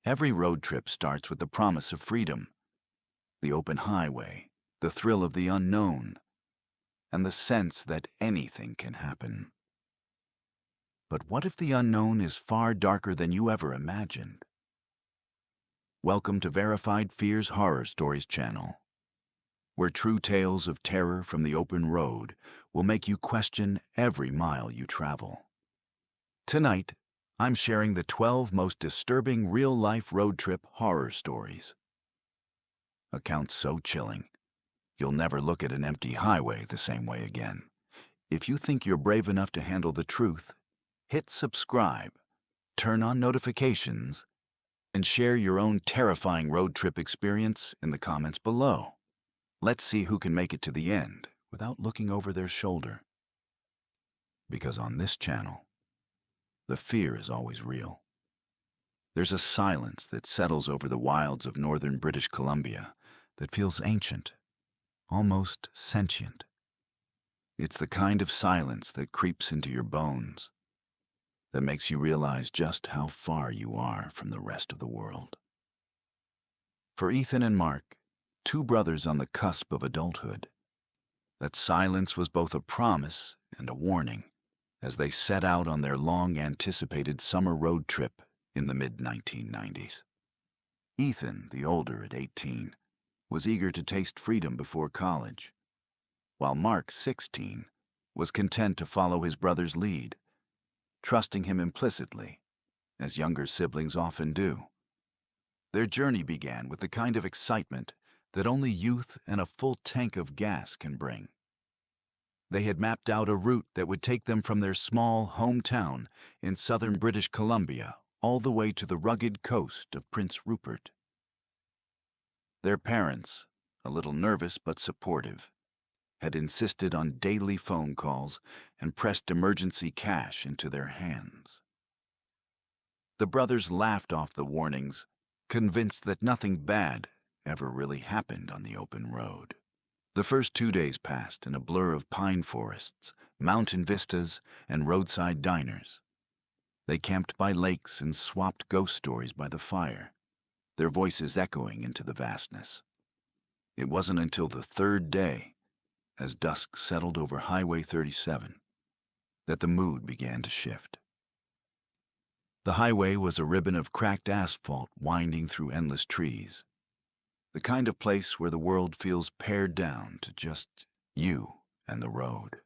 Every road trip starts with the promise of freedom, the open highway, the thrill of the unknown, and the sense that anything can happen. But what if the unknown is far darker than you ever imagined? Welcome to Verified Fears Horror Stories channel, where true tales of terror from the open road will make you question every mile you travel. Tonight, I'm sharing the 12 most disturbing real-life road trip horror stories. Accounts so chilling, you'll never look at an empty highway the same way again. If you think you're brave enough to handle the truth, hit subscribe, turn on notifications, and share your own terrifying road trip experience in the comments below. Let's see who can make it to the end without looking over their shoulder. Because on this channel, the fear is always real. There's a silence that settles over the wilds of northern British Columbia that feels ancient, almost sentient. It's the kind of silence that creeps into your bones, that makes you realize just how far you are from the rest of the world. For Ethan and Mark, two brothers on the cusp of adulthood, that silence was both a promise and a warning as they set out on their long-anticipated summer road trip in the mid-1990s. Ethan, the older at 18, was eager to taste freedom before college, while Mark, 16, was content to follow his brother's lead, trusting him implicitly, as younger siblings often do. Their journey began with the kind of excitement that only youth and a full tank of gas can bring. They had mapped out a route that would take them from their small hometown in southern British Columbia all the way to the rugged coast of Prince Rupert. Their parents, a little nervous but supportive, had insisted on daily phone calls and pressed emergency cash into their hands. The brothers laughed off the warnings, convinced that nothing bad ever really happened on the open road. The first 2 days passed in a blur of pine forests, mountain vistas, and roadside diners. They camped by lakes and swapped ghost stories by the fire, their voices echoing into the vastness. It wasn't until the third day, as dusk settled over Highway 37, that the mood began to shift. The highway was a ribbon of cracked asphalt winding through endless trees, the kind of place where the world feels pared down to just you and the road.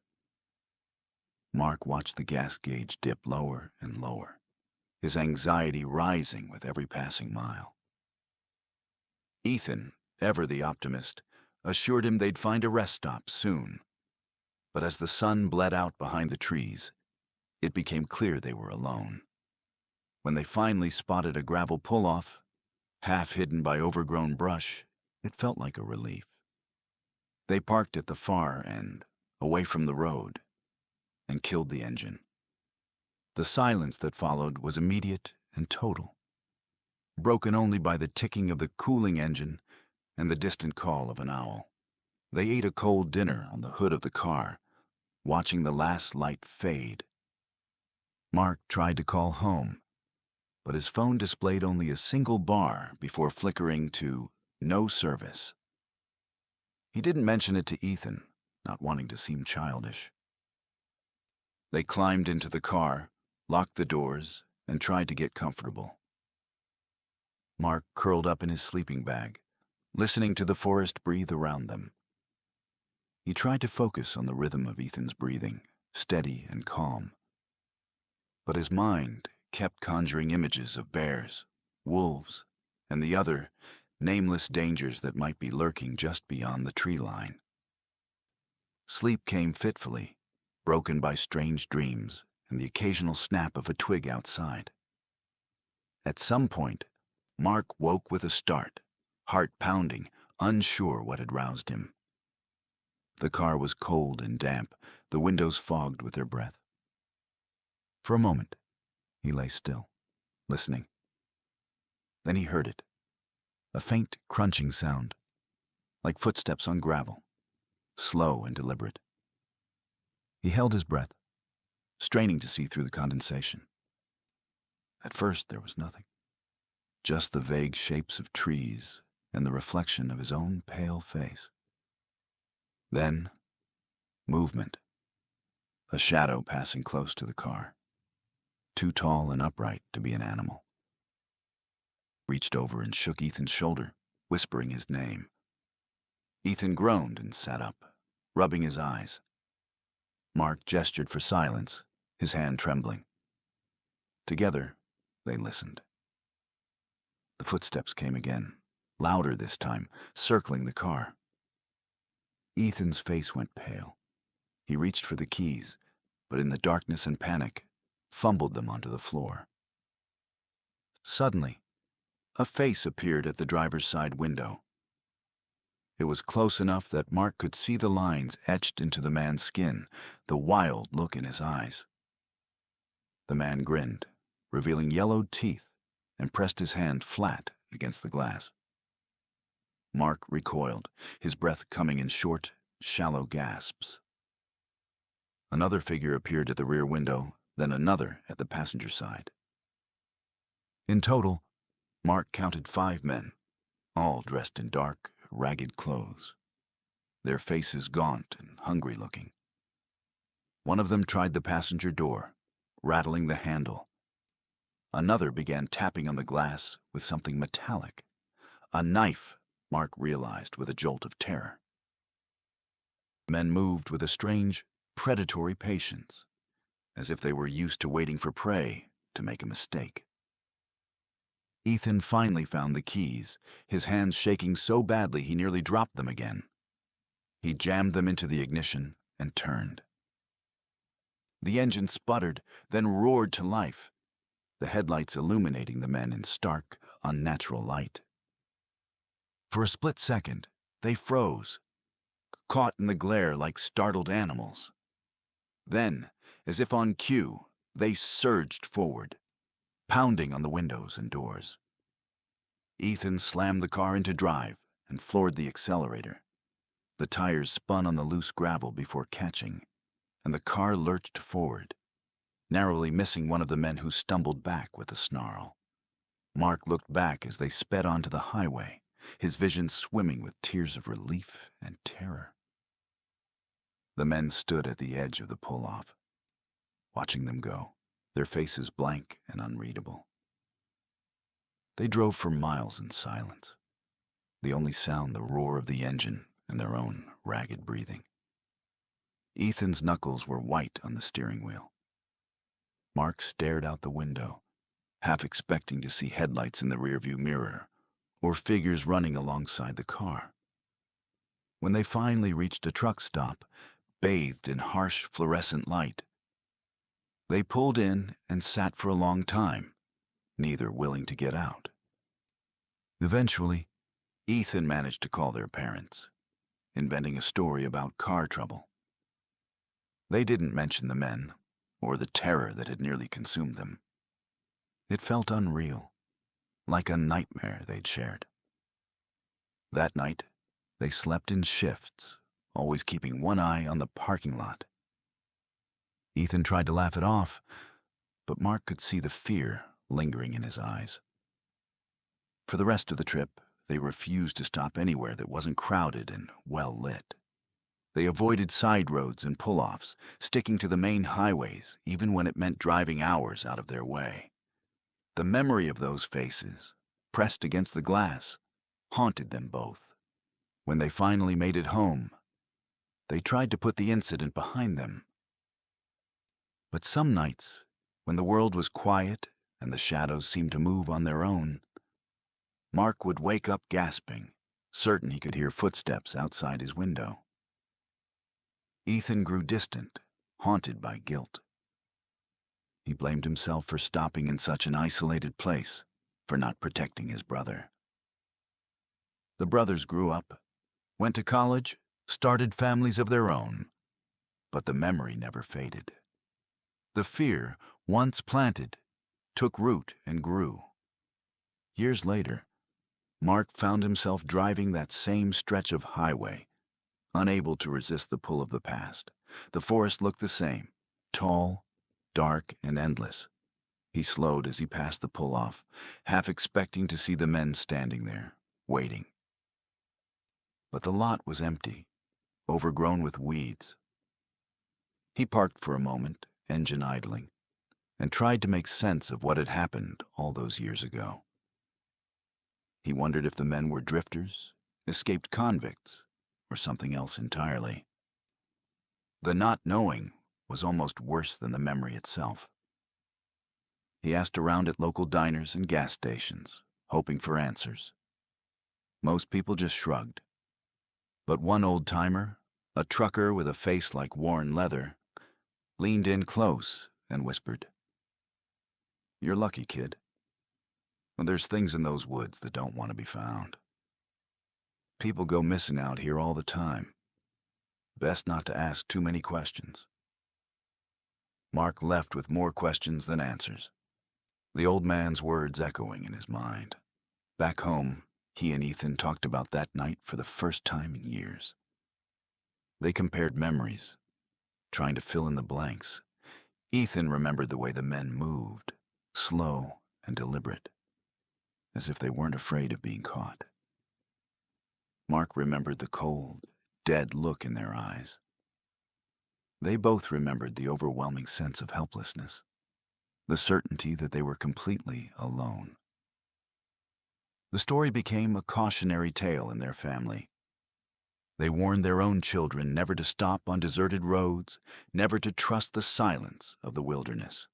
Mark watched the gas gauge dip lower and lower, his anxiety rising with every passing mile. Ethan, ever the optimist, assured him they'd find a rest stop soon. But as the sun bled out behind the trees, it became clear they were alone. When they finally spotted a gravel pull-off, half hidden by overgrown brush, it felt like a relief. They parked at the far end, away from the road, and killed the engine. The silence that followed was immediate and total, broken only by the ticking of the cooling engine and the distant call of an owl. They ate a cold dinner on the hood of the car, watching the last light fade. Mark tried to call home, but his phone displayed only a single bar before flickering to no service. He didn't mention it to Ethan, not wanting to seem childish. They climbed into the car, locked the doors, and tried to get comfortable. Mark curled up in his sleeping bag, listening to the forest breathe around them. He tried to focus on the rhythm of Ethan's breathing, steady and calm. But his mind kept conjuring images of bears, wolves, and the other, nameless dangers that might be lurking just beyond the tree line. Sleep came fitfully, broken by strange dreams and the occasional snap of a twig outside. At some point, Mark woke with a start, heart pounding, unsure what had roused him. The car was cold and damp, the windows fogged with their breath. For a moment, he lay still, listening. Then he heard it, a faint crunching sound, like footsteps on gravel, slow and deliberate. He held his breath, straining to see through the condensation. At first, there was nothing, just the vague shapes of trees and the reflection of his own pale face. Then, movement, a shadow passing close to the car, too tall and upright to be an animal. Reached over and shook Ethan's shoulder, whispering his name. Ethan groaned and sat up, rubbing his eyes. Mark gestured for silence, his hand trembling. Together, they listened. The footsteps came again, louder this time, circling the car. Ethan's face went pale. He reached for the keys, but in the darkness and panic, fumbled them onto the floor. Suddenly, a face appeared at the driver's side window. It was close enough that Mark could see the lines etched into the man's skin, the wild look in his eyes. The man grinned, revealing yellowed teeth, and pressed his hand flat against the glass. Mark recoiled, his breath coming in short, shallow gasps. Another figure appeared at the rear window, then another at the passenger side. In total, Mark counted 5 men, all dressed in dark, ragged clothes, their faces gaunt and hungry-looking. One of them tried the passenger door, rattling the handle. Another began tapping on the glass with something metallic. A knife, Mark realized with a jolt of terror. Men moved with a strange, predatory patience, as if they were used to waiting for prey to make a mistake. Ethan finally found the keys, his hands shaking so badly he nearly dropped them again. He jammed them into the ignition and turned. The engine sputtered, then roared to life, the headlights illuminating the men in stark, unnatural light. For a split second, they froze, caught in the glare like startled animals. Then, as if on cue, they surged forward, pounding on the windows and doors. Ethan slammed the car into drive and floored the accelerator. The tires spun on the loose gravel before catching, and the car lurched forward, narrowly missing one of the men who stumbled back with a snarl. Mark looked back as they sped onto the highway, his vision swimming with tears of relief and terror. The men stood at the edge of the pull-off, watching them go, their faces blank and unreadable. They drove for miles in silence, the only sound the roar of the engine and their own ragged breathing. Ethan's knuckles were white on the steering wheel. Mark stared out the window, half expecting to see headlights in the rearview mirror or figures running alongside the car. When they finally reached a truck stop, bathed in harsh fluorescent light, they pulled in and sat for a long time, neither willing to get out. Eventually, Ethan managed to call their parents, inventing a story about car trouble. They didn't mention the men or the terror that had nearly consumed them. It felt unreal, like a nightmare they'd shared. That night, they slept in shifts, always keeping one eye on the parking lot. Ethan tried to laugh it off, but Mark could see the fear lingering in his eyes. For the rest of the trip, they refused to stop anywhere that wasn't crowded and well lit. They avoided side roads and pull-offs, sticking to the main highways even when it meant driving hours out of their way. The memory of those faces, pressed against the glass, haunted them both. When they finally made it home, they tried to put the incident behind them. But some nights, when the world was quiet and the shadows seemed to move on their own, Mark would wake up gasping, certain he could hear footsteps outside his window. Ethan grew distant, haunted by guilt. He blamed himself for stopping in such an isolated place, for not protecting his brother. The brothers grew up, went to college, started families of their own, but the memory never faded. The fear, once planted, took root and grew. Years later, Mark found himself driving that same stretch of highway, unable to resist the pull of the past. The forest looked the same, tall, dark, and endless. He slowed as he passed the pull-off, half expecting to see the men standing there, waiting. But the lot was empty, overgrown with weeds. He parked for a moment, engine idling, and tried to make sense of what had happened all those years ago. He wondered if the men were drifters, escaped convicts, or something else entirely. The not knowing was almost worse than the memory itself. He asked around at local diners and gas stations, hoping for answers. Most people just shrugged. But one old-timer, a trucker with a face like worn leather, leaned in close and whispered, "You're lucky, kid. There's things in those woods that don't want to be found. People go missing out here all the time. Best not to ask too many questions." Mark left with more questions than answers, the old man's words echoing in his mind. Back home, he and Ethan talked about that night for the first time in years. They compared memories, trying to fill in the blanks. Ethan remembered the way the men moved, slow and deliberate, as if they weren't afraid of being caught. Mark remembered the cold, dead look in their eyes. They both remembered the overwhelming sense of helplessness, the certainty that they were completely alone. The story became a cautionary tale in their family. They warned their own children never to stop on deserted roads, never to trust the silence of the wilderness.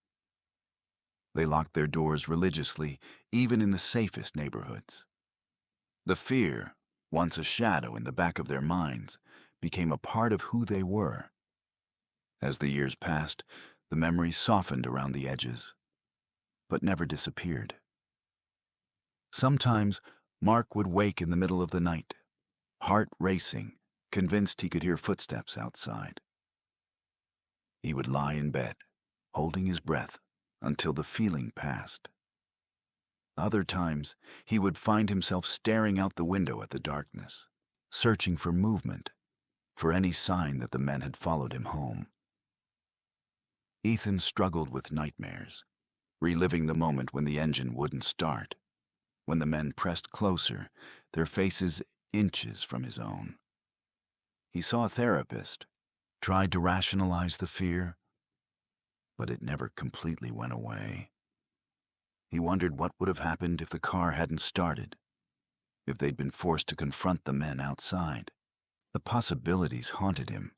They locked their doors religiously, even in the safest neighborhoods. The fear, once a shadow in the back of their minds, became a part of who they were. As the years passed, the memories softened around the edges, but never disappeared. Sometimes Mark would wake in the middle of the night, heart racing, convinced he could hear footsteps outside. He would lie in bed, holding his breath until the feeling passed. Other times, he would find himself staring out the window at the darkness, searching for movement, for any sign that the men had followed him home. Ethan struggled with nightmares, reliving the moment when the engine wouldn't start, when the men pressed closer, their faces inches from his own. He saw a therapist, tried to rationalize the fear, but it never completely went away. He wondered what would have happened if the car hadn't started, if they'd been forced to confront the men outside. The possibilities haunted him.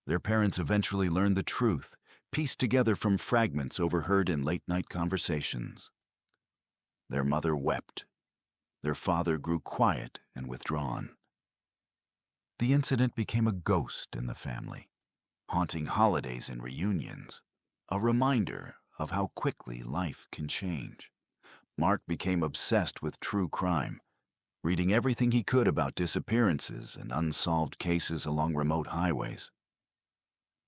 Their parents eventually learned the truth, pieced together from fragments overheard in late-night conversations. Their mother wept. Their father grew quiet and withdrawn. The incident became a ghost in the family, haunting holidays and reunions, a reminder of how quickly life can change. Mark became obsessed with true crime, reading everything he could about disappearances and unsolved cases along remote highways.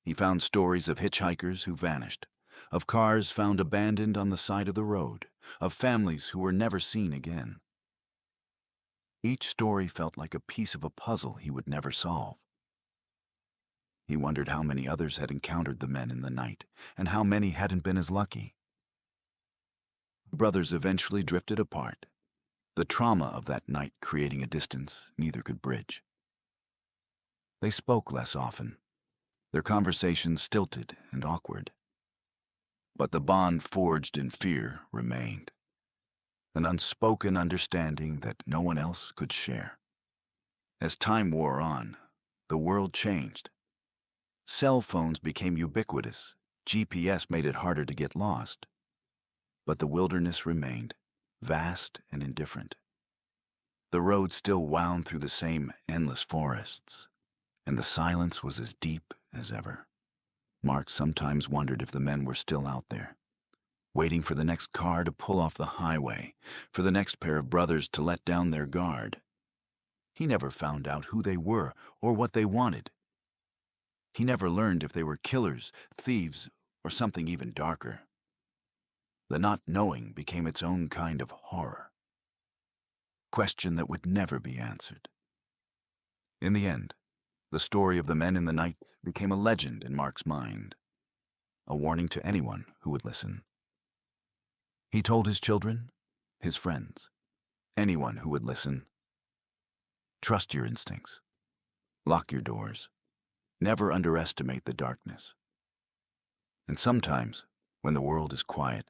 He found stories of hitchhikers who vanished, of cars found abandoned on the side of the road, of families who were never seen again. Each story felt like a piece of a puzzle he would never solve. He wondered how many others had encountered the men in the night, and how many hadn't been as lucky. The brothers eventually drifted apart, the trauma of that night creating a distance neither could bridge. They spoke less often, their conversations stilted and awkward. But the bond forged in fear remained, an unspoken understanding that no one else could share. As time wore on, the world changed. Cell phones became ubiquitous, GPS made it harder to get lost. But the wilderness remained, vast and indifferent. The road still wound through the same endless forests, and the silence was as deep as ever. Mark sometimes wondered if the men were still out there, waiting for the next car to pull off the highway, for the next pair of brothers to let down their guard. He never found out who they were or what they wanted. He never learned if they were killers, thieves, or something even darker. The not knowing became its own kind of horror. Question that would never be answered. In the end, the story of the men in the night became a legend in Mark's mind, a warning to anyone who would listen. He told his children, his friends, anyone who would listen, trust your instincts. Lock your doors. Never underestimate the darkness. And sometimes, when the world is quiet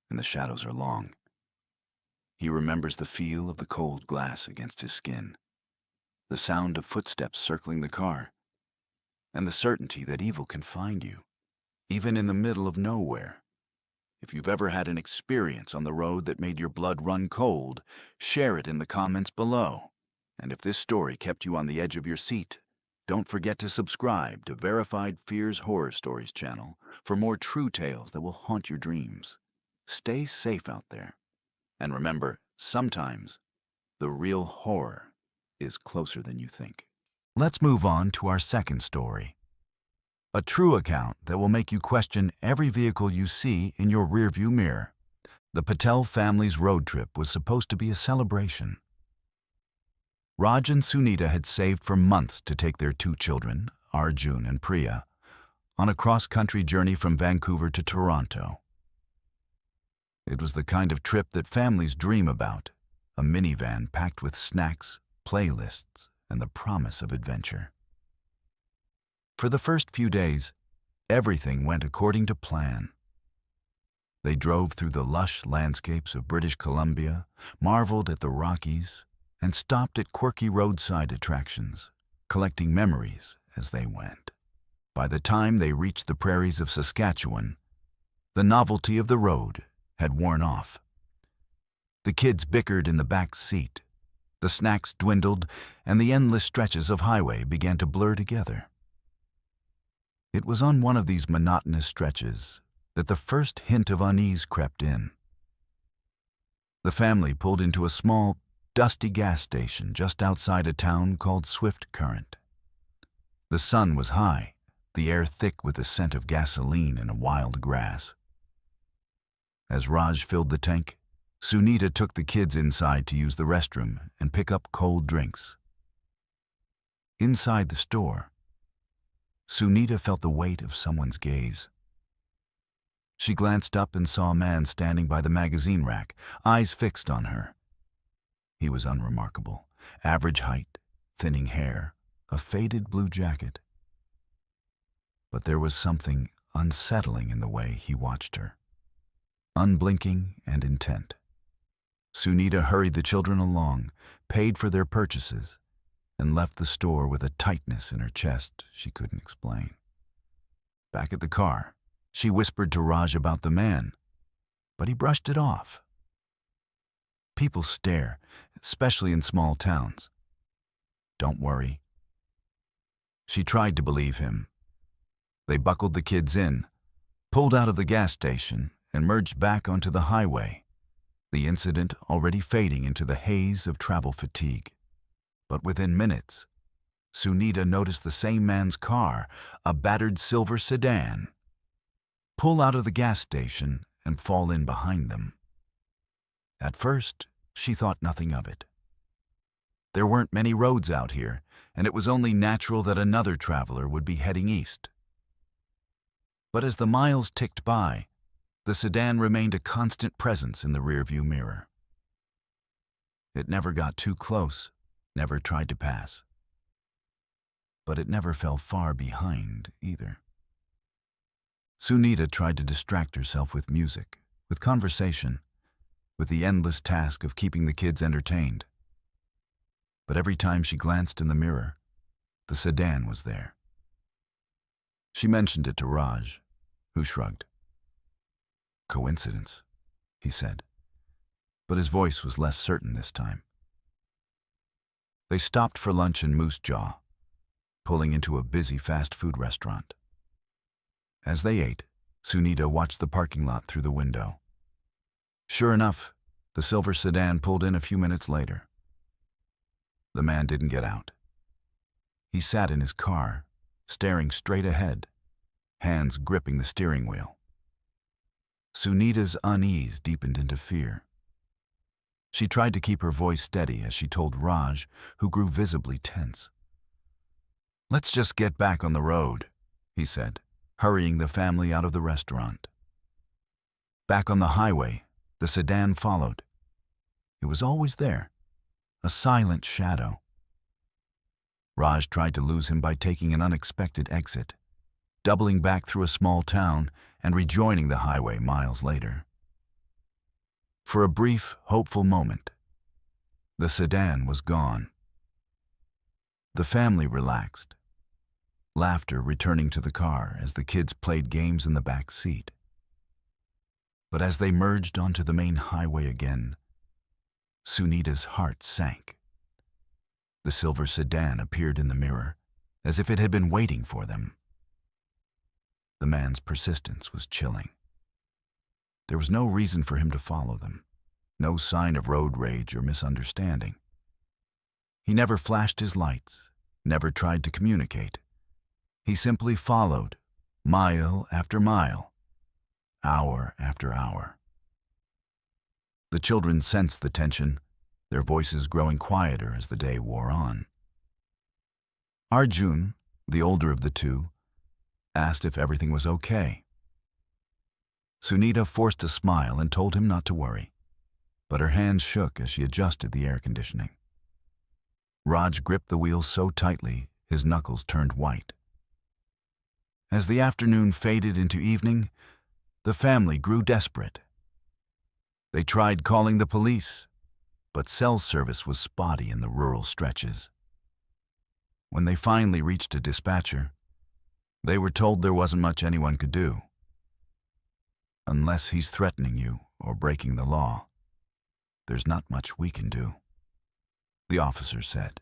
and the shadows are long, he remembers the feel of the cold glass against his skin, the sound of footsteps circling the car, and the certainty that evil can find you, even in the middle of nowhere. If you've ever had an experience on the road that made your blood run cold, share it in the comments below. And if this story kept you on the edge of your seat, don't forget to subscribe to Verified Fears Horror Stories channel for more true tales that will haunt your dreams. Stay safe out there. And remember, sometimes the real horror is closer than you think. Let's move on to our second story. A true account that will make you question every vehicle you see in your rearview mirror. The Patel family's road trip was supposed to be a celebration. Raj and Sunita had saved for months to take their two children, Arjun and Priya, on a cross-country journey from Vancouver to Toronto. It was the kind of trip that families dream about, a minivan packed with snacks, playlists, and the promise of adventure. For the first few days, everything went according to plan. They drove through the lush landscapes of British Columbia, marveled at the Rockies, and stopped at quirky roadside attractions, collecting memories as they went. By the time they reached the prairies of Saskatchewan, the novelty of the road had worn off. The kids bickered in the back seat, the snacks dwindled, and the endless stretches of highway began to blur together. It was on one of these monotonous stretches that the first hint of unease crept in. The family pulled into a small, dusty gas station just outside a town called Swift Current. The sun was high, the air thick with the scent of gasoline and wild grass. As Raj filled the tank, Sunita took the kids inside to use the restroom and pick up cold drinks. Inside the store, Sunita felt the weight of someone's gaze. She glanced up and saw a man standing by the magazine rack, eyes fixed on her. He was unremarkable, average height, thinning hair, a faded blue jacket. But there was something unsettling in the way he watched her, unblinking and intent. Sunita hurried the children along, paid for their purchases, and left the store with a tightness in her chest she couldn't explain. Back at the car, she whispered to Raj about the man, but he brushed it off. People stare, especially in small towns. Don't worry. She tried to believe him. They buckled the kids in, pulled out of the gas station, and merged back onto the highway, the incident already fading into the haze of travel fatigue. But within minutes, Sunita noticed the same man's car, a battered silver sedan, pull out of the gas station and fall in behind them. At first, she thought nothing of it. There weren't many roads out here, and it was only natural that another traveler would be heading east. But as the miles ticked by, the sedan remained a constant presence in the rearview mirror. It never got too close, never tried to pass. But it never fell far behind either. Sunita tried to distract herself with music, with conversation, with the endless task of keeping the kids entertained. But every time she glanced in the mirror, the sedan was there. She mentioned it to Raj, who shrugged. Coincidence, he said, but his voice was less certain this time. They stopped for lunch in Moose Jaw, pulling into a busy fast food restaurant. As they ate, Sunita watched the parking lot through the window. Sure enough, the silver sedan pulled in a few minutes later. The man didn't get out. He sat in his car, staring straight ahead, hands gripping the steering wheel. Sunita's unease deepened into fear. She tried to keep her voice steady as she told Raj, who grew visibly tense. "Let's just get back on the road," he said, hurrying the family out of the restaurant. Back on the highway, The sedan followed. It was always there, a silent shadow. Raj tried to lose him by taking an unexpected exit, doubling back through a small town and rejoining the highway miles later. For a brief, hopeful moment, the sedan was gone. The family relaxed, laughter returning to the car as the kids played games in the back seat. But as they merged onto the main highway again, Sunita's heart sank. The silver sedan appeared in the mirror, as if it had been waiting for them. The man's persistence was chilling. There was no reason for him to follow them, no sign of road rage or misunderstanding. He never flashed his lights, never tried to communicate. He simply followed, mile after mile, hour after hour. The children sensed the tension, their voices growing quieter as the day wore on. Arjun, the older of the two, asked if everything was okay. Sunita forced a smile and told him not to worry, but her hands shook as she adjusted the air conditioning. Raj gripped the wheel so tightly his knuckles turned white. As the afternoon faded into evening, the family grew desperate. They tried calling the police, but cell service was spotty in the rural stretches. When they finally reached a dispatcher, they were told there wasn't much anyone could do. Unless he's threatening you or breaking the law, there's not much we can do, the officer said,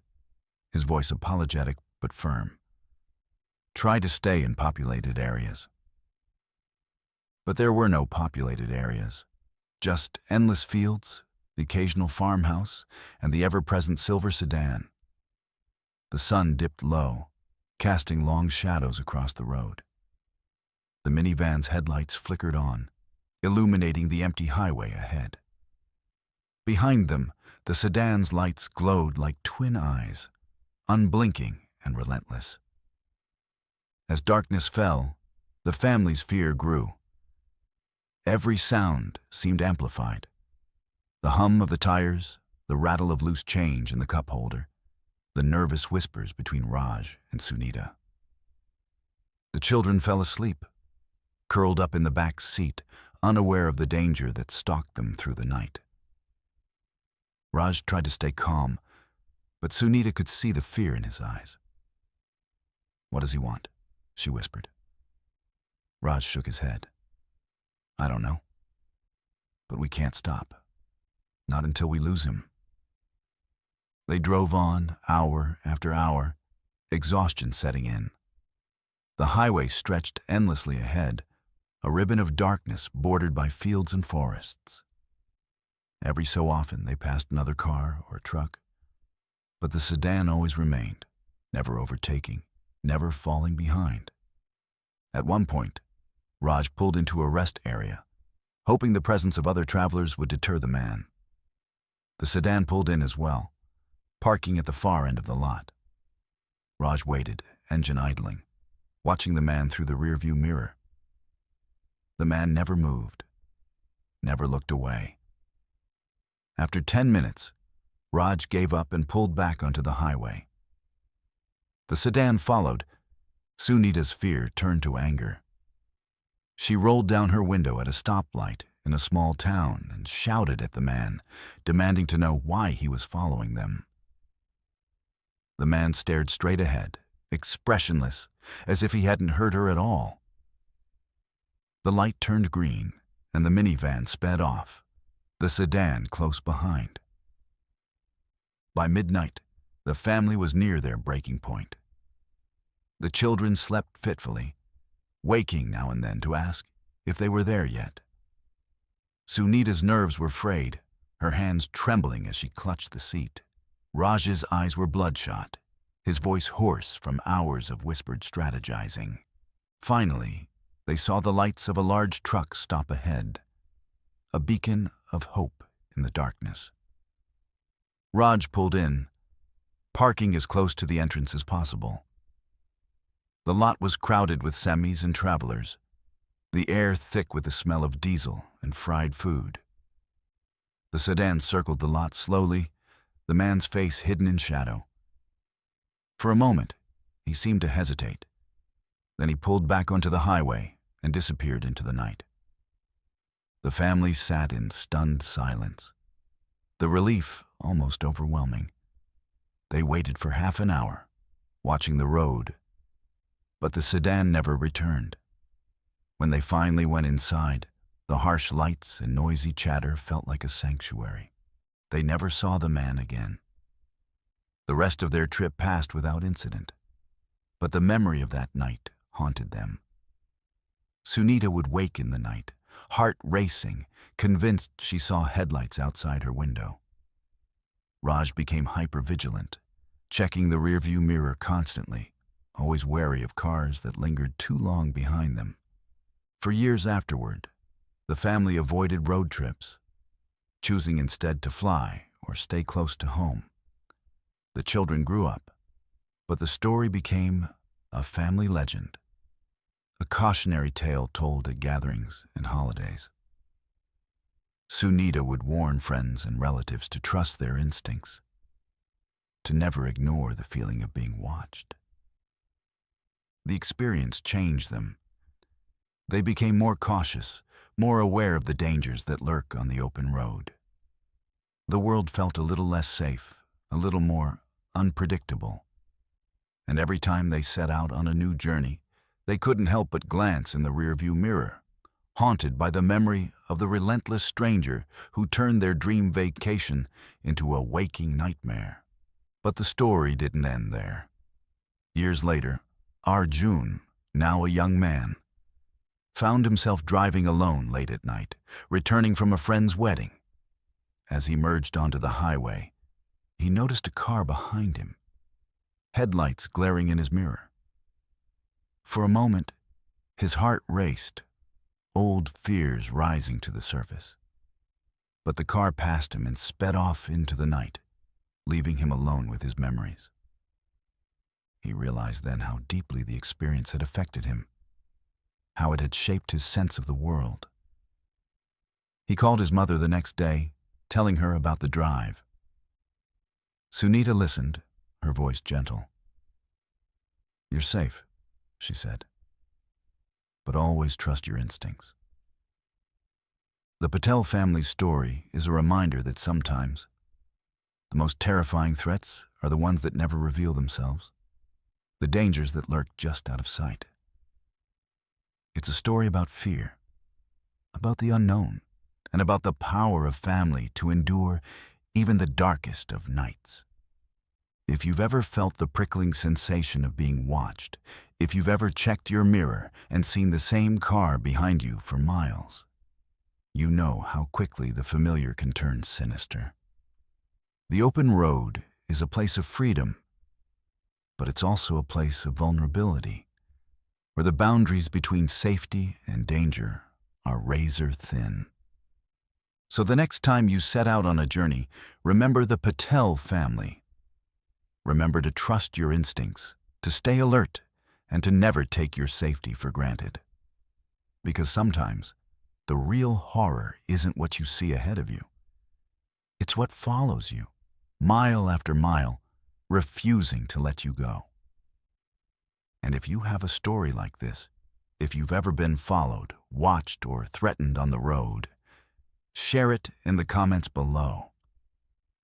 his voice apologetic but firm. Try to stay in populated areas. But there were no populated areas, just endless fields, the occasional farmhouse, and the ever-present silver sedan. The sun dipped low, casting long shadows across the road. The minivan's headlights flickered on, illuminating the empty highway ahead. Behind them, the sedan's lights glowed like twin eyes, unblinking and relentless. As darkness fell, the family's fear grew. Every sound seemed amplified. The hum of the tires, the rattle of loose change in the cup holder, the nervous whispers between Raj and Sunita. The children fell asleep, curled up in the back seat, unaware of the danger that stalked them through the night. Raj tried to stay calm, but Sunita could see the fear in his eyes. "What does he want?" she whispered. Raj shook his head. "I don't know. But we can't stop. Not until we lose him." They drove on, hour after hour, exhaustion setting in. The highway stretched endlessly ahead, a ribbon of darkness bordered by fields and forests. Every so often they passed another car or truck, but the sedan always remained, never overtaking, never falling behind. At one point, Raj pulled into a rest area, hoping the presence of other travelers would deter the man. The sedan pulled in as well, parking at the far end of the lot. Raj waited, engine idling, watching the man through the rearview mirror. The man never moved, never looked away. After 10 minutes, Raj gave up and pulled back onto the highway. The sedan followed. Sunita's fear turned to anger. She rolled down her window at a stoplight in a small town and shouted at the man, demanding to know why he was following them. The man stared straight ahead, expressionless, as if he hadn't heard her at all. The light turned green, and the minivan sped off, the sedan close behind. By midnight, the family was near their breaking point. The children slept fitfully, waking now and then to ask if they were there yet. Sunita's nerves were frayed, her hands trembling as she clutched the seat. Raj's eyes were bloodshot, his voice hoarse from hours of whispered strategizing. Finally, they saw the lights of a large truck stop ahead, a beacon of hope in the darkness. Raj pulled in, parking as close to the entrance as possible. The lot was crowded with semis and travelers, the air thick with the smell of diesel and fried food. The sedan circled the lot slowly, the man's face hidden in shadow. For a moment, he seemed to hesitate. Then he pulled back onto the highway and disappeared into the night. The family sat in stunned silence, the relief almost overwhelming. They waited for half an hour, watching the road, but the sedan never returned. When they finally went inside, the harsh lights and noisy chatter felt like a sanctuary. They never saw the man again. The rest of their trip passed without incident, but the memory of that night haunted them. Sunita would wake in the night, heart racing, convinced she saw headlights outside her window. Raj became hypervigilant, checking the rearview mirror constantly, always wary of cars that lingered too long behind them. For years afterward, the family avoided road trips, choosing instead to fly or stay close to home. The children grew up, but the story became a family legend, a cautionary tale told at gatherings and holidays. Sunita would warn friends and relatives to trust their instincts, to never ignore the feeling of being watched. The experience changed them. They became more cautious, more aware of the dangers that lurk on the open road. The world felt a little less safe, a little more unpredictable. And every time they set out on a new journey, they couldn't help but glance in the rearview mirror, haunted by the memory of the relentless stranger who turned their dream vacation into a waking nightmare. But the story didn't end there. Years later, Arjun, now a young man, found himself driving alone late at night, returning from a friend's wedding. As he merged onto the highway, he noticed a car behind him, headlights glaring in his mirror. For a moment, his heart raced, old fears rising to the surface. But the car passed him and sped off into the night, leaving him alone with his memories. He realized then how deeply the experience had affected him, how it had shaped his sense of the world. He called his mother the next day, telling her about the drive. Sunita listened, her voice gentle. "You're safe," she said, "but always trust your instincts." The Patel family's story is a reminder that sometimes the most terrifying threats are the ones that never reveal themselves, the dangers that lurk just out of sight. It's a story about fear, about the unknown, and about the power of family to endure even the darkest of nights. If you've ever felt the prickling sensation of being watched, if you've ever checked your mirror and seen the same car behind you for miles, you know how quickly the familiar can turn sinister. The open road is a place of freedom, but it's also a place of vulnerability, where the boundaries between safety and danger are razor thin. So the next time you set out on a journey, remember the Patel family. Remember to trust your instincts, to stay alert, and to never take your safety for granted. Because sometimes, the real horror isn't what you see ahead of you. It's what follows you, mile after mile, refusing to let you go. And if you have a story like this, if you've ever been followed, watched, or threatened on the road, share it in the comments below.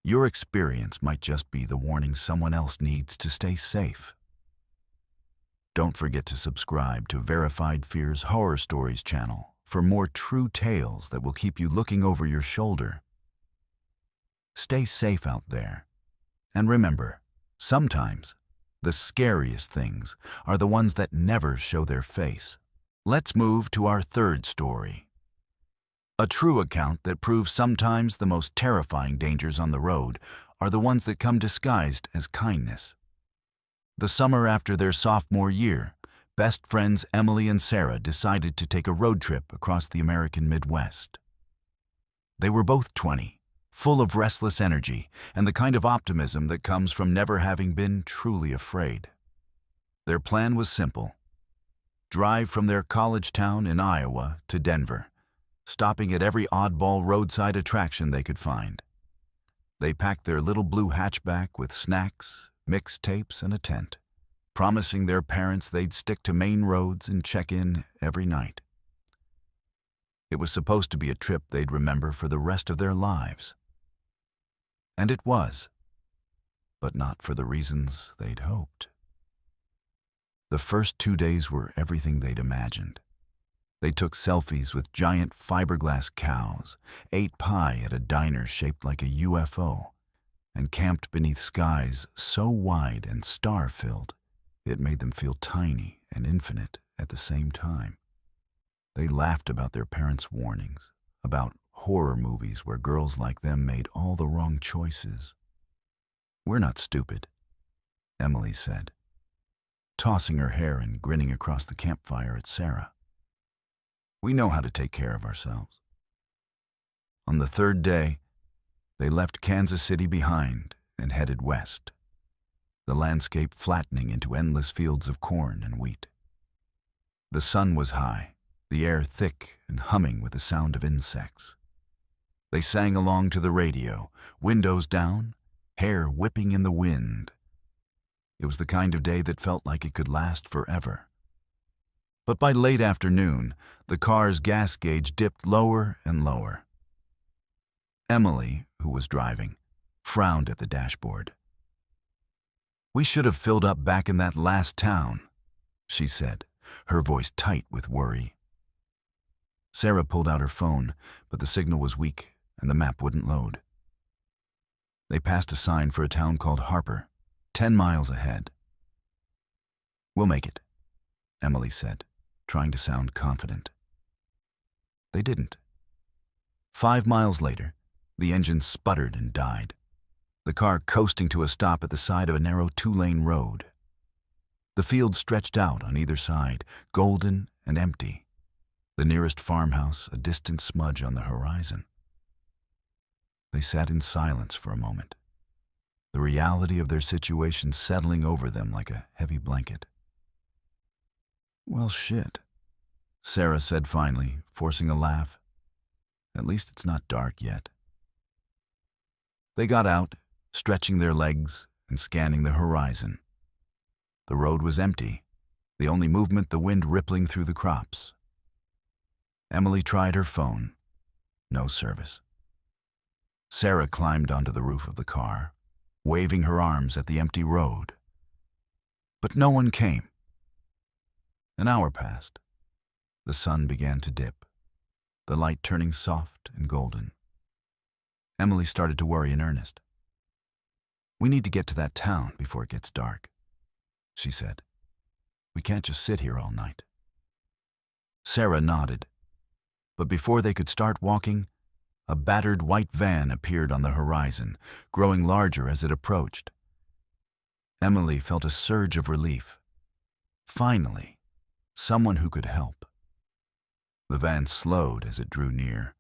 Your experience might just be the warning someone else needs to stay safe. Don't forget to subscribe to Verified Fear's Horror Stories channel for more true tales that will keep you looking over your shoulder. Stay safe out there. And remember, sometimes the scariest things are the ones that never show their face. Let's move to our third story. A true account that proves sometimes the most terrifying dangers on the road are the ones that come disguised as kindness. The summer after their sophomore year, best friends Emily and Sarah decided to take a road trip across the American Midwest. They were both 20, full of restless energy and the kind of optimism that comes from never having been truly afraid. Their plan was simple: drive from their college town in Iowa to Denver, stopping at every oddball roadside attraction they could find. They packed their little blue hatchback with snacks, mixtapes, and a tent, promising their parents they'd stick to main roads and check in every night. It was supposed to be a trip they'd remember for the rest of their lives. And it was, but not for the reasons they'd hoped. The first 2 days were everything they'd imagined. They took selfies with giant fiberglass cows, ate pie at a diner shaped like a UFO, and camped beneath skies so wide and star-filled it made them feel tiny and infinite at the same time. They laughed about their parents' warnings, about horror movies where girls like them made all the wrong choices. "We're not stupid," Emily said, tossing her hair and grinning across the campfire at Sarah. "We know how to take care of ourselves." On the third day, they left Kansas City behind and headed west, the landscape flattening into endless fields of corn and wheat. The sun was high, the air thick and humming with the sound of insects. They sang along to the radio, windows down, hair whipping in the wind. It was the kind of day that felt like it could last forever. But by late afternoon, the car's gas gauge dipped lower and lower. Emily, who was driving, frowned at the dashboard. "We should have filled up back in that last town," she said, her voice tight with worry. Sarah pulled out her phone, but the signal was weak and the map wouldn't load. They passed a sign for a town called Harper, 10 miles ahead. "We'll make it," Emily said, trying to sound confident. They didn't. 5 miles later, the engine sputtered and died, the car coasting to a stop at the side of a narrow 2-lane road. The field stretched out on either side, golden and empty, the nearest farmhouse a distant smudge on the horizon. They sat in silence for a moment, the reality of their situation settling over them like a heavy blanket. "Well, shit," Sarah said finally, forcing a laugh. "At least it's not dark yet." They got out, stretching their legs and scanning the horizon. The road was empty, the only movement the wind rippling through the crops. Emily tried her phone. No service. Sarah climbed onto the roof of the car, waving her arms at the empty road. But no one came. An hour passed. The sun began to dip, the light turning soft and golden. Emily started to worry in earnest. "We need to get to that town before it gets dark," she said. "We can't just sit here all night." Sarah nodded, but before they could start walking, a battered white van appeared on the horizon, growing larger as it approached. Emily felt a surge of relief. Finally, someone who could help. The van slowed as it drew near,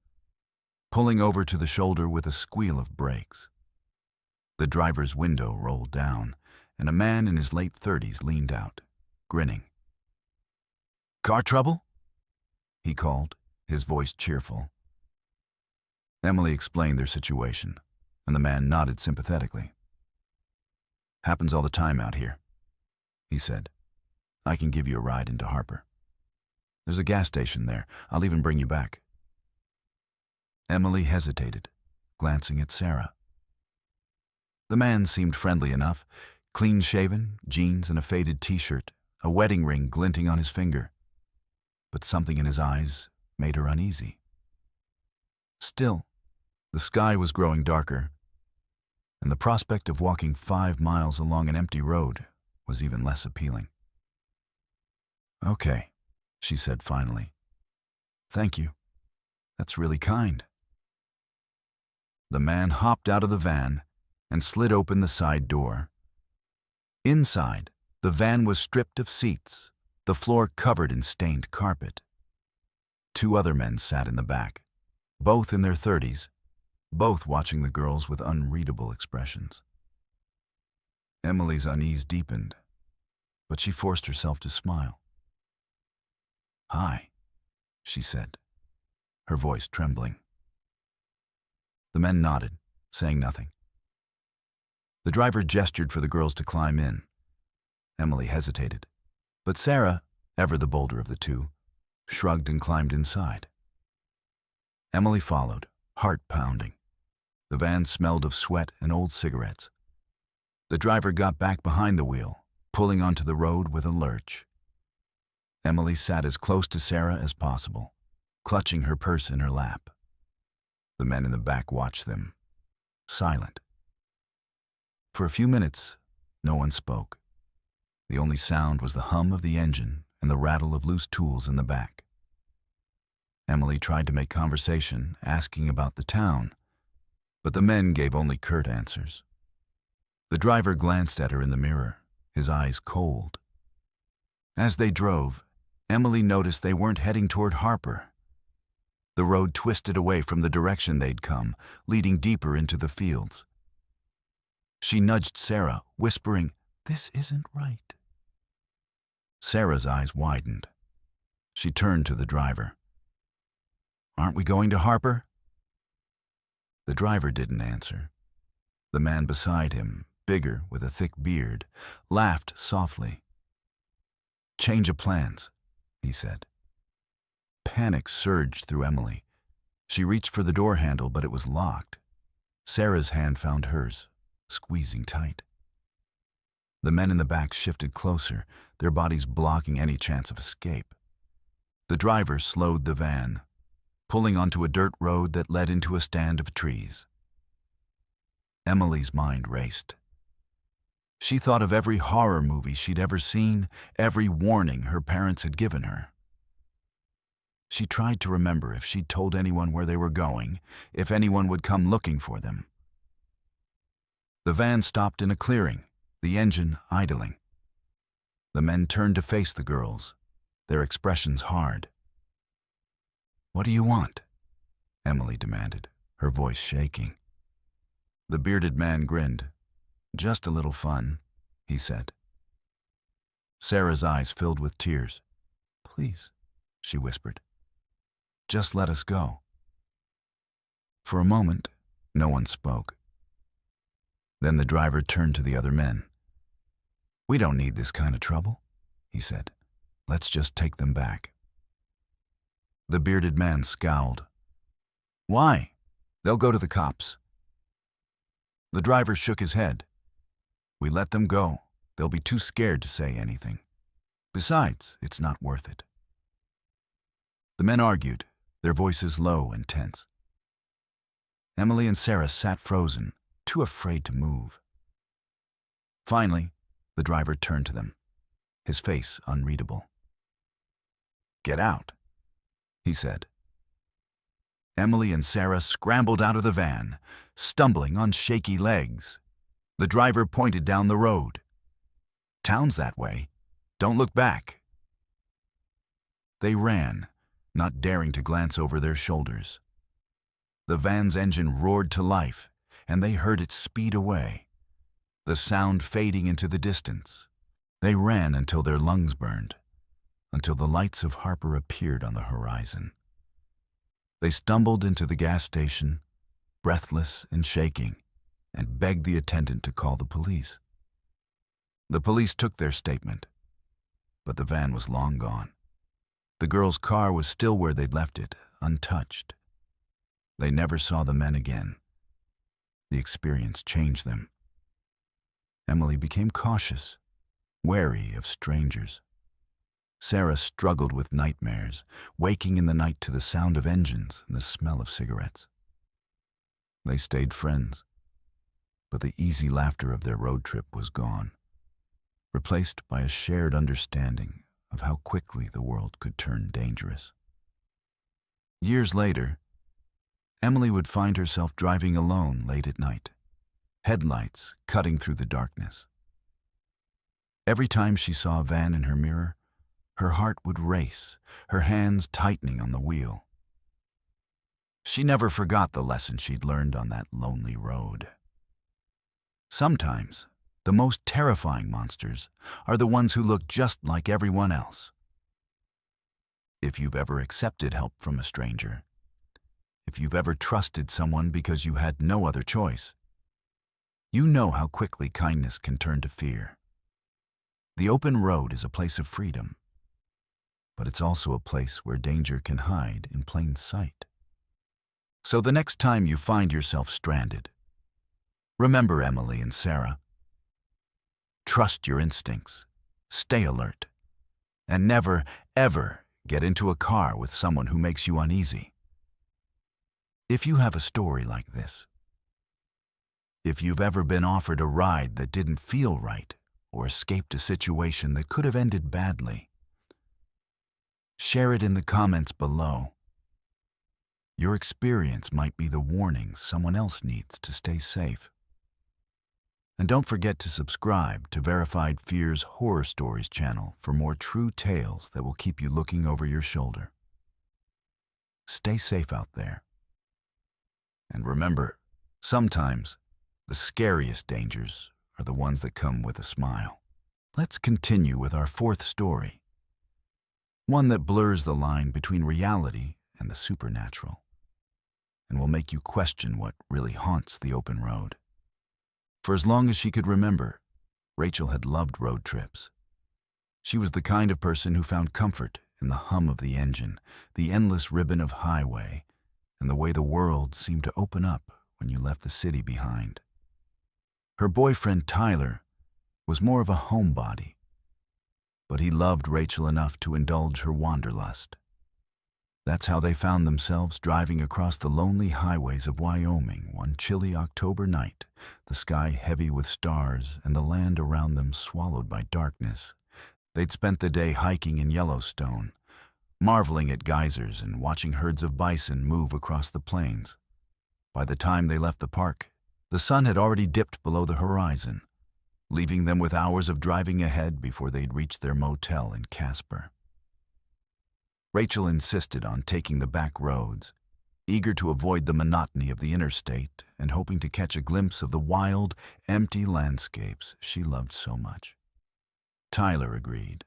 pulling over to the shoulder with a squeal of brakes. The driver's window rolled down, and a man in his late 30s leaned out, grinning. "Car trouble?" he called, his voice cheerful. Emily explained their situation, and the man nodded sympathetically. "Happens all the time out here," he said. "I can give you a ride into Harper. There's a gas station there. I'll even bring you back." Emily hesitated, glancing at Sarah. The man seemed friendly enough, clean-shaven, jeans and a faded t-shirt, a wedding ring glinting on his finger. But something in his eyes made her uneasy. Still, the sky was growing darker, and the prospect of walking 5 miles along an empty road was even less appealing. "Okay," she said finally. "Thank you. That's really kind." The man hopped out of the van and slid open the side door. Inside, the van was stripped of seats, the floor covered in stained carpet. 2 other men sat in the back, both in their 30s, both watching the girls with unreadable expressions. Emily's unease deepened, but she forced herself to smile. "Hi," she said, her voice trembling. The men nodded, saying nothing. The driver gestured for the girls to climb in. Emily hesitated, but Sarah, ever the bolder of the two, shrugged and climbed inside. Emily followed, heart pounding. The van smelled of sweat and old cigarettes. The driver got back behind the wheel, pulling onto the road with a lurch. Emily sat as close to Sarah as possible, clutching her purse in her lap. The men in the back watched them, silent. For a few minutes, no one spoke. The only sound was the hum of the engine and the rattle of loose tools in the back. Emily tried to make conversation, asking about the town, but the men gave only curt answers. The driver glanced at her in the mirror, his eyes cold. As they drove, Emily noticed they weren't heading toward Harper. The road twisted away from the direction they'd come, leading deeper into the fields. She nudged Sarah, whispering, "This isn't right." Sarah's eyes widened. She turned to the driver. "Aren't we going to Harper?" The driver didn't answer. The man beside him, bigger with a thick beard, laughed softly. "Change of plans," he said. Panic surged through Emily. She reached for the door handle, but it was locked. Sarah's hand found hers, squeezing tight. The men in the back shifted closer, their bodies blocking any chance of escape. The driver slowed the van, pulling onto a dirt road that led into a stand of trees. Emily's mind raced. She thought of every horror movie she'd ever seen, every warning her parents had given her. She tried to remember if she'd told anyone where they were going, if anyone would come looking for them. The van stopped in a clearing, the engine idling. The men turned to face the girls, their expressions hard. "What do you want?" Emily demanded, her voice shaking. The bearded man grinned. "Just a little fun," he said. Sarah's eyes filled with tears. "Please," she whispered. "Just let us go." For a moment, no one spoke. Then the driver turned to the other men. "We don't need this kind of trouble," he said. "Let's just take them back." The bearded man scowled. "Why? They'll go to the cops." The driver shook his head. "We let them go. They'll be too scared to say anything. Besides, it's not worth it." The men argued, their voices low and tense. Emily and Sarah sat frozen, too afraid to move. Finally, the driver turned to them, his face unreadable. "Get out," he said. Emily and Sarah scrambled out of the van, stumbling on shaky legs. The driver pointed down the road. "Town's that way. Don't look back." They ran, not daring to glance over their shoulders. The van's engine roared to life, and they heard it speed away, the sound fading into the distance. They ran until their lungs burned, until the lights of Harper appeared on the horizon. They stumbled into the gas station, breathless and shaking, and begged the attendant to call the police. The police took their statement, but the van was long gone. The girl's car was still where they'd left it, untouched. They never saw the men again. The experience changed them. Emily became cautious, wary of strangers. Sarah struggled with nightmares, waking in the night to the sound of engines and the smell of cigarettes. They stayed friends, but the easy laughter of their road trip was gone, replaced by a shared understanding of how quickly the world could turn dangerous. Years later, Emily would find herself driving alone late at night, headlights cutting through the darkness. Every time she saw a van in her mirror, her heart would race, her hands tightening on the wheel. She never forgot the lesson she'd learned on that lonely road. Sometimes, the most terrifying monsters are the ones who look just like everyone else. If you've ever accepted help from a stranger, If you've ever trusted someone because you had no other choice, you know how quickly kindness can turn to fear. The open road is a place of freedom, but it's also a place where danger can hide in plain sight. So the next time you find yourself stranded, remember Emily and Sarah. Trust your instincts, stay alert, and never, ever get into a car with someone who makes you uneasy. If you have a story like this, if you've ever been offered a ride that didn't feel right or escaped a situation that could have ended badly, share it in the comments below. Your experience might be the warning someone else needs to stay safe. And don't forget to subscribe to Verified Fear's Horror Stories channel for more true tales that will keep you looking over your shoulder. Stay safe out there. And remember, sometimes the scariest dangers are the ones that come with a smile. Let's continue with our fourth story, one that blurs the line between reality and the supernatural, and will make you question what really haunts the open road. For as long as she could remember, Rachel had loved road trips. She was the kind of person who found comfort in the hum of the engine, the endless ribbon of highway, and the way the world seemed to open up when you left the city behind. Her boyfriend, Tyler, was more of a homebody, but he loved Rachel enough to indulge her wanderlust. That's how they found themselves driving across the lonely highways of Wyoming one chilly October night, the sky heavy with stars and the land around them swallowed by darkness. They'd spent the day hiking in Yellowstone, marveling at geysers and watching herds of bison move across the plains. By the time they left the park, the sun had already dipped below the horizon, leaving them with hours of driving ahead before they'd reach their motel in Casper. Rachel insisted on taking the back roads, eager to avoid the monotony of the interstate and hoping to catch a glimpse of the wild, empty landscapes she loved so much. Tyler agreed,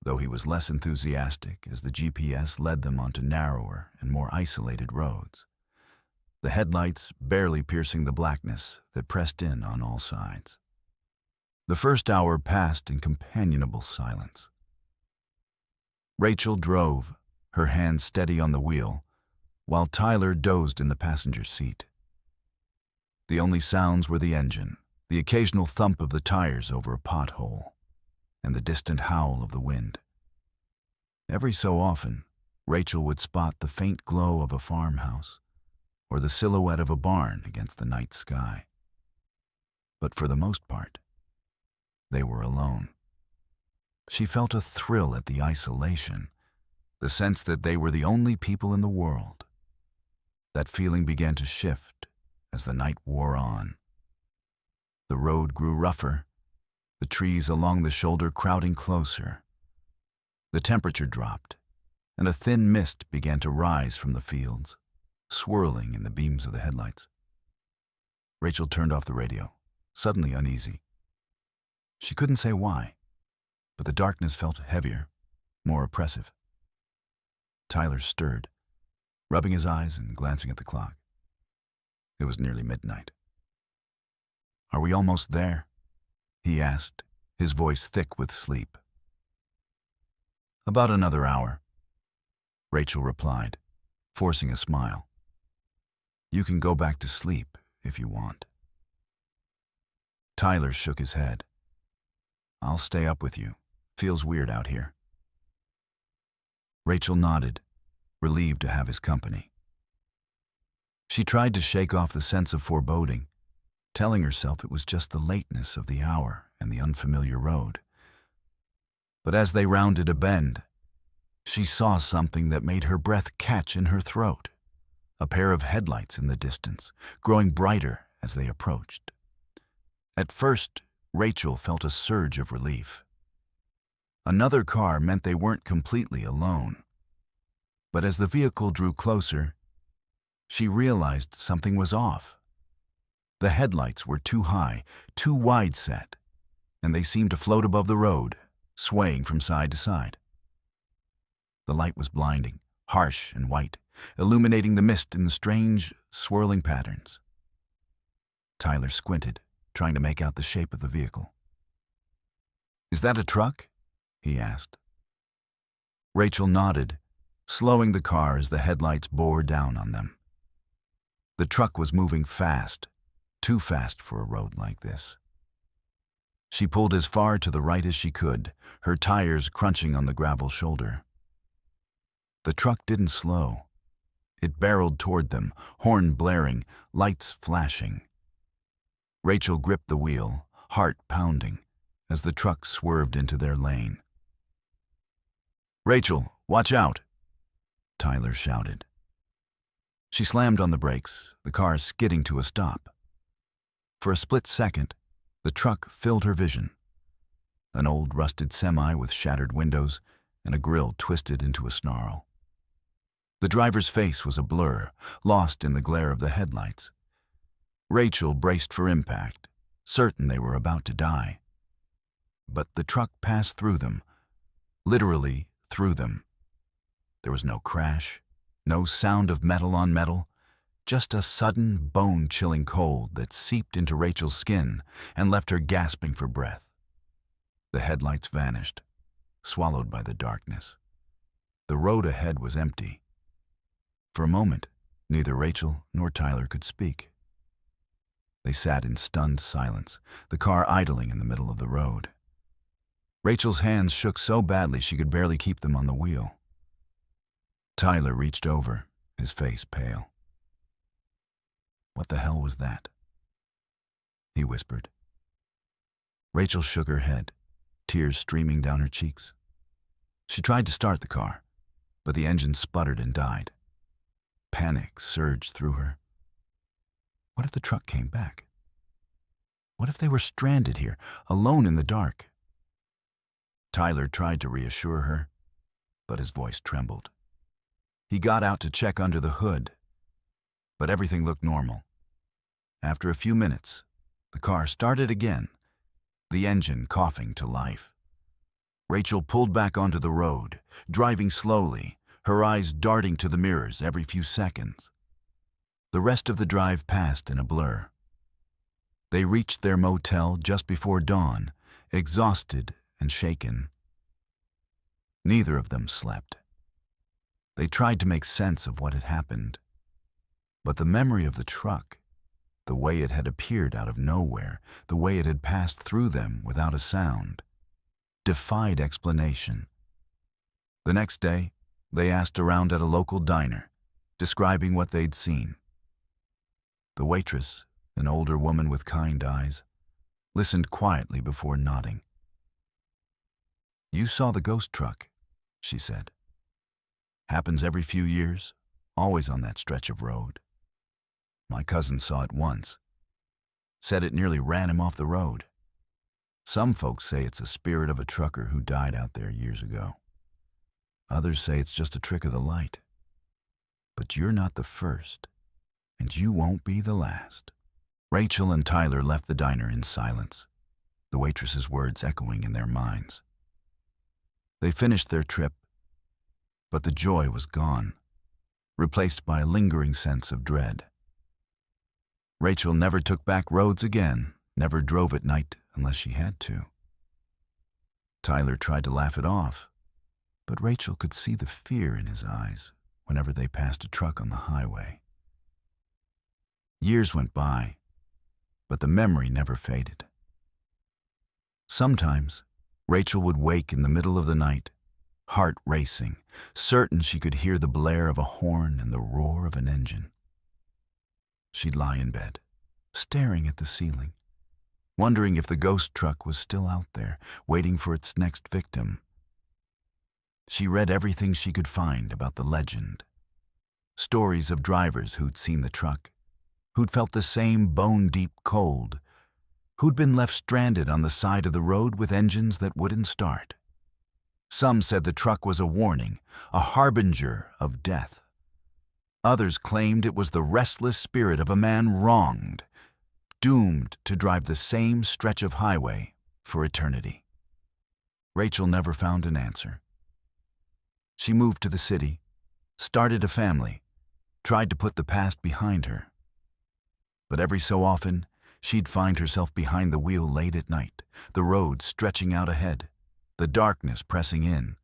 though he was less enthusiastic as the GPS led them onto narrower and more isolated roads, the headlights barely piercing the blackness that pressed in on all sides. The first hour passed in companionable silence. Rachel drove, her hand steady on the wheel, while Tyler dozed in the passenger seat. The only sounds were the engine, the occasional thump of the tires over a pothole, and the distant howl of the wind. Every so often, Rachel would spot the faint glow of a farmhouse or the silhouette of a barn against the night sky. But for the most part, they were alone. She felt a thrill at the isolation, the sense that they were the only people in the world. That feeling began to shift as the night wore on. The road grew rougher, the trees along the shoulder crowding closer. The temperature dropped, and a thin mist began to rise from the fields, swirling in the beams of the headlights. Rachel turned off the radio, suddenly uneasy. She couldn't say why, but the darkness felt heavier, more oppressive. Tyler stirred, rubbing his eyes and glancing at the clock. It was nearly midnight. "Are we almost there?" he asked, his voice thick with sleep. "About another hour," Rachel replied, forcing a smile. "You can go back to sleep if you want." Tyler shook his head. "I'll stay up with you. Feels weird out here." Rachel nodded, relieved to have his company. She tried to shake off the sense of foreboding, telling herself it was just the lateness of the hour and the unfamiliar road. But as they rounded a bend, she saw something that made her breath catch in her throat, a pair of headlights in the distance, growing brighter as they approached. At first, Rachel felt a surge of relief. Another car meant they weren't completely alone. But as the vehicle drew closer, she realized something was off. The headlights were too high, too wide set, and they seemed to float above the road, swaying from side to side. The light was blinding, harsh and white, illuminating the mist in the strange, swirling patterns. Tyler squinted, trying to make out the shape of the vehicle. "Is that a truck?" he asked. Rachel nodded, slowing the car as the headlights bore down on them. The truck was moving fast, too fast for a road like this. She pulled as far to the right as she could, her tires crunching on the gravel shoulder. The truck didn't slow. It barreled toward them, horn blaring, lights flashing. Rachel gripped the wheel, heart pounding, as the truck swerved into their lane. "Rachel, watch out!" Tyler shouted. She slammed on the brakes, the car skidding to a stop. For a split second, the truck filled her vision. An old rusted semi with shattered windows and a grille twisted into a snarl. The driver's face was a blur, lost in the glare of the headlights. Rachel braced for impact, certain they were about to die. But the truck passed through them, literally through them. There was no crash, no sound of metal on metal, just a sudden, bone-chilling cold that seeped into Rachel's skin and left her gasping for breath. The headlights vanished, swallowed by the darkness. The road ahead was empty. For a moment, neither Rachel nor Tyler could speak. They sat in stunned silence, the car idling in the middle of the road. Rachel's hands shook so badly she could barely keep them on the wheel. Tyler reached over, his face pale. "What the hell was that?" he whispered. Rachel shook her head, tears streaming down her cheeks. She tried to start the car, but the engine sputtered and died. Panic surged through her. What if the truck came back? What if they were stranded here, alone in the dark? Tyler tried to reassure her, but his voice trembled. He got out to check under the hood, but everything looked normal. After a few minutes, the car started again, the engine coughing to life. Rachel pulled back onto the road, driving slowly, her eyes darting to the mirrors every few seconds. The rest of the drive passed in a blur. They reached their motel just before dawn, exhausted and shaken. Neither of them slept. They tried to make sense of what had happened, but the memory of the truck, the way it had appeared out of nowhere, the way it had passed through them without a sound, defied explanation. The next day, they asked around at a local diner, describing what they'd seen. The waitress, an older woman with kind eyes, listened quietly before nodding. "You saw the ghost truck," she said. "Happens every few years, always on that stretch of road. My cousin saw it once. Said it nearly ran him off the road. Some folks say it's a spirit of a trucker who died out there years ago. Others say it's just a trick of the light. But you're not the first, and you won't be the last." Rachel and Tyler left the diner in silence, the waitress's words echoing in their minds. They finished their trip, but the joy was gone, replaced by a lingering sense of dread. Rachel never took back roads again, never drove at night unless she had to. Tyler tried to laugh it off, but Rachel could see the fear in his eyes whenever they passed a truck on the highway. Years went by, but the memory never faded. Sometimes, Rachel would wake in the middle of the night, heart racing, certain she could hear the blare of a horn and the roar of an engine. She'd lie in bed, staring at the ceiling, wondering if the ghost truck was still out there, waiting for its next victim. She read everything she could find about the legend. Stories of drivers who'd seen the truck, who'd felt the same bone-deep cold, who'd been left stranded on the side of the road with engines that wouldn't start. Some said the truck was a warning, a harbinger of death. Others claimed it was the restless spirit of a man wronged, doomed to drive the same stretch of highway for eternity. Rachel never found an answer. She moved to the city, started a family, tried to put the past behind her. But every so often, she'd find herself behind the wheel late at night, the road stretching out ahead, the darkness pressing in.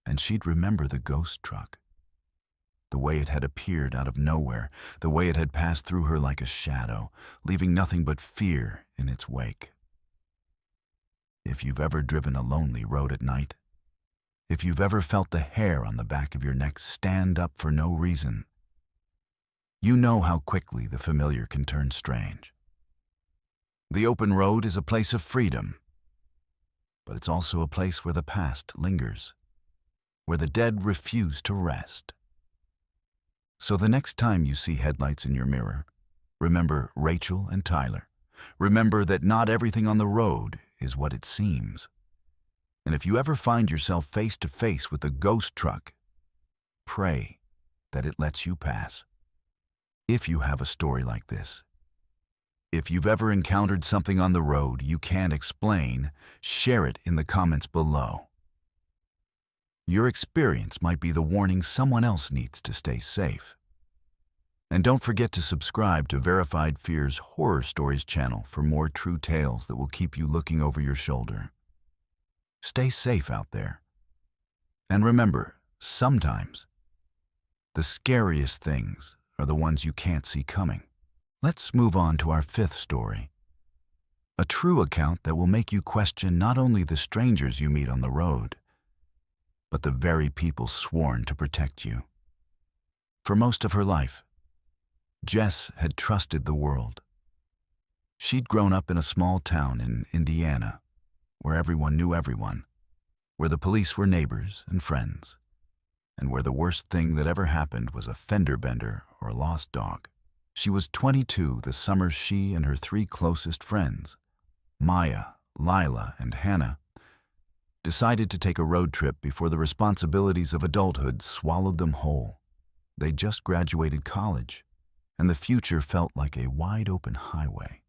And she'd remember the ghost truck, the way it had appeared out of nowhere, the way it had passed through her like a shadow, leaving nothing but fear in its wake. If you've ever driven a lonely road at night, if you've ever felt the hair on the back of your neck stand up for no reason, you know how quickly the familiar can turn strange. The open road is a place of freedom, but it's also a place where the past lingers, where the dead refuse to rest. So the next time you see headlights in your mirror, remember Rachel and Tyler. Remember that not everything on the road is what it seems. And if you ever find yourself face to face with a ghost truck, pray that it lets you pass. If you have a story like this, if you've ever encountered something on the road you can't explain, share it in the comments below. Your experience might be the warning someone else needs to stay safe. And don't forget to subscribe to Verified Fear's Horror Stories channel for more true tales that will keep you looking over your shoulder. Stay safe out there. And remember, sometimes the scariest things are the ones you can't see coming. Let's move on to our fifth story. A true account that will make you question not only the strangers you meet on the road, but the very people sworn to protect you. For most of her life, Jess had trusted the world. She'd grown up in a small town in Indiana, where everyone knew everyone, where the police were neighbors and friends, and where the worst thing that ever happened was a fender bender or a lost dog. She was 22 the summer she and her three closest friends, Maya, Lila, and Hannah, decided to take a road trip before the responsibilities of adulthood swallowed them whole. They'd just graduated college, and the future felt like a wide-open highway.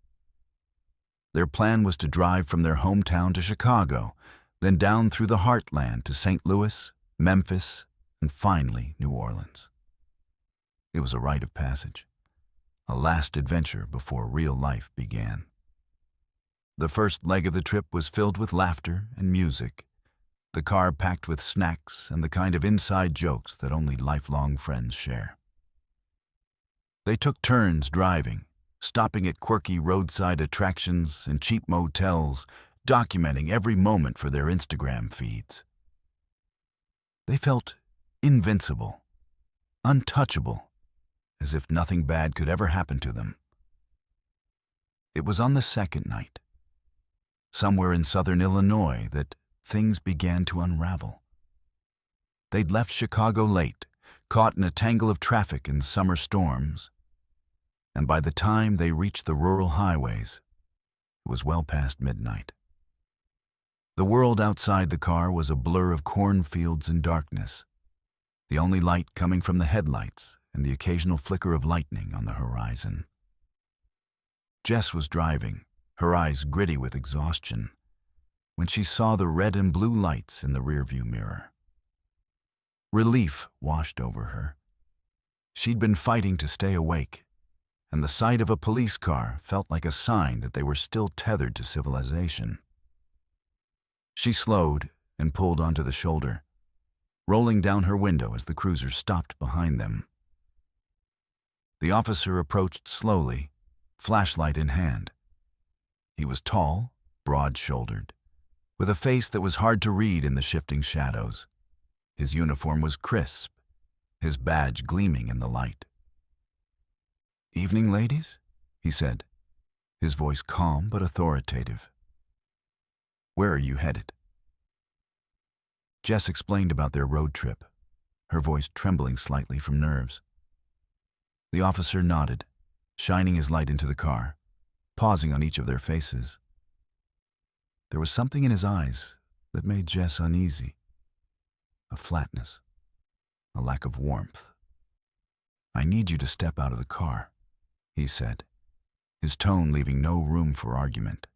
Their plan was to drive from their hometown to Chicago, then down through the heartland to St. Louis, Memphis, and finally New Orleans. It was a rite of passage, a last adventure before real life began. The first leg of the trip was filled with laughter and music, the car packed with snacks and the kind of inside jokes that only lifelong friends share. They took turns driving, stopping at quirky roadside attractions and cheap motels, documenting every moment for their Instagram feeds. They felt invincible, untouchable, as if nothing bad could ever happen to them. It was on the second night, somewhere in southern Illinois, that things began to unravel. They'd left Chicago late, caught in a tangle of traffic and summer storms, and by the time they reached the rural highways, it was well past midnight. The world outside the car was a blur of cornfields and darkness, the only light coming from the headlights and the occasional flicker of lightning on the horizon. Jess was driving, her eyes gritty with exhaustion, when she saw the red and blue lights in the rearview mirror. Relief washed over her. She'd been fighting to stay awake, and the sight of a police car felt like a sign that they were still tethered to civilization. She slowed and pulled onto the shoulder, rolling down her window as the cruiser stopped behind them. The officer approached slowly, flashlight in hand. He was tall, broad-shouldered, with a face that was hard to read in the shifting shadows. His uniform was crisp, his badge gleaming in the light. "Evening, ladies," he said, his voice calm but authoritative. "Where are you headed?" Jess explained about their road trip, her voice trembling slightly from nerves. The officer nodded, shining his light into the car, pausing on each of their faces. There was something in his eyes that made Jess uneasy, a flatness, a lack of warmth. "I need you to step out of the car," he said, his tone leaving no room for argument.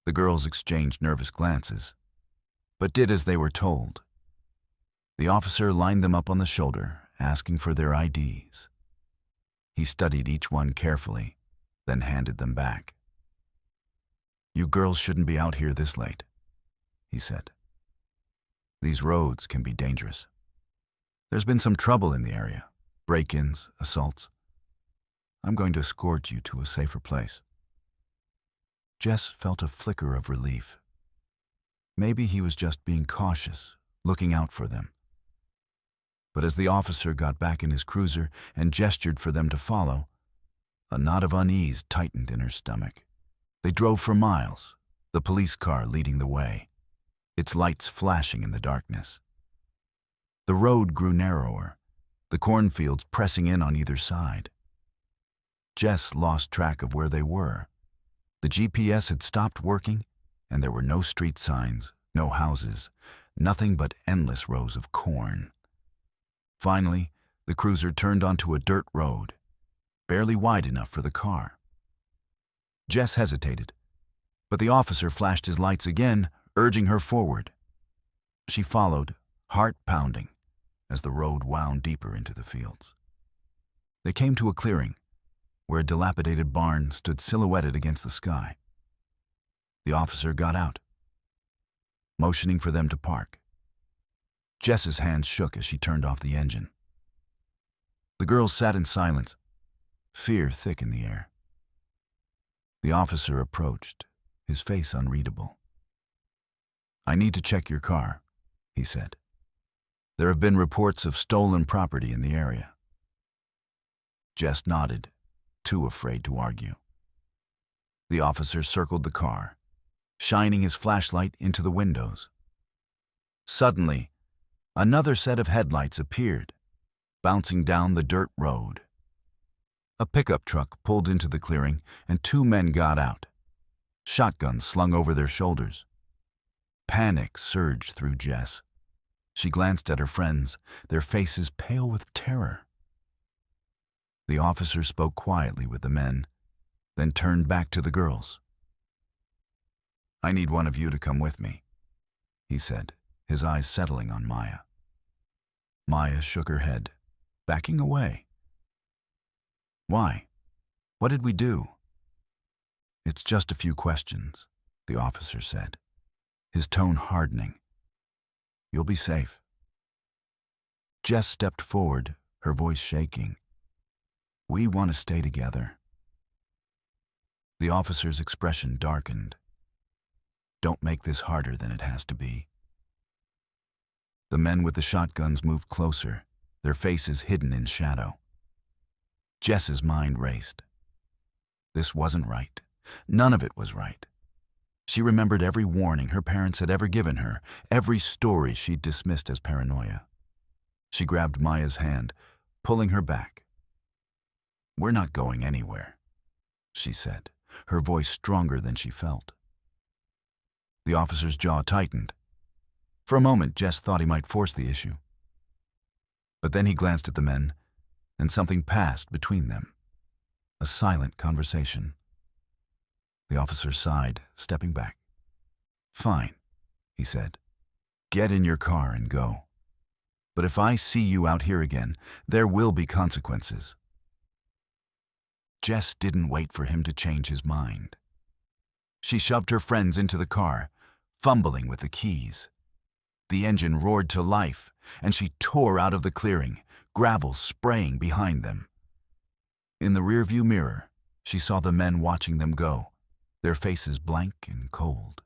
The girls exchanged nervous glances, but did as they were told. The officer lined them up on the shoulder asking for their IDs. He studied each one carefully, then handed them back. "You girls shouldn't be out here this late," he said. "These roads can be dangerous. There's been some trouble in the area, break-ins, assaults. I'm going to escort you to a safer place." Jess felt a flicker of relief. Maybe he was just being cautious, looking out for them. But as the officer got back in his cruiser and gestured for them to follow, a knot of unease tightened in her stomach. They drove for miles, the police car leading the way, its lights flashing in the darkness. The road grew narrower, the cornfields pressing in on either side. Jess lost track of where they were. The GPS had stopped working, and there were no street signs, no houses, nothing but endless rows of corn. Finally, the cruiser turned onto a dirt road, barely wide enough for the car. Jess hesitated, but the officer flashed his lights again, urging her forward. She followed, heart pounding, as the road wound deeper into the fields. They came to a clearing, where a dilapidated barn stood silhouetted against the sky. The officer got out, motioning for them to park. Jess's hands shook as she turned off the engine. The girls sat in silence, fear thick in the air. The officer approached, his face unreadable. "I need to check your car," he said. "There have been reports of stolen property in the area." Jess nodded, too afraid to argue. The officer circled the car, shining his flashlight into the windows. Suddenly, another set of headlights appeared, bouncing down the dirt road. A pickup truck pulled into the clearing, and two men got out, shotguns slung over their shoulders. Panic surged through Jess. She glanced at her friends, their faces pale with terror. The officer spoke quietly with the men, then turned back to the girls. "I need one of you to come with me," he said, his eyes settling on Maya. Maya shook her head, backing away. "Why? What did we do?" "It's just a few questions," the officer said, his tone hardening. "You'll be safe." Jess stepped forward, her voice shaking. "We want to stay together." The officer's expression darkened. "Don't make this harder than it has to be." The men with the shotguns moved closer, their faces hidden in shadow. Jess's mind raced. This wasn't right. None of it was right. She remembered every warning her parents had ever given her, every story she'd dismissed as paranoia. She grabbed Maya's hand, pulling her back. "We're not going anywhere," she said, her voice stronger than she felt. The officer's jaw tightened. For a moment, Jess thought he might force the issue. But then he glanced at the men, and something passed between them. A silent conversation. The officer sighed, stepping back. "Fine," he said. "Get in your car and go. But if I see you out here again, there will be consequences." Jess didn't wait for him to change his mind. She shoved her friends into the car, fumbling with the keys. The engine roared to life, and she tore out of the clearing, gravel spraying behind them. In the rearview mirror, she saw the men watching them go, their faces blank and cold.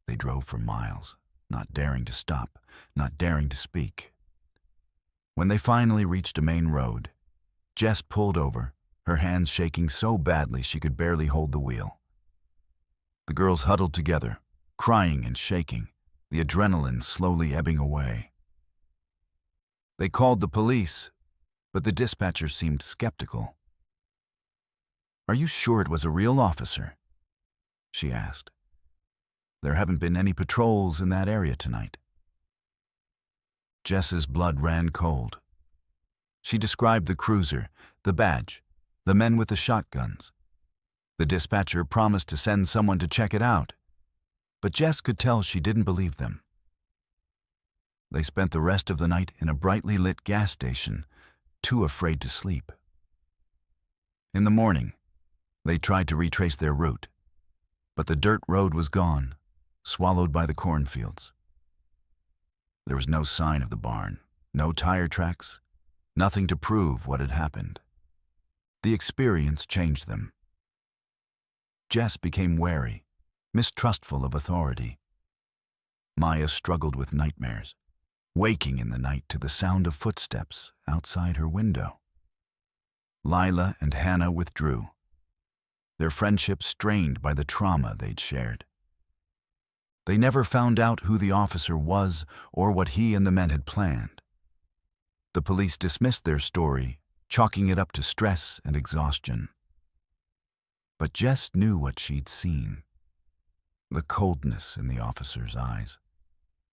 They drove for miles, not daring to stop, not daring to speak. When they finally reached a main road, Jess pulled over, her hands shaking so badly she could barely hold the wheel. The girls huddled together, crying and shaking, the adrenaline slowly ebbing away. They called the police, but the dispatcher seemed skeptical. "Are you sure it was a real officer?" she asked. "There haven't been any patrols in that area tonight." Jess's blood ran cold. She described the cruiser, the badge, the men with the shotguns. The dispatcher promised to send someone to check it out, but Jess could tell she didn't believe them. They spent the rest of the night in a brightly lit gas station, too afraid to sleep. In the morning, they tried to retrace their route, but the dirt road was gone, swallowed by the cornfields. There was no sign of the barn, no tire tracks, nothing to prove what had happened. The experience changed them. Jess became wary, mistrustful of authority. Maya struggled with nightmares, waking in the night to the sound of footsteps outside her window. Lila and Hannah withdrew, their friendship strained by the trauma they'd shared. They never found out who the officer was or what he and the men had planned. The police dismissed their story, chalking it up to stress and exhaustion. But Jess knew what she'd seen. The coldness in the officer's eyes,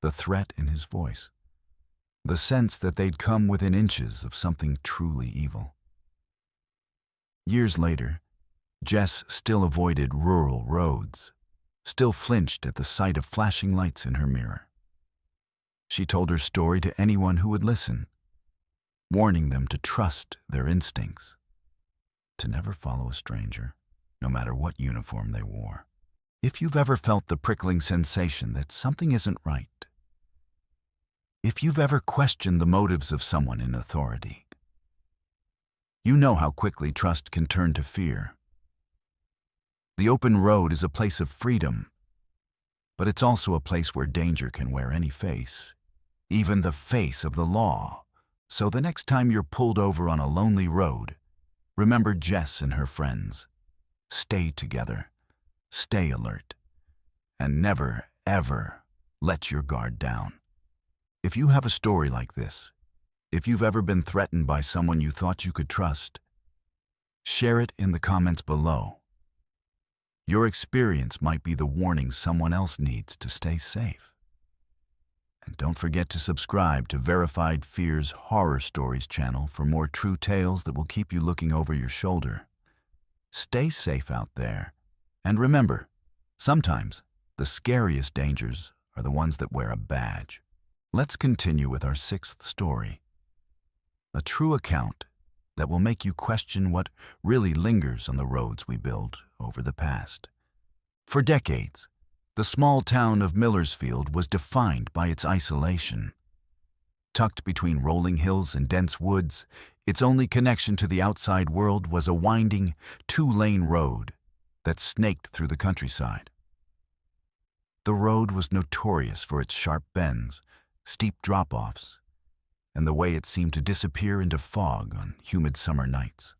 the threat in his voice, the sense that they'd come within inches of something truly evil. Years later, Jess still avoided rural roads, still flinched at the sight of flashing lights in her mirror. She told her story to anyone who would listen, warning them to trust their instincts, to never follow a stranger, no matter what uniform they wore. If you've ever felt the prickling sensation that something isn't right, if you've ever questioned the motives of someone in authority, you know how quickly trust can turn to fear. The open road is a place of freedom, but it's also a place where danger can wear any face, even the face of the law. So the next time you're pulled over on a lonely road, remember Jess and her friends. Stay together, stay alert, and never, ever let your guard down. If you have a story like this, if you've ever been threatened by someone you thought you could trust, share it in the comments below. Your experience might be the warning someone else needs to stay safe. And don't forget to subscribe to Verified Fear's Horror Stories channel for more true tales that will keep you looking over your shoulder. Stay safe out there. And remember, sometimes the scariest dangers are the ones that wear a badge. Let's continue with our sixth story. A true account that will make you question what really lingers on the roads we build over the past. For decades, the small town of Millersfield was defined by its isolation. Tucked between rolling hills and dense woods, its only connection to the outside world was a winding, two-lane road that snaked through the countryside. The road was notorious for its sharp bends, steep drop-offs, and the way it seemed to disappear into fog on humid summer nights.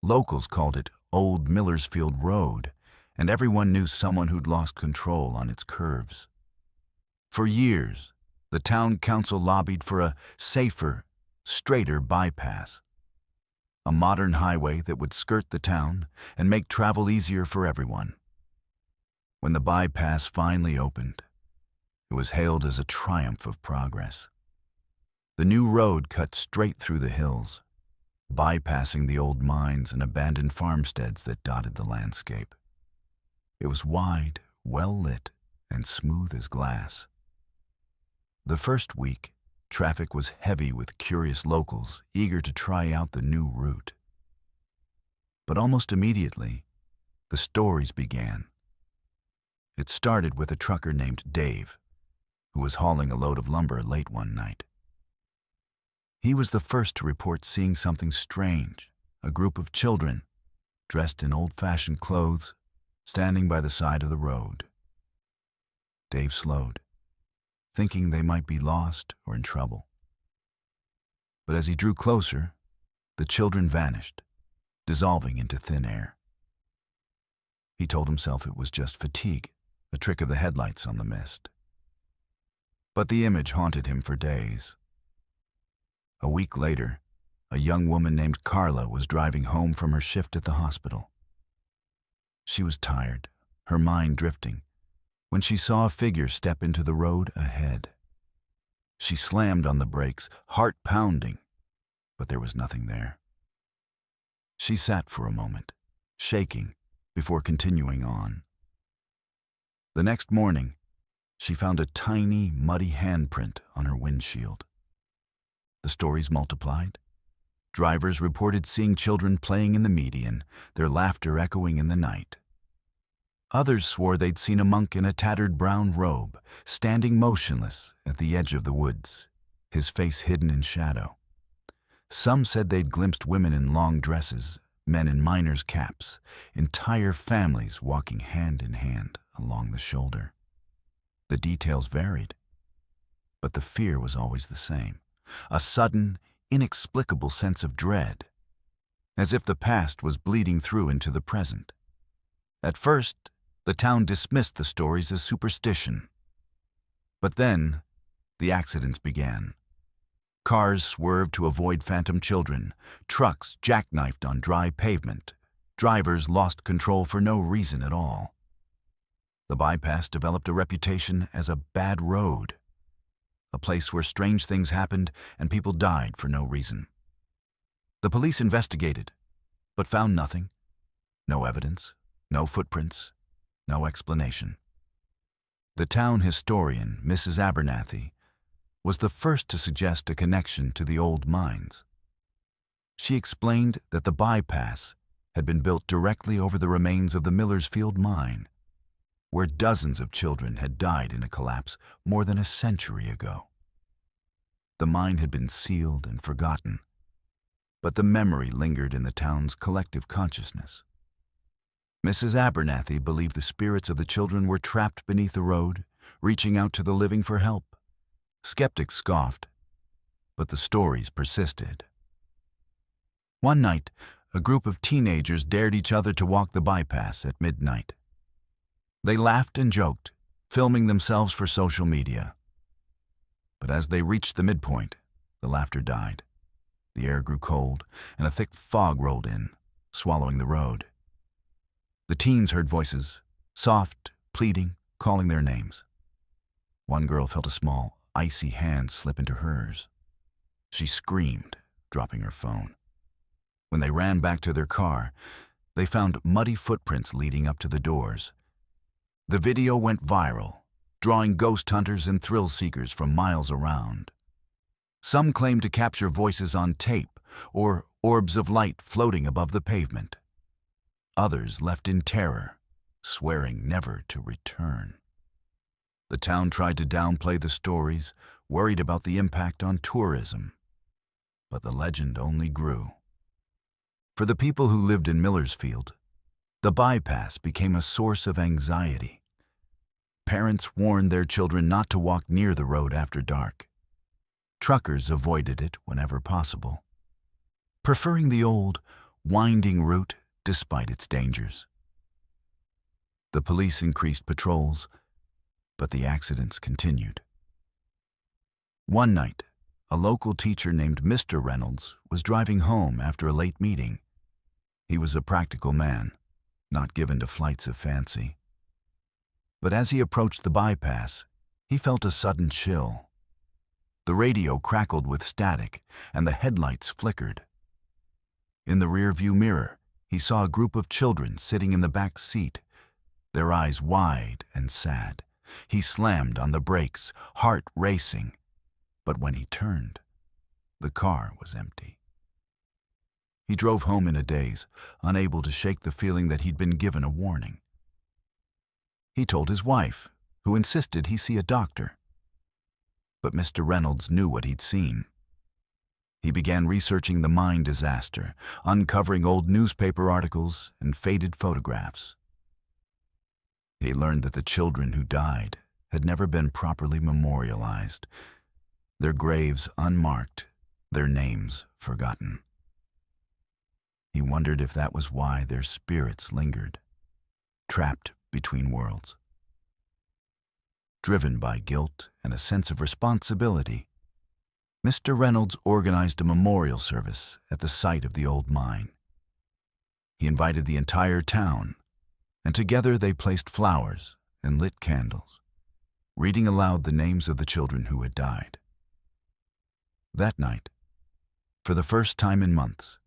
Locals called it Old Millersfield Road, and everyone knew someone who'd lost control on its curves. For years, the town council lobbied for a safer, straighter bypass, a modern highway that would skirt the town and make travel easier for everyone. When the bypass finally opened, it was hailed as a triumph of progress. The new road cut straight through the hills, bypassing the old mines and abandoned farmsteads that dotted the landscape. It was wide, well-lit, and smooth as glass. The first week, traffic was heavy with curious locals eager to try out the new route. But almost immediately, the stories began. It started with a trucker named Dave, who was hauling a load of lumber late one night. He was the first to report seeing something strange, a group of children, dressed in old-fashioned clothes, standing by the side of the road. Dave slowed, thinking they might be lost or in trouble. But as he drew closer, the children vanished, dissolving into thin air. He told himself it was just fatigue, a trick of the headlights on the mist. But the image haunted him for days. A week later, a young woman named Carla was driving home from her shift at the hospital. She was tired, her mind drifting, when she saw a figure step into the road ahead. She slammed on the brakes, heart pounding, but there was nothing there. She sat for a moment, shaking, before continuing on. The next morning, She found a tiny, muddy handprint on her windshield. The stories multiplied. Drivers reported seeing children playing in the median, their laughter echoing in the night. Others swore they'd seen a monk in a tattered brown robe, standing motionless at the edge of the woods, his face hidden in shadow. Some said they'd glimpsed women in long dresses, men in miners' caps, entire families walking hand in hand along the shoulder. The details varied, but the fear was always the same, a sudden, inexplicable sense of dread, as if the past was bleeding through into the present. At first, the town dismissed the stories as superstition. But then, the accidents began. Cars swerved to avoid phantom children, trucks jackknifed on dry pavement, drivers lost control for no reason at all. The bypass developed a reputation as a bad road, a place where strange things happened and people died for no reason. The police investigated, but found nothing. No evidence, no footprints, no explanation. The town historian, Mrs. Abernathy, was the first to suggest a connection to the old mines. She explained that the bypass had been built directly over the remains of the Millersfield mine, where dozens of children had died in a collapse more than a century ago. The mine had been sealed and forgotten, but the memory lingered in the town's collective consciousness. Mrs. Abernathy believed the spirits of the children were trapped beneath the road, reaching out to the living for help. Skeptics scoffed, but the stories persisted. One night, a group of teenagers dared each other to walk the bypass at midnight. They laughed and joked, filming themselves for social media. But as they reached the midpoint, the laughter died. The air grew cold, and a thick fog rolled in, swallowing the road. The teens heard voices, soft, pleading, calling their names. One girl felt a small, icy hand slip into hers. She screamed, dropping her phone. When they ran back to their car, they found muddy footprints leading up to the doors. The video went viral, drawing ghost hunters and thrill seekers from miles around. Some claimed to capture voices on tape or orbs of light floating above the pavement. Others left in terror, swearing never to return. The town tried to downplay the stories, worried about the impact on tourism. But the legend only grew. For the people who lived in Millersfield, the bypass became a source of anxiety. Parents warned their children not to walk near the road after dark. Truckers avoided it whenever possible, preferring the old, winding route despite its dangers. The police increased patrols, but the accidents continued. One night, a local teacher named Mr. Reynolds was driving home after a late meeting. He was a practical man, not given to flights of fancy. But as he approached the bypass, he felt a sudden chill. The radio crackled with static, and the headlights flickered. In the rearview mirror, he saw a group of children sitting in the back seat, their eyes wide and sad. He slammed on the brakes, heart racing, but when he turned, the car was empty. He drove home in a daze, unable to shake the feeling that he'd been given a warning. He told his wife, who insisted he see a doctor. But Mr. Reynolds knew what he'd seen. He began researching the mine disaster, uncovering old newspaper articles and faded photographs. He learned that the children who died had never been properly memorialized, their graves unmarked, their names forgotten. He wondered if that was why their spirits lingered, trapped between worlds. Driven by guilt and a sense of responsibility, Mr. Reynolds organized a memorial service at the site of the old mine. He invited the entire town, and together they placed flowers and lit candles, reading aloud the names of the children who had died. That night, for the first time in months,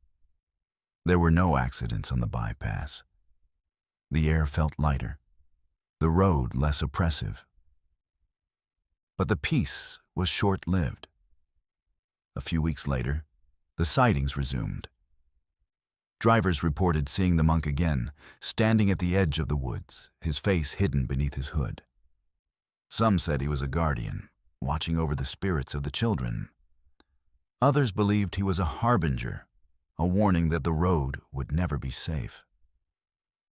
there were no accidents on the bypass. The air felt lighter, the road less oppressive, But the peace was short-lived. A few weeks later, the sightings resumed. Drivers reported seeing the monk again, standing at the edge of the woods, his face hidden beneath his hood. Some said he was a guardian, watching over the spirits of the children. Others believed he was a harbinger, a warning that the road would never be safe.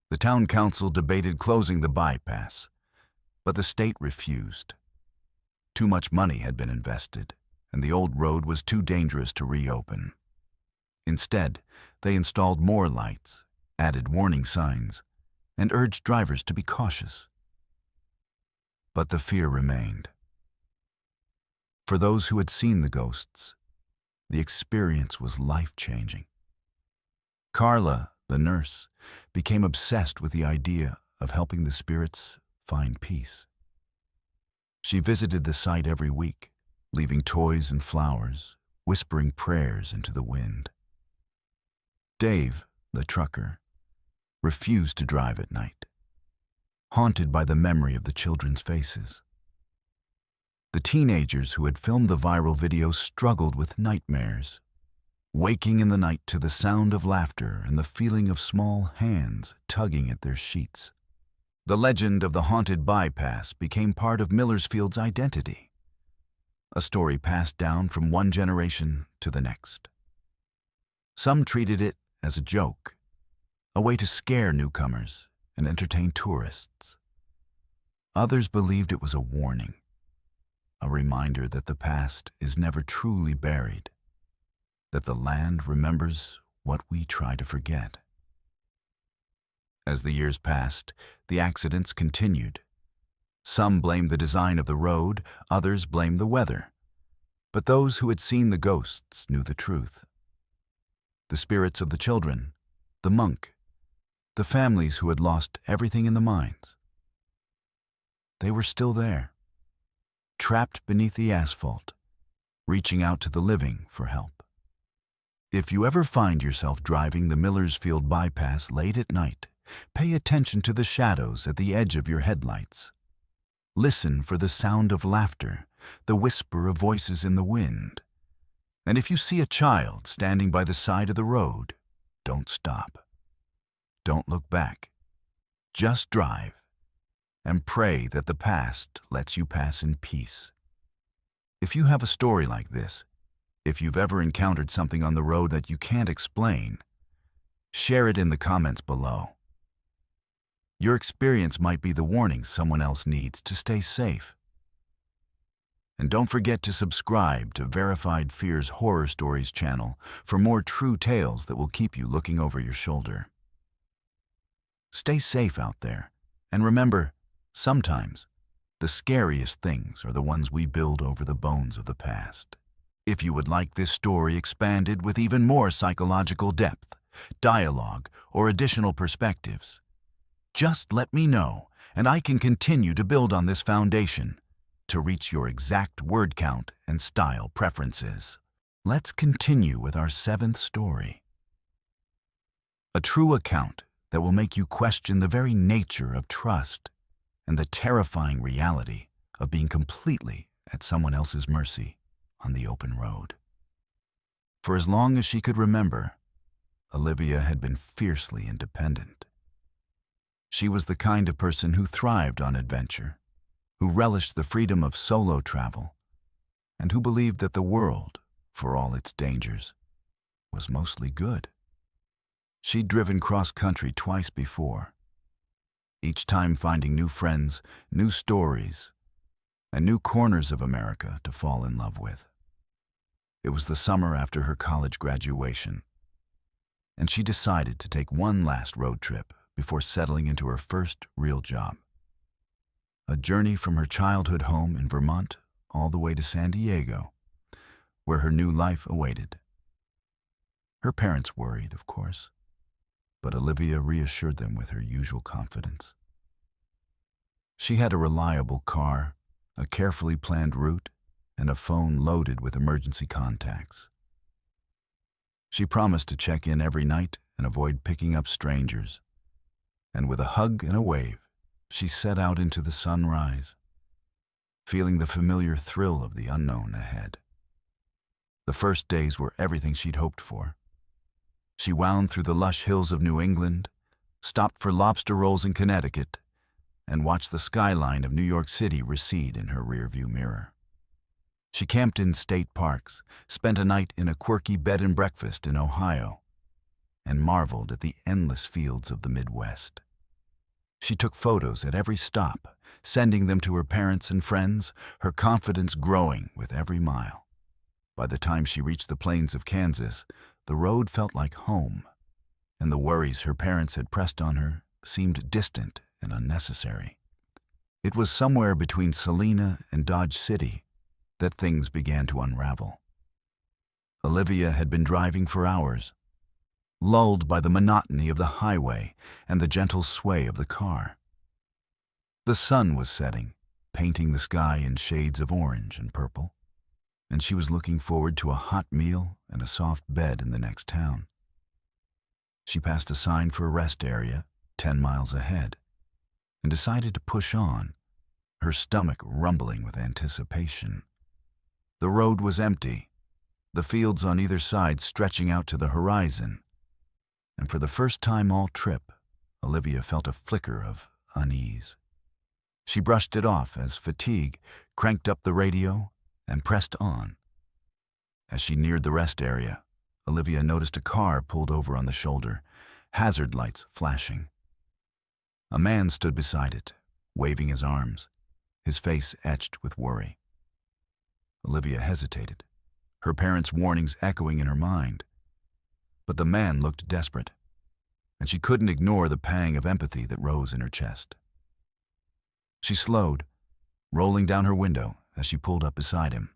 The town council debated closing the bypass, but the state refused. Too much money had been invested, and the old road was too dangerous to reopen. Instead, they installed more lights, added warning signs, and urged drivers to be cautious. But the fear remained. For those who had seen the ghosts, the experience was life-changing. Carla, the nurse, became obsessed with the idea of helping the spirits find peace. She visited the site every week, leaving toys and flowers, whispering prayers into the wind. Dave, the trucker, refused to drive at night, haunted by the memory of the children's faces. The teenagers who had filmed the viral video struggled with nightmares, waking in the night to the sound of laughter and the feeling of small hands tugging at their sheets. The legend of the haunted bypass became part of Millersfield's identity, a story passed down from one generation to the next. Some treated it as a joke, a way to scare newcomers and entertain tourists. Others believed it was a warning, a reminder that the past is never truly buried, that the land remembers what we try to forget. As the years passed, the accidents continued. Some blamed the design of the road, others blamed the weather. But those who had seen the ghosts knew the truth. The spirits of the children, the monk, the families who had lost everything in the mines. They were still there, trapped beneath the asphalt, reaching out to the living for help. If you ever find yourself driving the Millersfield bypass late at night, pay attention to the shadows at the edge of your headlights. Listen for the sound of laughter, the whisper of voices in the wind. And if you see a child standing by the side of the road, don't stop. Don't look back. Just drive and pray that the past lets you pass in peace. If you have a story like this, if you've ever encountered something on the road that you can't explain, share it in the comments below. Your experience might be the warning someone else needs to stay safe. And don't forget to subscribe to Verified Fear's Horror Stories channel for more true tales that will keep you looking over your shoulder. Stay safe out there, and remember, sometimes the scariest things are the ones we build over the bones of the past. If you would like this story expanded with even more psychological depth, dialogue, or additional perspectives, just let me know, and I can continue to build on this foundation to reach your exact word count and style preferences. Let's continue with our 7th story. A true account that will make you question the very nature of trust and the terrifying reality of being completely at someone else's mercy on the open road. For as long as she could remember, Olivia had been fiercely independent. She was the kind of person who thrived on adventure, who relished the freedom of solo travel, and who believed that the world, for all its dangers, was mostly good. She'd driven cross-country twice before, each time finding new friends, new stories, and new corners of America to fall in love with. It was the summer after her college graduation, and she decided to take one last road trip before settling into her first real job. A journey from her childhood home in Vermont all the way to San Diego, where her new life awaited. Her parents worried, of course, but Olivia reassured them with her usual confidence. She had a reliable car, a carefully planned route, and a phone loaded with emergency contacts. She promised to check in every night and avoid picking up strangers. And with a hug and a wave, she set out into the sunrise. feeling the familiar thrill of the unknown ahead. The first days were everything she'd hoped for. She wound through the lush hills of New England, stopped for lobster rolls in Connecticut, and watched the skyline of New York City recede in her rearview mirror. She camped in state parks, spent a night in a quirky bed and breakfast in Ohio, and marveled at the endless fields of the Midwest. She took photos at every stop, sending them to her parents and friends, her confidence growing with every mile. By the time she reached the plains of Kansas, the road felt like home, and the worries her parents had pressed on her seemed distant and unnecessary. It was somewhere between Salina and Dodge City that things began to unravel. Olivia had been driving for hours, lulled by the monotony of the highway and the gentle sway of the car. The sun was setting, painting the sky in shades of orange and purple, and she was looking forward to a hot meal and a soft bed in the next town. She passed a sign for a rest area 10 miles ahead and decided to push on, her stomach rumbling with anticipation. The road was empty, the fields on either side stretching out to the horizon, and for the first time all trip, Olivia felt a flicker of unease. She brushed it off as fatigue cranked up the radio and pressed on. As she neared the rest area, Olivia noticed a car pulled over on the shoulder, hazard lights flashing. A man stood beside it, waving his arms, his face etched with worry. Olivia hesitated, her parents' warnings echoing in her mind. But the man looked desperate, and she couldn't ignore the pang of empathy that rose in her chest. She slowed, rolling down her window as she pulled up beside him.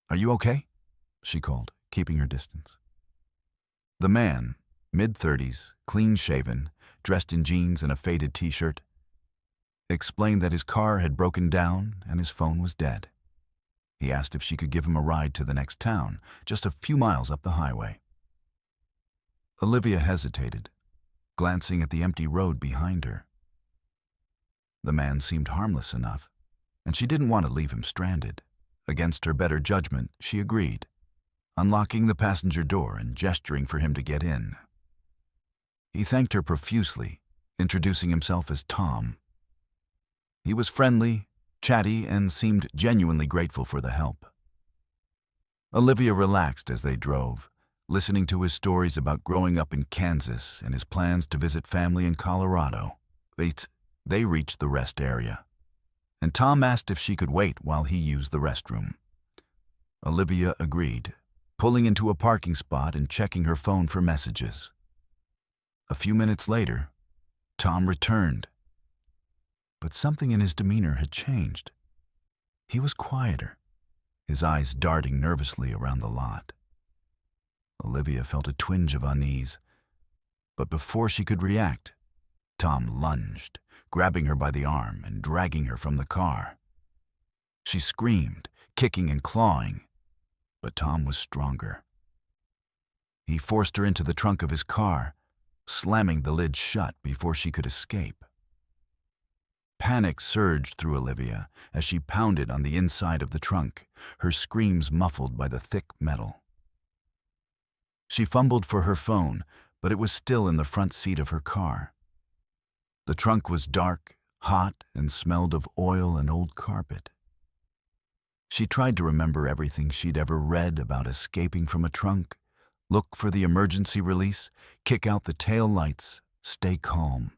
"Are you okay?" she called, keeping her distance. The man, mid-30s, clean-shaven, dressed in jeans and a faded t-shirt, explained that his car had broken down and his phone was dead. He asked if she could give him a ride to the next town, just a few miles up the highway. Olivia hesitated, glancing at the empty road behind her. The man seemed harmless enough, and she didn't want to leave him stranded. Against her better judgment, she agreed, unlocking the passenger door and gesturing for him to get in. He thanked her profusely, introducing himself as Tom. He was friendly, chatty, and seemed genuinely grateful for the help. Olivia relaxed as they drove, listening to his stories about growing up in Kansas and his plans to visit family in Colorado. They reached the rest area, and Tom asked if she could wait while he used the restroom. Olivia agreed, pulling into a parking spot and checking her phone for messages. A few minutes later, Tom returned, but something in his demeanor had changed. He was quieter, his eyes darting nervously around the lot. Olivia felt a twinge of unease, but before she could react, Tom lunged, grabbing her by the arm and dragging her from the car. She screamed, kicking and clawing, but Tom was stronger. He forced her into the trunk of his car, slamming the lid shut before she could escape. Panic surged through Olivia as she pounded on the inside of the trunk, her screams muffled by the thick metal. She fumbled for her phone, but it was still in the front seat of her car. The trunk was dark, hot, and smelled of oil and old carpet. She tried to remember everything she'd ever read about escaping from a trunk: look for the emergency release, kick out the tail lights, stay calm.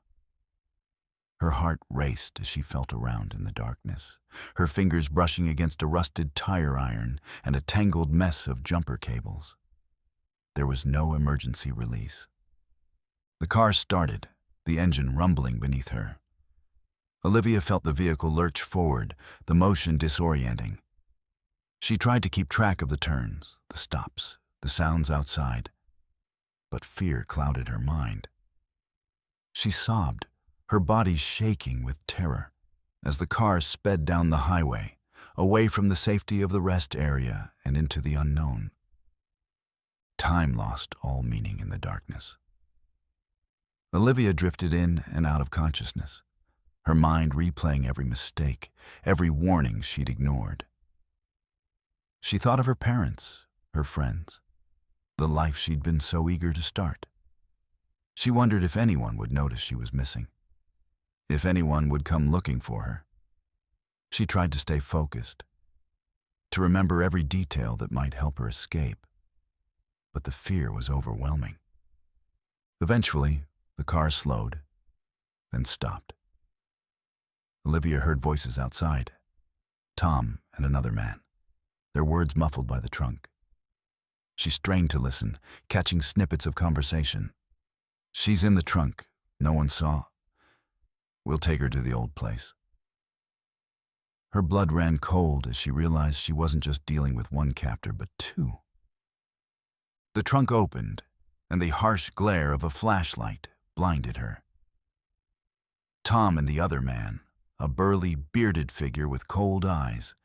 Her heart raced as she felt around in the darkness, her fingers brushing against a rusted tire iron and a tangled mess of jumper cables. There was no emergency release. The car started, the engine rumbling beneath her. Olivia felt the vehicle lurch forward, the motion disorienting. She tried to keep track of the turns, the stops, the sounds outside, but fear clouded her mind. She sobbed, her body shaking with terror, as the car sped down the highway, away from the safety of the rest area and into the unknown. Time lost all meaning in the darkness. Olivia drifted in and out of consciousness, her mind replaying every mistake, every warning she'd ignored. She thought of her parents, her friends, the life she'd been so eager to start. She wondered if anyone would notice she was missing, if anyone would come looking for her. She tried to stay focused, to remember every detail that might help her escape, but the fear was overwhelming. Eventually, the car slowed, then stopped. Olivia heard voices outside, Tom and another man, their words muffled by the trunk. She strained to listen, catching snippets of conversation. "She's in the trunk. No one saw. We'll take her to the old place." Her blood ran cold as she realized she wasn't just dealing with one captor, but two. The trunk opened, and the harsh glare of a flashlight blinded her. Tom and the other man, a burly, bearded figure with cold eyes,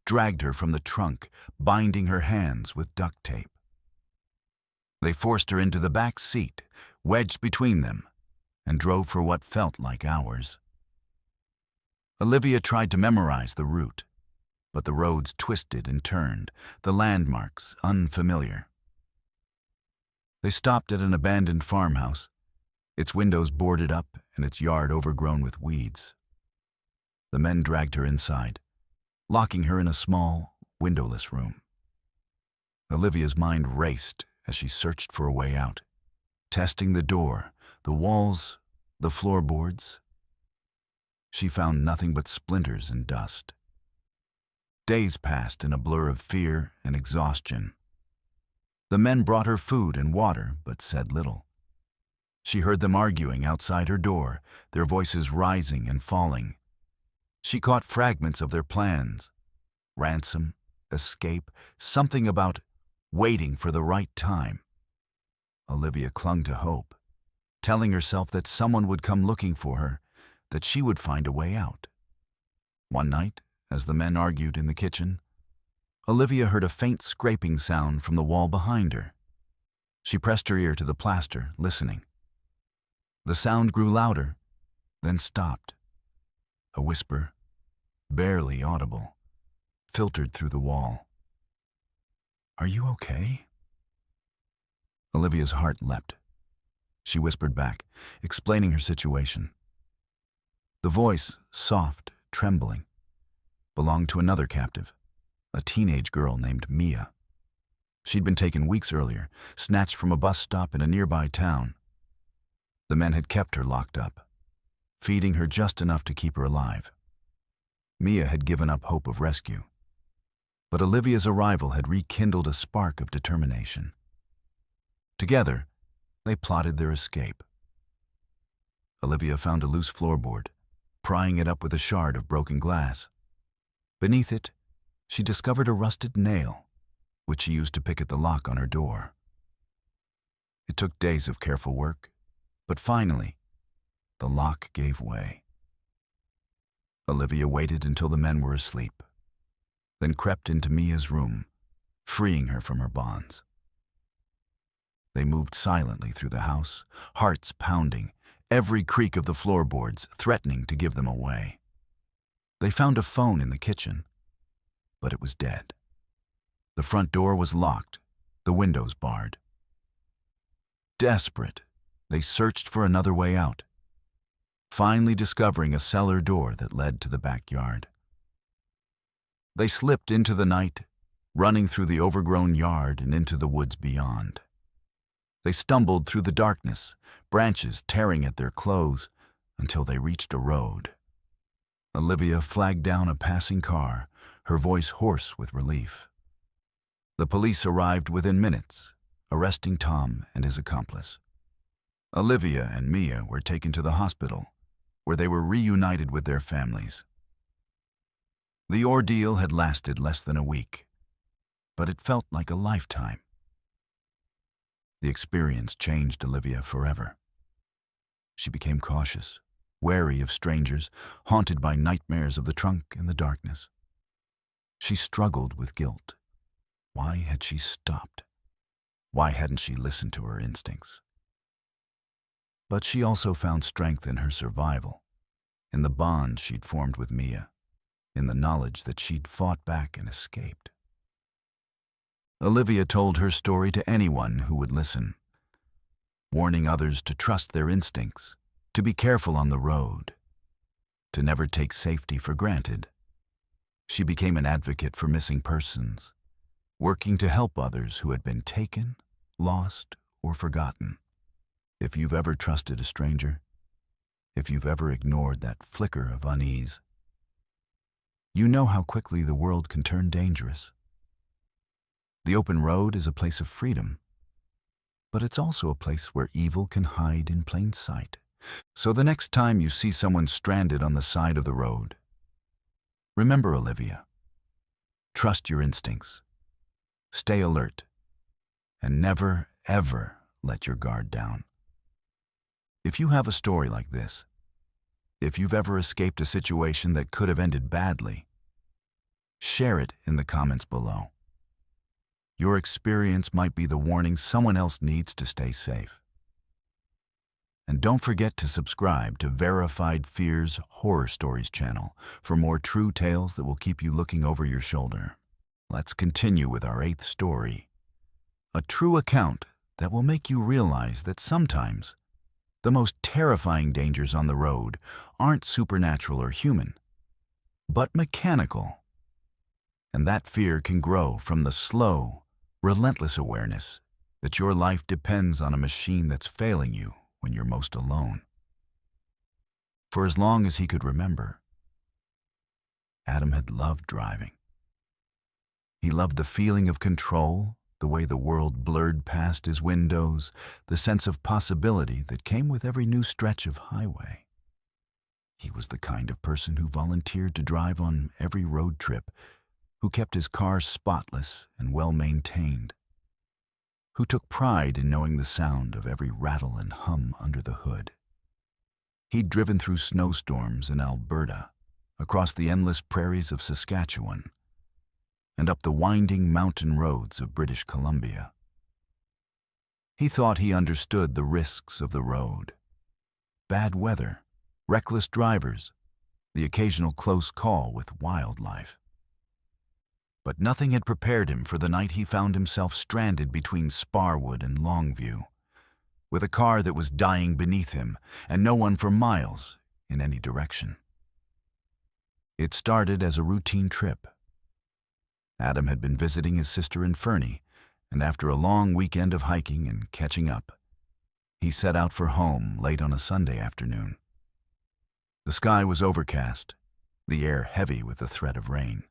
dragged her from the trunk, binding her hands with duct tape. They forced her into the back seat, wedged between them, and drove for what felt like hours. Olivia tried to memorize the route, but the roads twisted and turned, the landmarks unfamiliar. They stopped at an abandoned farmhouse, its windows boarded up and its yard overgrown with weeds. The men dragged her inside, locking her in a small, windowless room. Olivia's mind raced as she searched for a way out, testing the door, the walls, the floorboards. She found nothing but splinters and dust. Days passed in a blur of fear and exhaustion. The men brought her food and water, but said little. She heard them arguing outside her door, their voices rising and falling. She caught fragments of their plans: ransom, escape, something about waiting for the right time. Olivia clung to hope, telling herself that someone would come looking for her, that she would find a way out. One night, as the men argued in the kitchen, Olivia heard a faint scraping sound from the wall behind her. She pressed her ear to the plaster, listening. The sound grew louder, then stopped. A whisper, barely audible, filtered through the wall. "Are you okay?" Olivia's heart leapt. She whispered back, explaining her situation. The voice, soft, trembling, belonged to another captive, a teenage girl named Mia. She'd been taken weeks earlier, snatched from a bus stop in a nearby town. The men had kept her locked up, feeding her just enough to keep her alive. Mia had given up hope of rescue, but Olivia's arrival had rekindled a spark of determination. Together, they plotted their escape. Olivia found a loose floorboard, prying it up with a shard of broken glass. Beneath it, she discovered a rusted nail, which she used to pick at the lock on her door. It took days of careful work, but finally, the lock gave way. Olivia waited until the men were asleep, then crept into Mia's room, freeing her from her bonds. They moved silently through the house, hearts pounding, every creak of the floorboards threatening to give them away. They found a phone in the kitchen, but it was dead. The front door was locked, the windows barred. Desperate, they searched for another way out, finally discovering a cellar door that led to the backyard. They slipped into the night, running through the overgrown yard and into the woods beyond. They stumbled through the darkness, branches tearing at their clothes, until they reached a road. Olivia flagged down a passing car, her voice hoarse with relief. The police arrived within minutes, arresting Tom and his accomplice. Olivia and Mia were taken to the hospital, where they were reunited with their families. The ordeal had lasted less than a week, but it felt like a lifetime. The experience changed Olivia forever. She became cautious, wary of strangers, haunted by nightmares of the trunk and the darkness. She struggled with guilt. Why had she stopped? Why hadn't she listened to her instincts? But she also found strength in her survival. in the bond she'd formed with Mia, in the knowledge that she'd fought back and escaped. Olivia told her story to anyone who would listen, warning others to trust their instincts, to be careful on the road, to never take safety for granted. She became an advocate for missing persons, working to help others who had been taken, lost, or forgotten. If you've ever trusted a stranger, if you've ever ignored that flicker of unease, you know how quickly the world can turn dangerous. The open road is a place of freedom, but it's also a place where evil can hide in plain sight. So the next time you see someone stranded on the side of the road, remember Olivia. Trust your instincts, stay alert, and never, ever let your guard down. If you have a story like this, if you've ever escaped a situation that could have ended badly, share it in the comments below. Your experience might be the warning someone else needs to stay safe. And don't forget to subscribe to Verified Fear's Horror Stories channel for more true tales that will keep you looking over your shoulder. Let's continue with our 8th story, a true account that will make you realize that sometimes the most terrifying dangers on the road aren't supernatural or human, but mechanical. And that fear can grow from the slow, relentless awareness that your life depends on a machine that's failing you when you're most alone. For as long as he could remember, Adam had loved driving. He loved the feeling of control, the way the world blurred past his windows, the sense of possibility that came with every new stretch of highway. He was the kind of person who volunteered to drive on every road trip, who kept his car spotless and well-maintained, who took pride in knowing the sound of every rattle and hum under the hood. He'd driven through snowstorms in Alberta, across the endless prairies of Saskatchewan, and up the winding mountain roads of British Columbia. He thought he understood the risks of the road: bad weather, reckless drivers, the occasional close call with wildlife. But nothing had prepared him for the night he found himself stranded between Sparwood and Longview, with a car that was dying beneath him and no one for miles in any direction. It started as a routine trip. Adam had been visiting his sister in Fernie, and after a long weekend of hiking and catching up, he set out for home late on a Sunday afternoon. The sky was overcast, the air heavy with the threat of rain.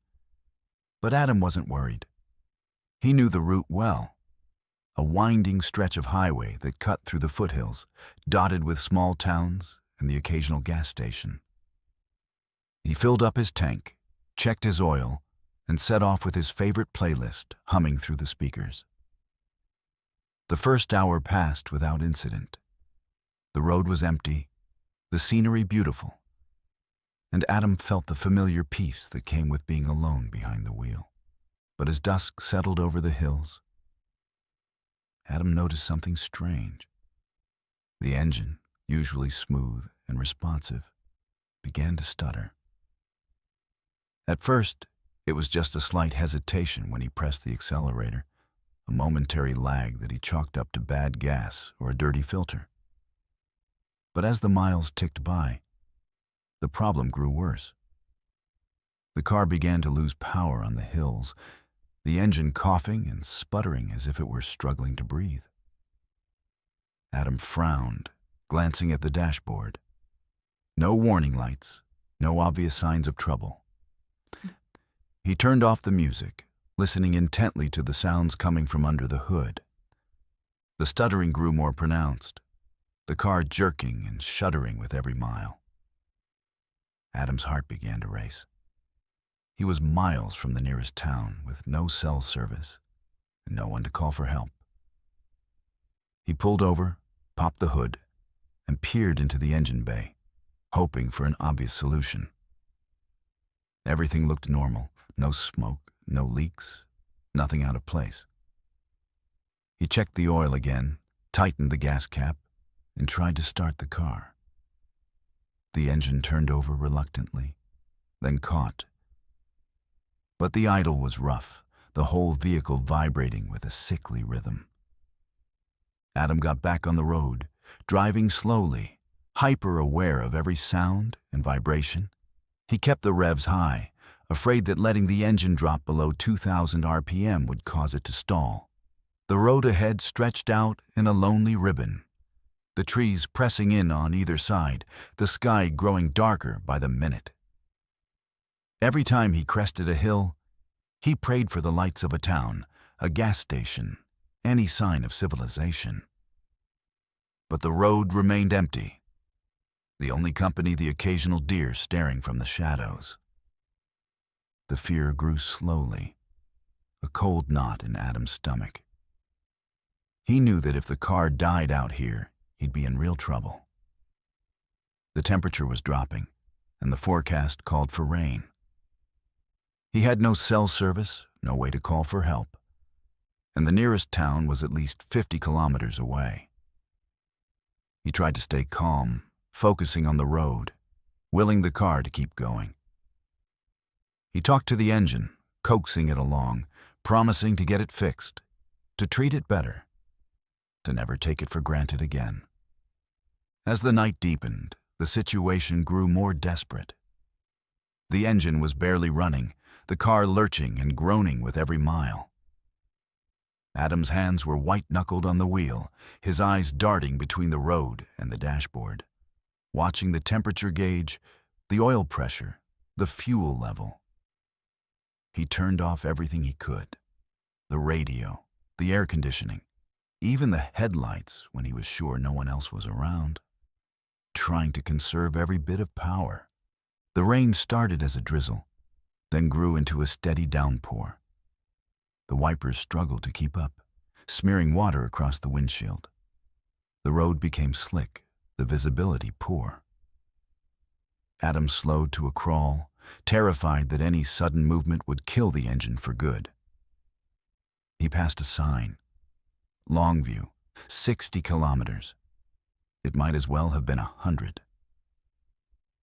But Adam wasn't worried. He knew the route well, a winding stretch of highway that cut through the foothills, dotted with small towns and the occasional gas station. He filled up his tank, checked his oil, and set off with his favorite playlist humming through the speakers. The first hour passed without incident. The road was empty, the scenery beautiful, and Adam felt the familiar peace that came with being alone behind the wheel. But as dusk settled over the hills, Adam noticed something strange. The engine, usually smooth and responsive, began to stutter. At first, it was just a slight hesitation when he pressed the accelerator, a momentary lag that he chalked up to bad gas or a dirty filter. But as the miles ticked by, the problem grew worse. The car began to lose power on the hills, the engine coughing and sputtering as if it were struggling to breathe. Adam frowned, glancing at the dashboard. No warning lights, no obvious signs of trouble. He turned off the music, listening intently to the sounds coming from under the hood. The stuttering grew more pronounced, the car jerking and shuddering with every mile. Adam's heart began to race. He was miles from the nearest town with no cell service and no one to call for help. He pulled over, popped the hood, and peered into the engine bay, hoping for an obvious solution. Everything looked normal, no smoke, no leaks, nothing out of place. He checked the oil again, tightened the gas cap, and tried to start the car. The engine turned over reluctantly, then caught. But the idle was rough, the whole vehicle vibrating with a sickly rhythm. Adam got back on the road, driving slowly, hyper-aware of every sound and vibration. He kept the revs high, afraid that letting the engine drop below 2,000 RPM would cause it to stall. The road ahead stretched out in a lonely ribbon, the trees pressing in on either side, the sky growing darker by the minute. Every time he crested a hill, he prayed for the lights of a town, a gas station, any sign of civilization. But the road remained empty, the only company the occasional deer staring from the shadows. The fear grew slowly, a cold knot in Adam's stomach. He knew that if the car died out here, he'd be in real trouble. The temperature was dropping, and the forecast called for rain. He had no cell service, no way to call for help, and the nearest town was at least 50 kilometers away. He tried to stay calm, focusing on the road, willing the car to keep going. He talked to the engine, coaxing it along, promising to get it fixed, to treat it better, to never take it for granted again. As the night deepened, the situation grew more desperate. The engine was barely running, the car lurching and groaning with every mile. Adam's hands were white-knuckled on the wheel, his eyes darting between the road and the dashboard, watching the temperature gauge, the oil pressure, the fuel level. He turned off everything he could, the radio, the air conditioning, even the headlights when he was sure no one else was around, trying to conserve every bit of power. The rain started as a drizzle, then grew into a steady downpour. The wipers struggled to keep up, smearing water across the windshield. The road became slick, the visibility poor. Adam slowed to a crawl, terrified that any sudden movement would kill the engine for good. He passed a sign. Longview, 60 kilometers. It might as well have been 100.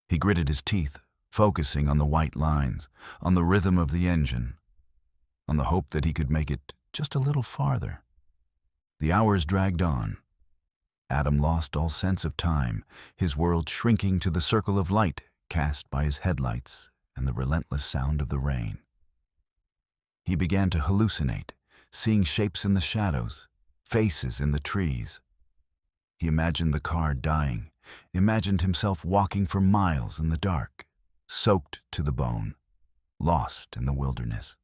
He gritted his teeth, focusing on the white lines, on the rhythm of the engine, on the hope that he could make it just a little farther. The hours dragged on. Adam lost all sense of time, his world shrinking to the circle of light cast by his headlights and the relentless sound of the rain. He began to hallucinate, seeing shapes in the shadows, faces in the trees. He imagined the car dying, imagined himself walking for miles in the dark, soaked to the bone, lost in the wilderness.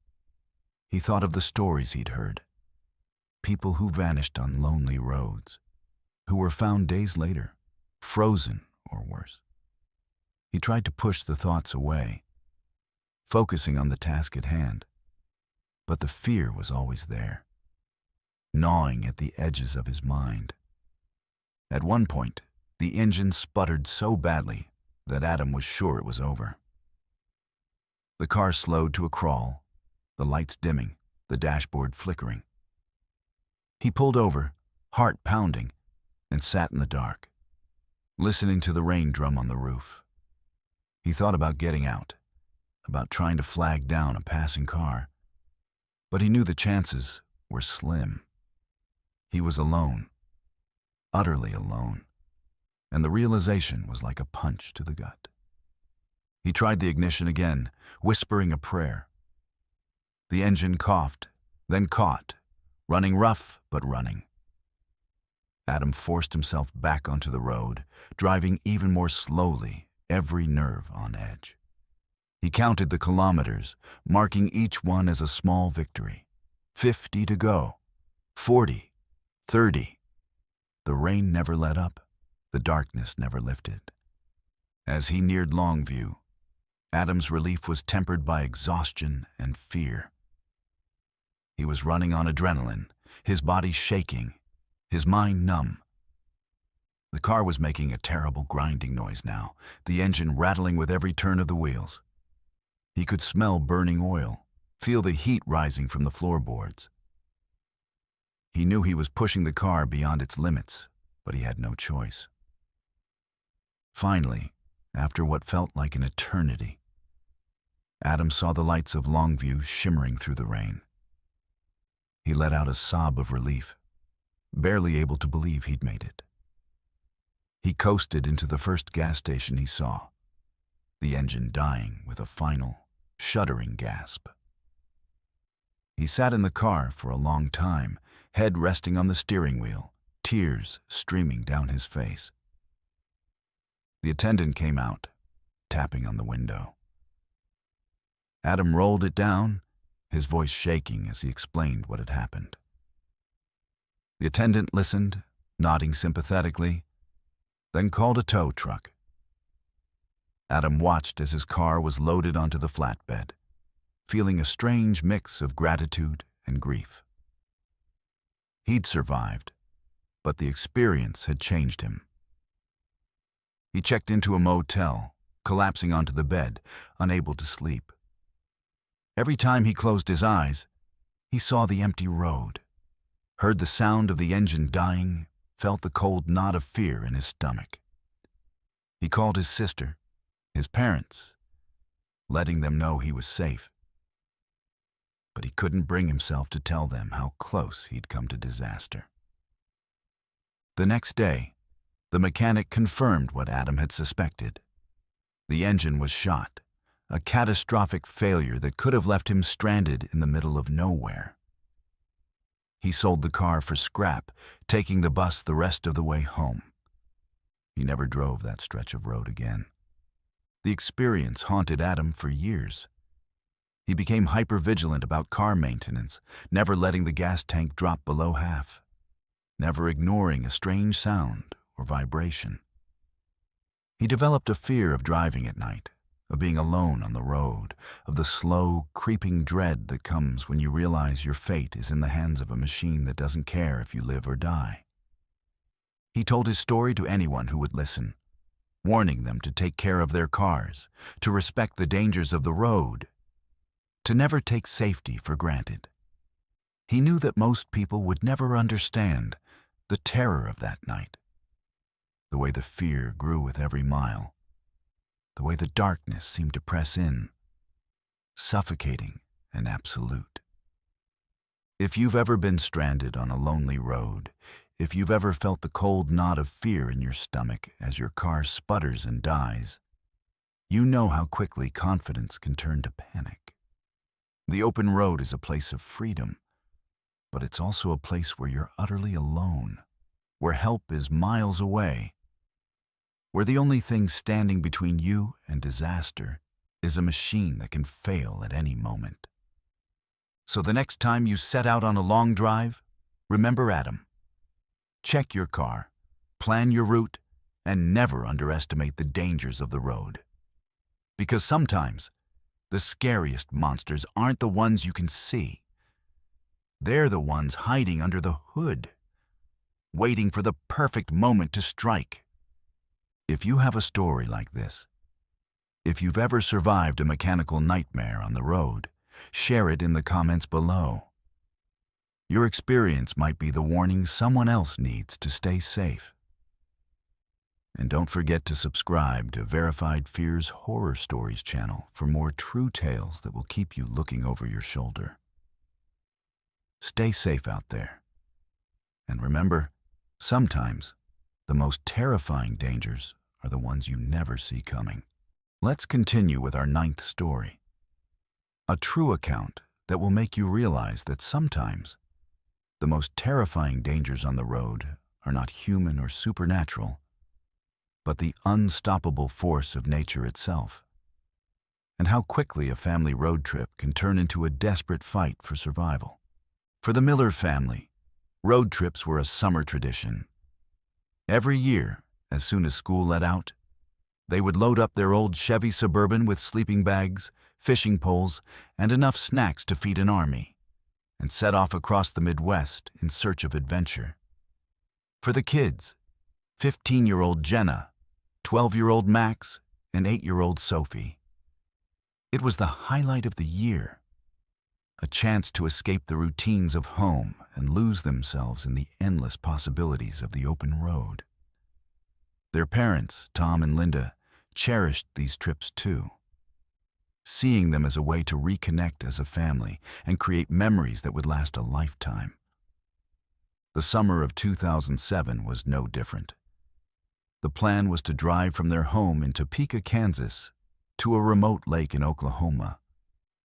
He thought of the stories he'd heard, people who vanished on lonely roads, who were found days later, frozen or worse. He tried to push the thoughts away, focusing on the task at hand, but the fear was always there, gnawing at the edges of his mind. At one point, the engine sputtered so badly that Adam was sure it was over. The car slowed to a crawl, the lights dimming, the dashboard flickering. He pulled over, heart pounding, and sat in the dark, listening to the rain drum on the roof. He thought about getting out, about trying to flag down a passing car, but he knew the chances were slim. He was alone, utterly alone, and the realization was like a punch to the gut. He tried the ignition again, whispering a prayer. The engine coughed, then caught, running rough but running. Adam forced himself back onto the road, driving even more slowly, every nerve on edge. He counted the kilometers, marking each one as a small victory. 50 to go, 40, 30. The rain never let up, the darkness never lifted. As he neared Longview, Adam's relief was tempered by exhaustion and fear. He was running on adrenaline, his body shaking, his mind numb. The car was making a terrible grinding noise now, the engine rattling with every turn of the wheels. He could smell burning oil, feel the heat rising from the floorboards. He knew he was pushing the car beyond its limits, but he had no choice. Finally, After what felt like an eternity, Adam saw the lights of Longview shimmering through the rain. He let out a sob of relief, barely able to believe he'd made it. He coasted into the first gas station he saw, the engine dying with a final, shuddering gasp. He sat in the car for a long time, head resting on the steering wheel, tears streaming down his face. The attendant came out, tapping on the window. Adam rolled it down, his voice shaking as he explained what had happened. The attendant listened, nodding sympathetically, then called a tow truck. Adam watched as his car was loaded onto the flatbed, feeling a strange mix of gratitude and grief. He'd survived, but the experience had changed him. He checked into a motel, collapsing onto the bed, unable to sleep. Every time he closed his eyes, he saw the empty road, heard the sound of the engine dying, felt the cold knot of fear in his stomach. He called his sister, his parents, letting them know he was safe. But he couldn't bring himself to tell them how close he'd come to disaster. The next day, the mechanic confirmed what Adam had suspected. The engine was shot, a catastrophic failure that could have left him stranded in the middle of nowhere. He sold the car for scrap, taking the bus the rest of the way home. He never drove that stretch of road again. The experience haunted Adam for years. He became hyper-vigilant about car maintenance, never letting the gas tank drop below half, never ignoring a strange sound or vibration. He developed a fear of driving at night, of being alone on the road, of the slow, creeping dread that comes when you realize your fate is in the hands of a machine that doesn't care if you live or die. He told his story to anyone who would listen, warning them to take care of their cars, to respect the dangers of the road, to never take safety for granted. He knew that most people would never understand the terror of that night, the way the fear grew with every mile, the way the darkness seemed to press in, suffocating and absolute. If you've ever been stranded on a lonely road, if you've ever felt the cold knot of fear in your stomach as your car sputters and dies, you know how quickly confidence can turn to panic. The open road is a place of freedom, but it's also a place where you're utterly alone, where help is miles away, where the only thing standing between you and disaster is a machine that can fail at any moment. So the next time you set out on a long drive, remember Adam. Check your car, plan your route, and never underestimate the dangers of the road. Because sometimes, the scariest monsters aren't the ones you can see. They're the ones hiding under the hood, waiting for the perfect moment to strike. If you have a story like this, if you've ever survived a mechanical nightmare on the road, share it in the comments below. Your experience might be the warning someone else needs to stay safe. And don't forget to subscribe to Verified Fear's Horror Stories channel for more true tales that will keep you looking over your shoulder. Stay safe out there. And remember, sometimes the most terrifying dangers are the ones you never see coming. Let's continue with our 9th story. A true account that will make you realize that sometimes the most terrifying dangers on the road are not human or supernatural, but the unstoppable force of nature itself, and how quickly a family road trip can turn into a desperate fight for survival. For the Miller family, road trips were a summer tradition. Every year, as soon as school let out, they would load up their old Chevy Suburban with sleeping bags, fishing poles, and enough snacks to feed an army, and set off across the Midwest in search of adventure. For the kids, 15-year-old Jenna, 12-year-old Max, and 8-year-old Sophie, it was the highlight of the year, a chance to escape the routines of home and lose themselves in the endless possibilities of the open road. Their parents, Tom and Linda, cherished these trips too, seeing them as a way to reconnect as a family and create memories that would last a lifetime. The summer of 2007 was no different. The plan was to drive from their home in Topeka, Kansas, to a remote lake in Oklahoma,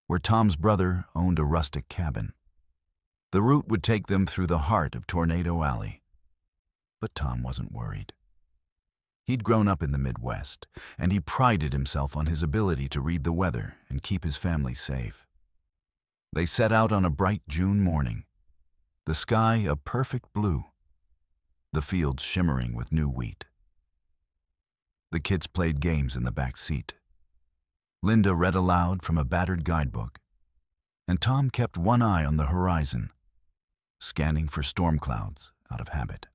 where Tom's brother owned a rustic cabin. The route would take them through the heart of Tornado Alley. But Tom wasn't worried. He'd grown up in the Midwest, and he prided himself on his ability to read the weather and keep his family safe. They set out on a bright June morning, the sky a perfect blue, the fields shimmering with new wheat. The kids played games in the back seat. Linda read aloud from a battered guidebook, and Tom kept one eye on the horizon, scanning for storm clouds out of habit.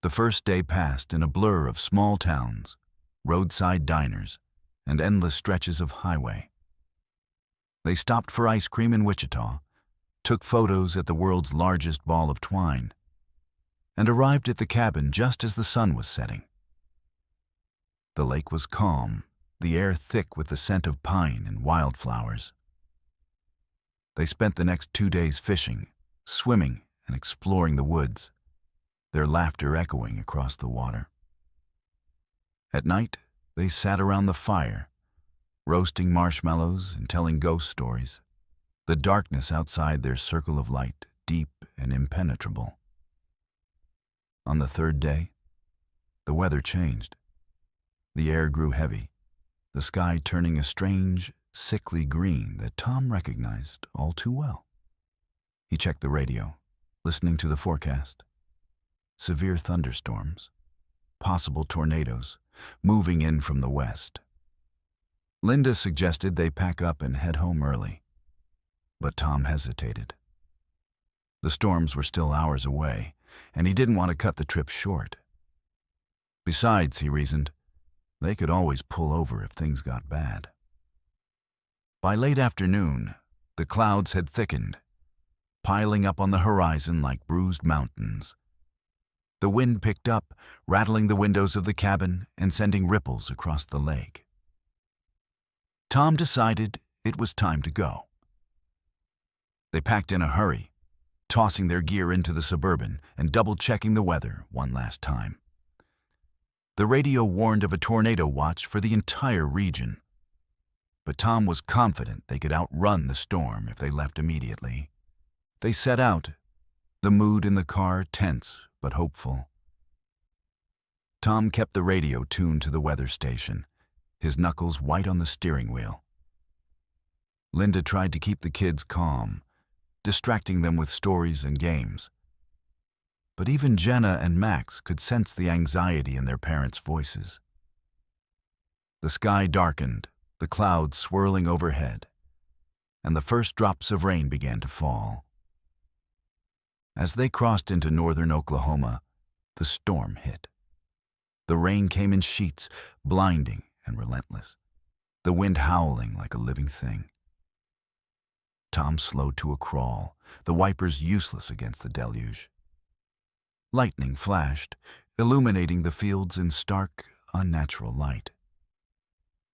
The first day passed in a blur of small towns, roadside diners, and endless stretches of highway. They stopped for ice cream in Wichita, took photos at the world's largest ball of twine, and arrived at the cabin just as the sun was setting. The lake was calm, the air thick with the scent of pine and wildflowers. They spent the next 2 days fishing, swimming, and exploring the woods, their laughter echoing across the water. At night, they sat around the fire, roasting marshmallows and telling ghost stories, the darkness outside their circle of light deep and impenetrable. On the third day, the weather changed. The air grew heavy, the sky turning a strange, sickly green that Tom recognized all too well. He checked the radio, listening to the forecast. Severe thunderstorms, possible tornadoes, moving in from the west. Linda suggested they pack up and head home early, but Tom hesitated. The storms were still hours away, and he didn't want to cut the trip short. Besides, he reasoned, they could always pull over if things got bad. By late afternoon, the clouds had thickened, piling up on the horizon like bruised mountains. The wind picked up, rattling the windows of the cabin and sending ripples across the lake. Tom decided it was time to go. They packed in a hurry, tossing their gear into the Suburban and double-checking the weather one last time. The radio warned of a tornado watch for the entire region, but Tom was confident they could outrun the storm if they left immediately. They set out, the mood in the car tense but hopeful. Tom kept the radio tuned to the weather station, his knuckles white on the steering wheel. Linda tried to keep the kids calm, distracting them with stories and games. But even Jenna and Max could sense the anxiety in their parents' voices. The sky darkened, the clouds swirling overhead, and the first drops of rain began to fall. As they crossed into northern Oklahoma, the storm hit. The rain came in sheets, blinding and relentless, the wind howling like a living thing. Tom slowed to a crawl, the wipers useless against the deluge. Lightning flashed, illuminating the fields in stark, unnatural light.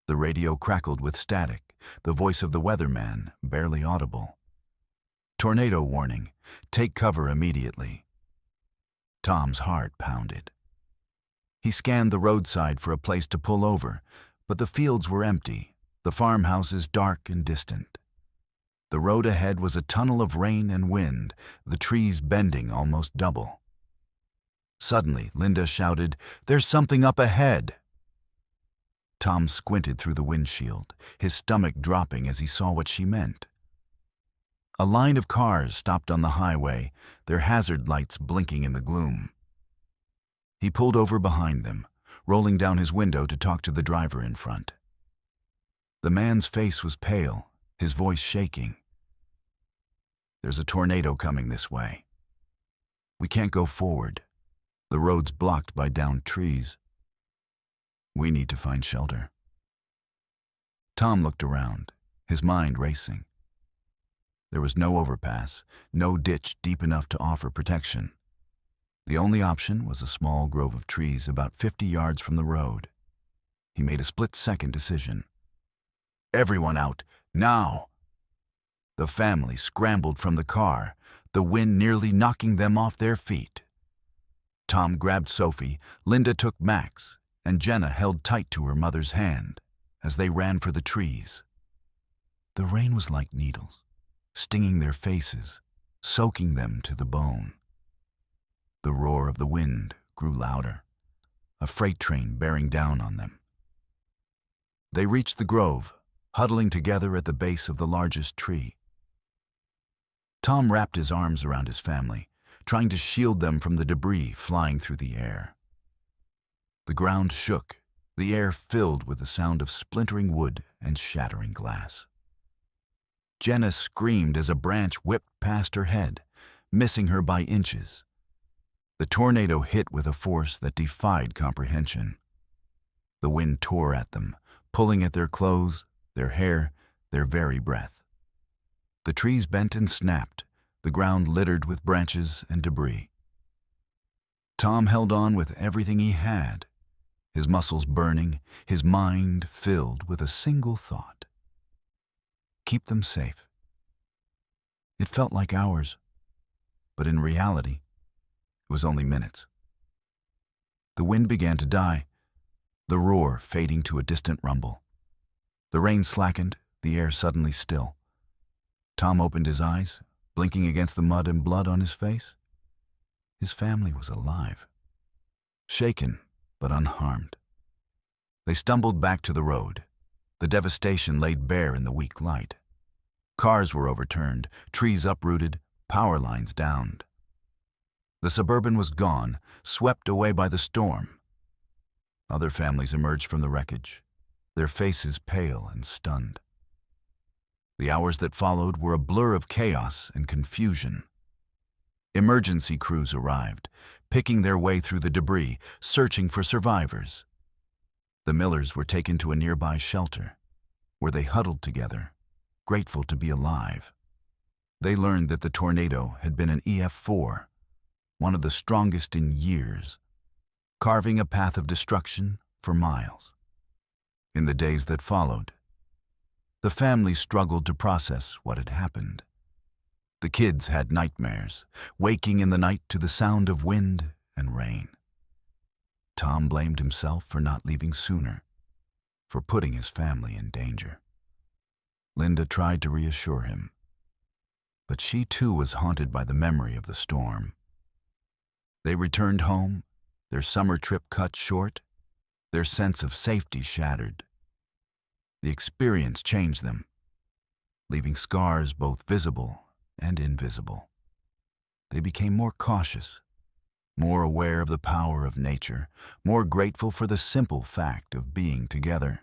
The radio crackled with static, the voice of the weatherman barely audible. Tornado warning. Take cover immediately. Tom's heart pounded. He scanned the roadside for a place to pull over, but the fields were empty, the farmhouses dark and distant. The road ahead was a tunnel of rain and wind, the trees bending almost double. Suddenly, Linda shouted, "There's something up ahead!" Tom squinted through the windshield, his stomach dropping as he saw what she meant. A line of cars stopped on the highway, their hazard lights blinking in the gloom. He pulled over behind them, rolling down his window to talk to the driver in front. The man's face was pale, his voice shaking. "There's a tornado coming this way. We can't go forward. The road's blocked by downed trees. We need to find shelter." Tom looked around, his mind racing. There was no overpass, no ditch deep enough to offer protection. The only option was a small grove of trees about 50 yards from the road. He made a split-second decision. "Everyone out, now!" The family scrambled from the car, the wind nearly knocking them off their feet. Tom grabbed Sophie, Linda took Max, and Jenna held tight to her mother's hand as they ran for the trees. The rain was like needles, stinging their faces, soaking them to the bone. The roar of the wind grew louder, a freight train bearing down on them. They reached the grove, huddling together at the base of the largest tree. Tom wrapped his arms around his family, trying to shield them from the debris flying through the air. The ground shook, the air filled with the sound of splintering wood and shattering glass. Jenna screamed as a branch whipped past her head, missing her by inches. The tornado hit with a force that defied comprehension. The wind tore at them, pulling at their clothes, their hair, their very breath. The trees bent and snapped, the ground littered with branches and debris. Tom held on with everything he had, his muscles burning, his mind filled with a single thought: keep them safe. It felt like hours, but in reality, it was only minutes. The wind began to die, the roar fading to a distant rumble. The rain slackened, the air suddenly still. Tom opened his eyes, blinking against the mud and blood on his face. His family was alive, shaken but unharmed. They stumbled back to the road, the devastation laid bare in the weak light. Cars were overturned, trees uprooted, power lines downed. The Suburban was gone, swept away by the storm. Other families emerged from the wreckage, their faces pale and stunned. The hours that followed were a blur of chaos and confusion. Emergency crews arrived, picking their way through the debris, searching for survivors. The Millers were taken to a nearby shelter, where they huddled together, grateful to be alive. They learned that the tornado had been an EF4, one of the strongest in years, carving a path of destruction for miles. In the days that followed, the family struggled to process what had happened. The kids had nightmares, waking in the night to the sound of wind and rain. Tom blamed himself for not leaving sooner, for putting his family in danger. Linda tried to reassure him, but she too was haunted by the memory of the storm. They returned home, their summer trip cut short, their sense of safety shattered. The experience changed them, leaving scars both visible and invisible. They became more cautious, more aware of the power of nature, more grateful for the simple fact of being together.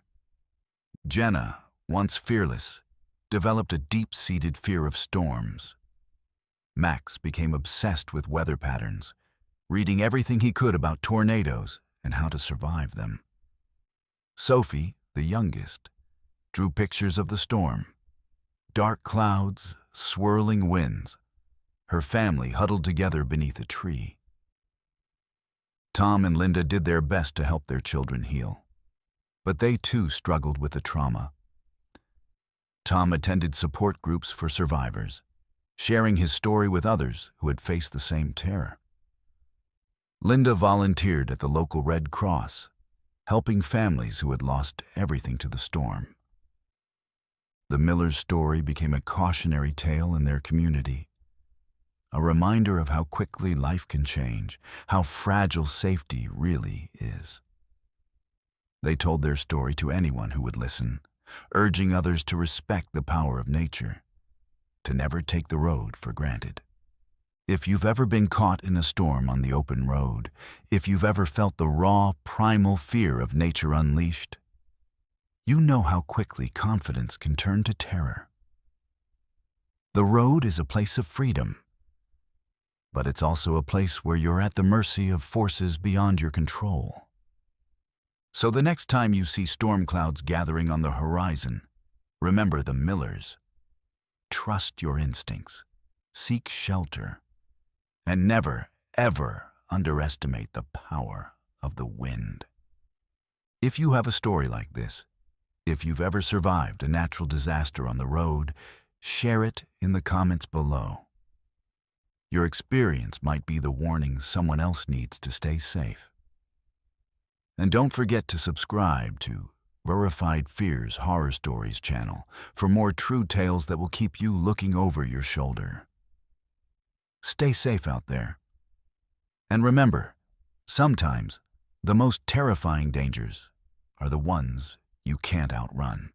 Jenna, once fearless, developed a deep-seated fear of storms. Max became obsessed with weather patterns, reading everything he could about tornadoes and how to survive them. Sophie, the youngest, drew pictures of the storm. Dark clouds, swirling winds. Her family huddled together beneath a tree. Tom and Linda did their best to help their children heal, but they too struggled with the trauma. Tom attended support groups for survivors, sharing his story with others who had faced the same terror. Linda volunteered at the local Red Cross, helping families who had lost everything to the storm. The Millers' story became a cautionary tale in their community, a reminder of how quickly life can change, how fragile safety really is. They told their story to anyone who would listen, urging others to respect the power of nature, to never take the road for granted. If you've ever been caught in a storm on the open road, if you've ever felt the raw, primal fear of nature unleashed, you know how quickly confidence can turn to terror. The road is a place of freedom, but it's also a place where you're at the mercy of forces beyond your control. So the next time you see storm clouds gathering on the horizon, remember the Millers. Trust your instincts, seek shelter, and never, ever underestimate the power of the wind. If you have a story like this, if you've ever survived a natural disaster on the road, share it in the comments below. Your experience might be the warning someone else needs to stay safe. And don't forget to subscribe to Verified Fears Horror Stories channel for more true tales that will keep you looking over your shoulder. Stay safe out there. And remember, sometimes the most terrifying dangers are the ones you can't outrun.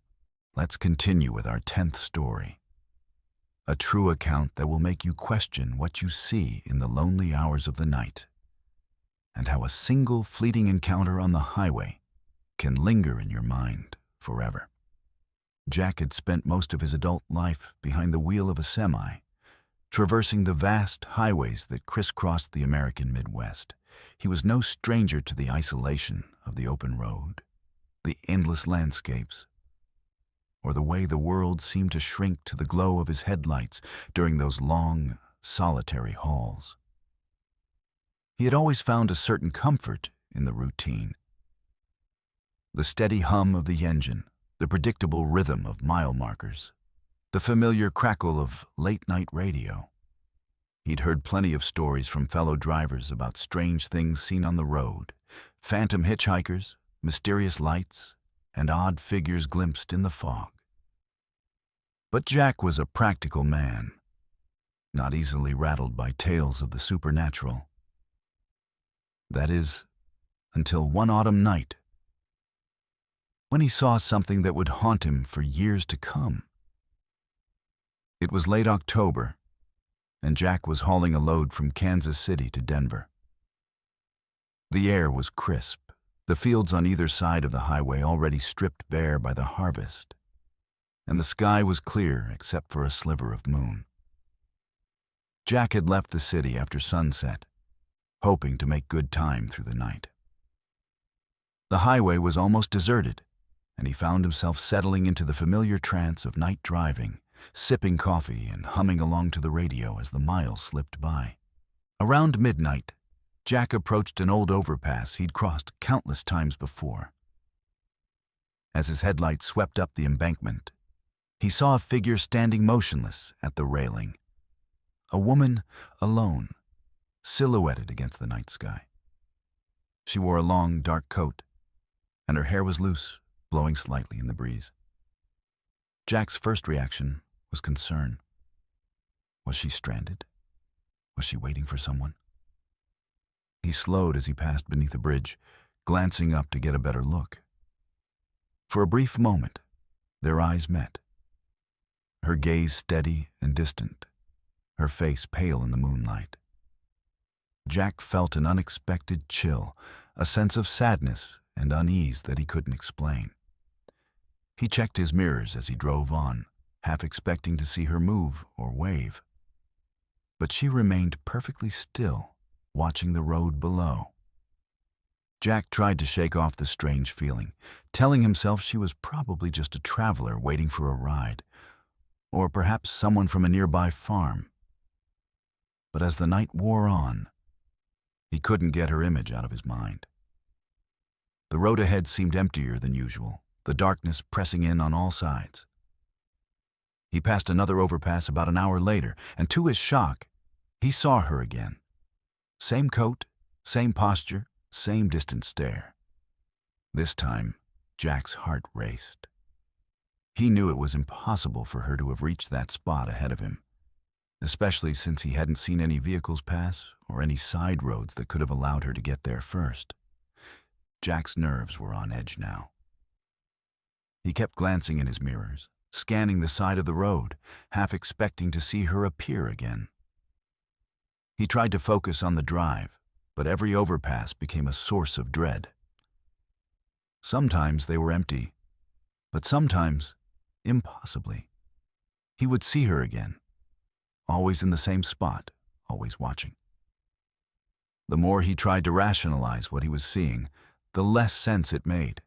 Let's continue with our 10th story. A true account that will make you question what you see in the lonely hours of the night, and how a single fleeting encounter on the highway can linger in your mind forever. Jack had spent most of his adult life behind the wheel of a semi, traversing the vast highways that crisscrossed the American Midwest. He was no stranger to the isolation of the open road, the endless landscapes, or the way the world seemed to shrink to the glow of his headlights during those long, solitary hauls. He had always found a certain comfort in the routine. The steady hum of the engine, the predictable rhythm of mile markers, the familiar crackle of late-night radio. He'd heard plenty of stories from fellow drivers about strange things seen on the road, phantom hitchhikers, mysterious lights, and odd figures glimpsed in the fog. But Jack was a practical man, not easily rattled by tales of the supernatural. That is, until one autumn night, when he saw something that would haunt him for years to come. It was late October, and Jack was hauling a load from Kansas City to Denver. The air was crisp, the fields on either side of the highway already stripped bare by the harvest, and the sky was clear except for a sliver of moon. Jack had left the city after sunset, hoping to make good time through the night. The highway was almost deserted, and he found himself settling into the familiar trance of night driving, sipping coffee and humming along to the radio as the miles slipped by. Around midnight, Jack approached an old overpass he'd crossed countless times before. As his headlights swept up the embankment, he saw a figure standing motionless at the railing. A woman alone, silhouetted against the night sky. She wore a long, dark coat, and her hair was loose, blowing slightly in the breeze. Jack's first reaction was concern. Was she stranded? Was she waiting for someone? He slowed as he passed beneath a bridge, glancing up to get a better look. For a brief moment, their eyes met. Her gaze steady and distant, her face pale in the moonlight. Jack felt an unexpected chill, a sense of sadness and unease that he couldn't explain. He checked his mirrors as he drove on, half expecting to see her move or wave. But she remained perfectly still, watching the road below. Jack tried to shake off the strange feeling, telling himself she was probably just a traveler waiting for a ride, or perhaps someone from a nearby farm. But as the night wore on, he couldn't get her image out of his mind. The road ahead seemed emptier than usual, the darkness pressing in on all sides. He passed another overpass about an hour later, and to his shock, he saw her again. Same coat, same posture, same distant stare. This time, Jack's heart raced. He knew it was impossible for her to have reached that spot ahead of him, especially since he hadn't seen any vehicles pass or any side roads that could have allowed her to get there first. Jack's nerves were on edge now. He kept glancing in his mirrors, scanning the side of the road, half expecting to see her appear again. He tried to focus on the drive, but every overpass became a source of dread. Sometimes they were empty, but sometimes impossibly. He would see her again, always in the same spot, always watching. The more he tried to rationalize what he was seeing, the less sense it made.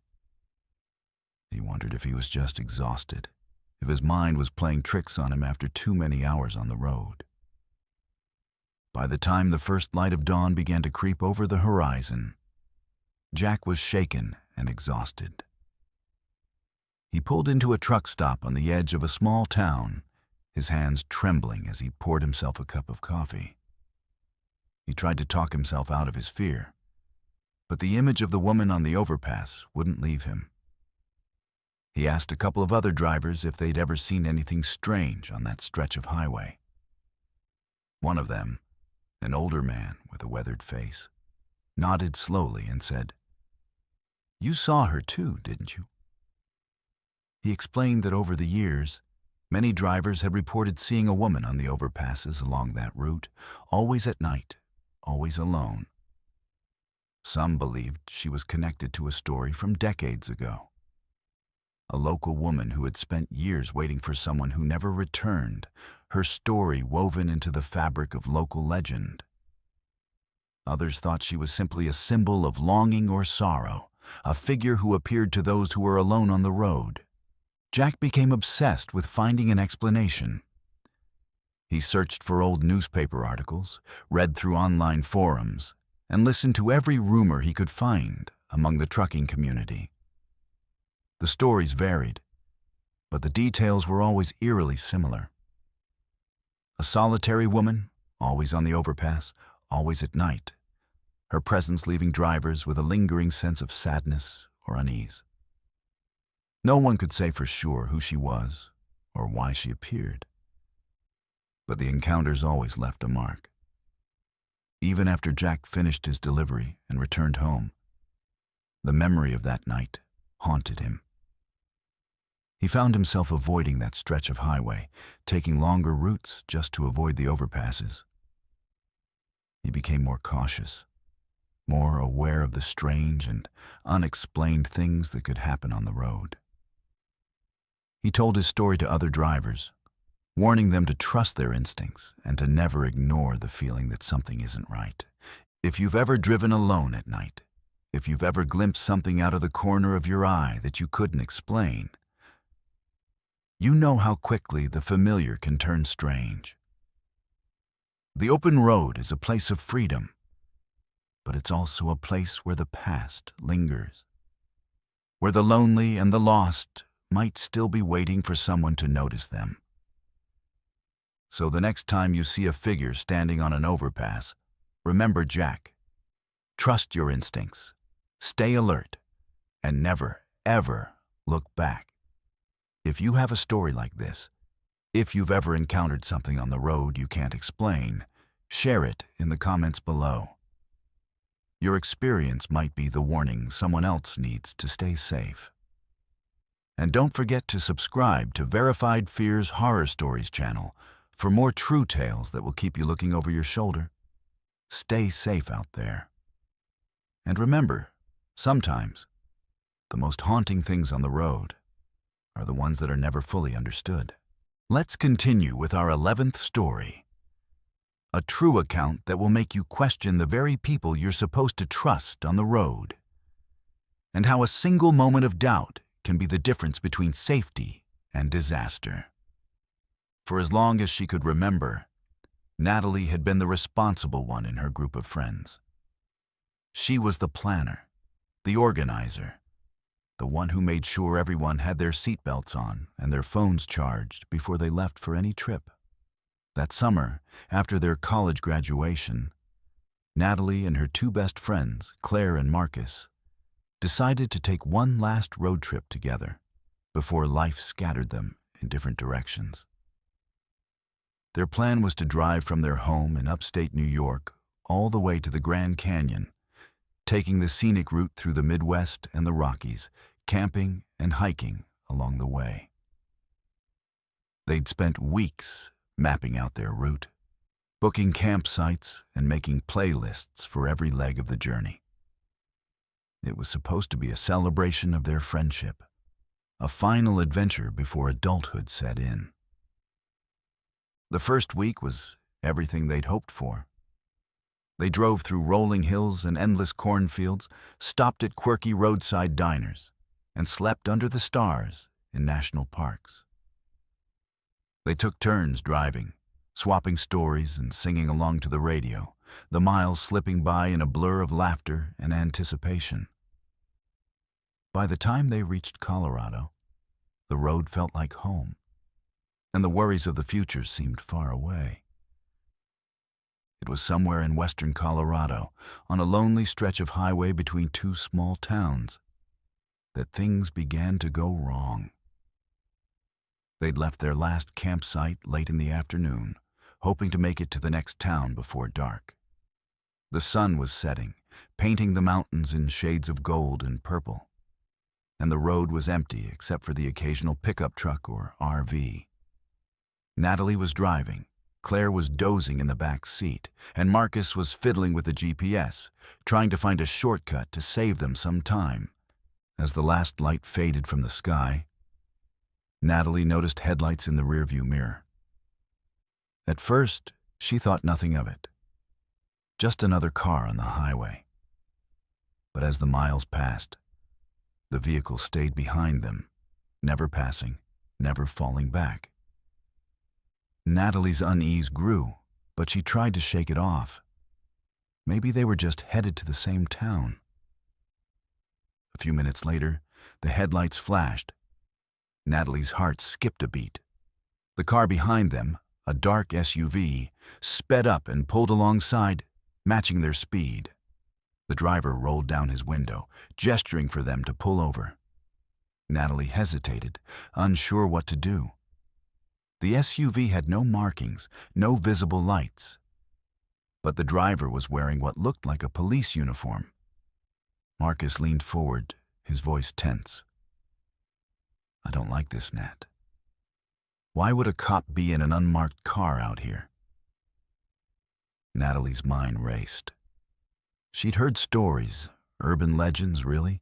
He wondered if he was just exhausted, if his mind was playing tricks on him after too many hours on the road. By the time the first light of dawn began to creep over the horizon, Jack was shaken and exhausted. He pulled into a truck stop on the edge of a small town, his hands trembling as he poured himself a cup of coffee. He tried to talk himself out of his fear, but the image of the woman on the overpass wouldn't leave him. He asked a couple of other drivers if they'd ever seen anything strange on that stretch of highway. One of them, an older man with a weathered face, nodded slowly and said, "You saw her too, didn't you?" He explained that over the years, many drivers had reported seeing a woman on the overpasses along that route, always at night, always alone. Some believed she was connected to a story from decades ago. A local woman who had spent years waiting for someone who never returned, her story woven into the fabric of local legend. Others thought she was simply a symbol of longing or sorrow, a figure who appeared to those who were alone on the road. Jack became obsessed with finding an explanation. He searched for old newspaper articles, read through online forums, and listened to every rumor he could find among the trucking community. The stories varied, but the details were always eerily similar. A solitary woman, always on the overpass, always at night, her presence leaving drivers with a lingering sense of sadness or unease. No one could say for sure who she was or why she appeared, but the encounters always left a mark. Even after Jack finished his delivery and returned home, the memory of that night haunted him. He found himself avoiding that stretch of highway, taking longer routes just to avoid the overpasses. He became more cautious, more aware of the strange and unexplained things that could happen on the road. He told his story to other drivers, warning them to trust their instincts and to never ignore the feeling that something isn't right. If you've ever driven alone at night, if you've ever glimpsed something out of the corner of your eye that you couldn't explain, you know how quickly the familiar can turn strange. The open road is a place of freedom, but it's also a place where the past lingers, where the lonely and the lost might still be waiting for someone to notice them. So the next time you see a figure standing on an overpass, remember Jack. Trust your instincts, stay alert, and never, ever look back. If you have a story like this, if you've ever encountered something on the road you can't explain, share it in the comments below. Your experience might be the warning someone else needs to stay safe. And don't forget to subscribe to Verified Fears Horror Stories channel for more true tales that will keep you looking over your shoulder. Stay safe out there. And remember, sometimes the most haunting things on the road are the ones that are never fully understood. Let's continue with our 11th story. A true account that will make you question the very people you're supposed to trust on the road, and how a single moment of doubt can be the difference between safety and disaster. For as long as she could remember, Natalie had been the responsible one in her group of friends. She was the planner, the organizer, the one who made sure everyone had their seatbelts on and their phones charged before they left for any trip. That summer, after their college graduation, Natalie and her two best friends, Claire and Marcus, decided to take one last road trip together before life scattered them in different directions. Their plan was to drive from their home in upstate New York all the way to the Grand Canyon, taking the scenic route through the Midwest and the Rockies, camping and hiking along the way. They'd spent weeks mapping out their route, booking campsites and making playlists for every leg of the journey. It was supposed to be a celebration of their friendship, a final adventure before adulthood set in. The first week was everything they'd hoped for. They drove through rolling hills and endless cornfields, stopped at quirky roadside diners, and slept under the stars in national parks. They took turns driving, swapping stories and singing along to the radio, the miles slipping by in a blur of laughter and anticipation. By the time they reached Colorado, the road felt like home, and the worries of the future seemed far away. It was somewhere in western Colorado, on a lonely stretch of highway between two small towns, that things began to go wrong. They'd left their last campsite late in the afternoon, hoping to make it to the next town before dark. The sun was setting, painting the mountains in shades of gold and purple, and the road was empty except for the occasional pickup truck or RV. Natalie was driving, Claire was dozing in the back seat, and Marcus was fiddling with the GPS, trying to find a shortcut to save them some time. As the last light faded from the sky, Natalie noticed headlights in the rearview mirror. At first, she thought nothing of it. Just another car on the highway. But as the miles passed, the vehicle stayed behind them, never passing, never falling back. Natalie's unease grew, but she tried to shake it off. Maybe they were just headed to the same town. A few minutes later, the headlights flashed. Natalie's heart skipped a beat. The car behind them, a dark SUV, sped up and pulled alongside, matching their speed. The driver rolled down his window, gesturing for them to pull over. Natalie hesitated, unsure what to do. The SUV had no markings, no visible lights. But the driver was wearing what looked like a police uniform. Marcus leaned forward, his voice tense. "I don't like this, Nat. Why would a cop be in an unmarked car out here?" Natalie's mind raced. She'd heard stories, urban legends really,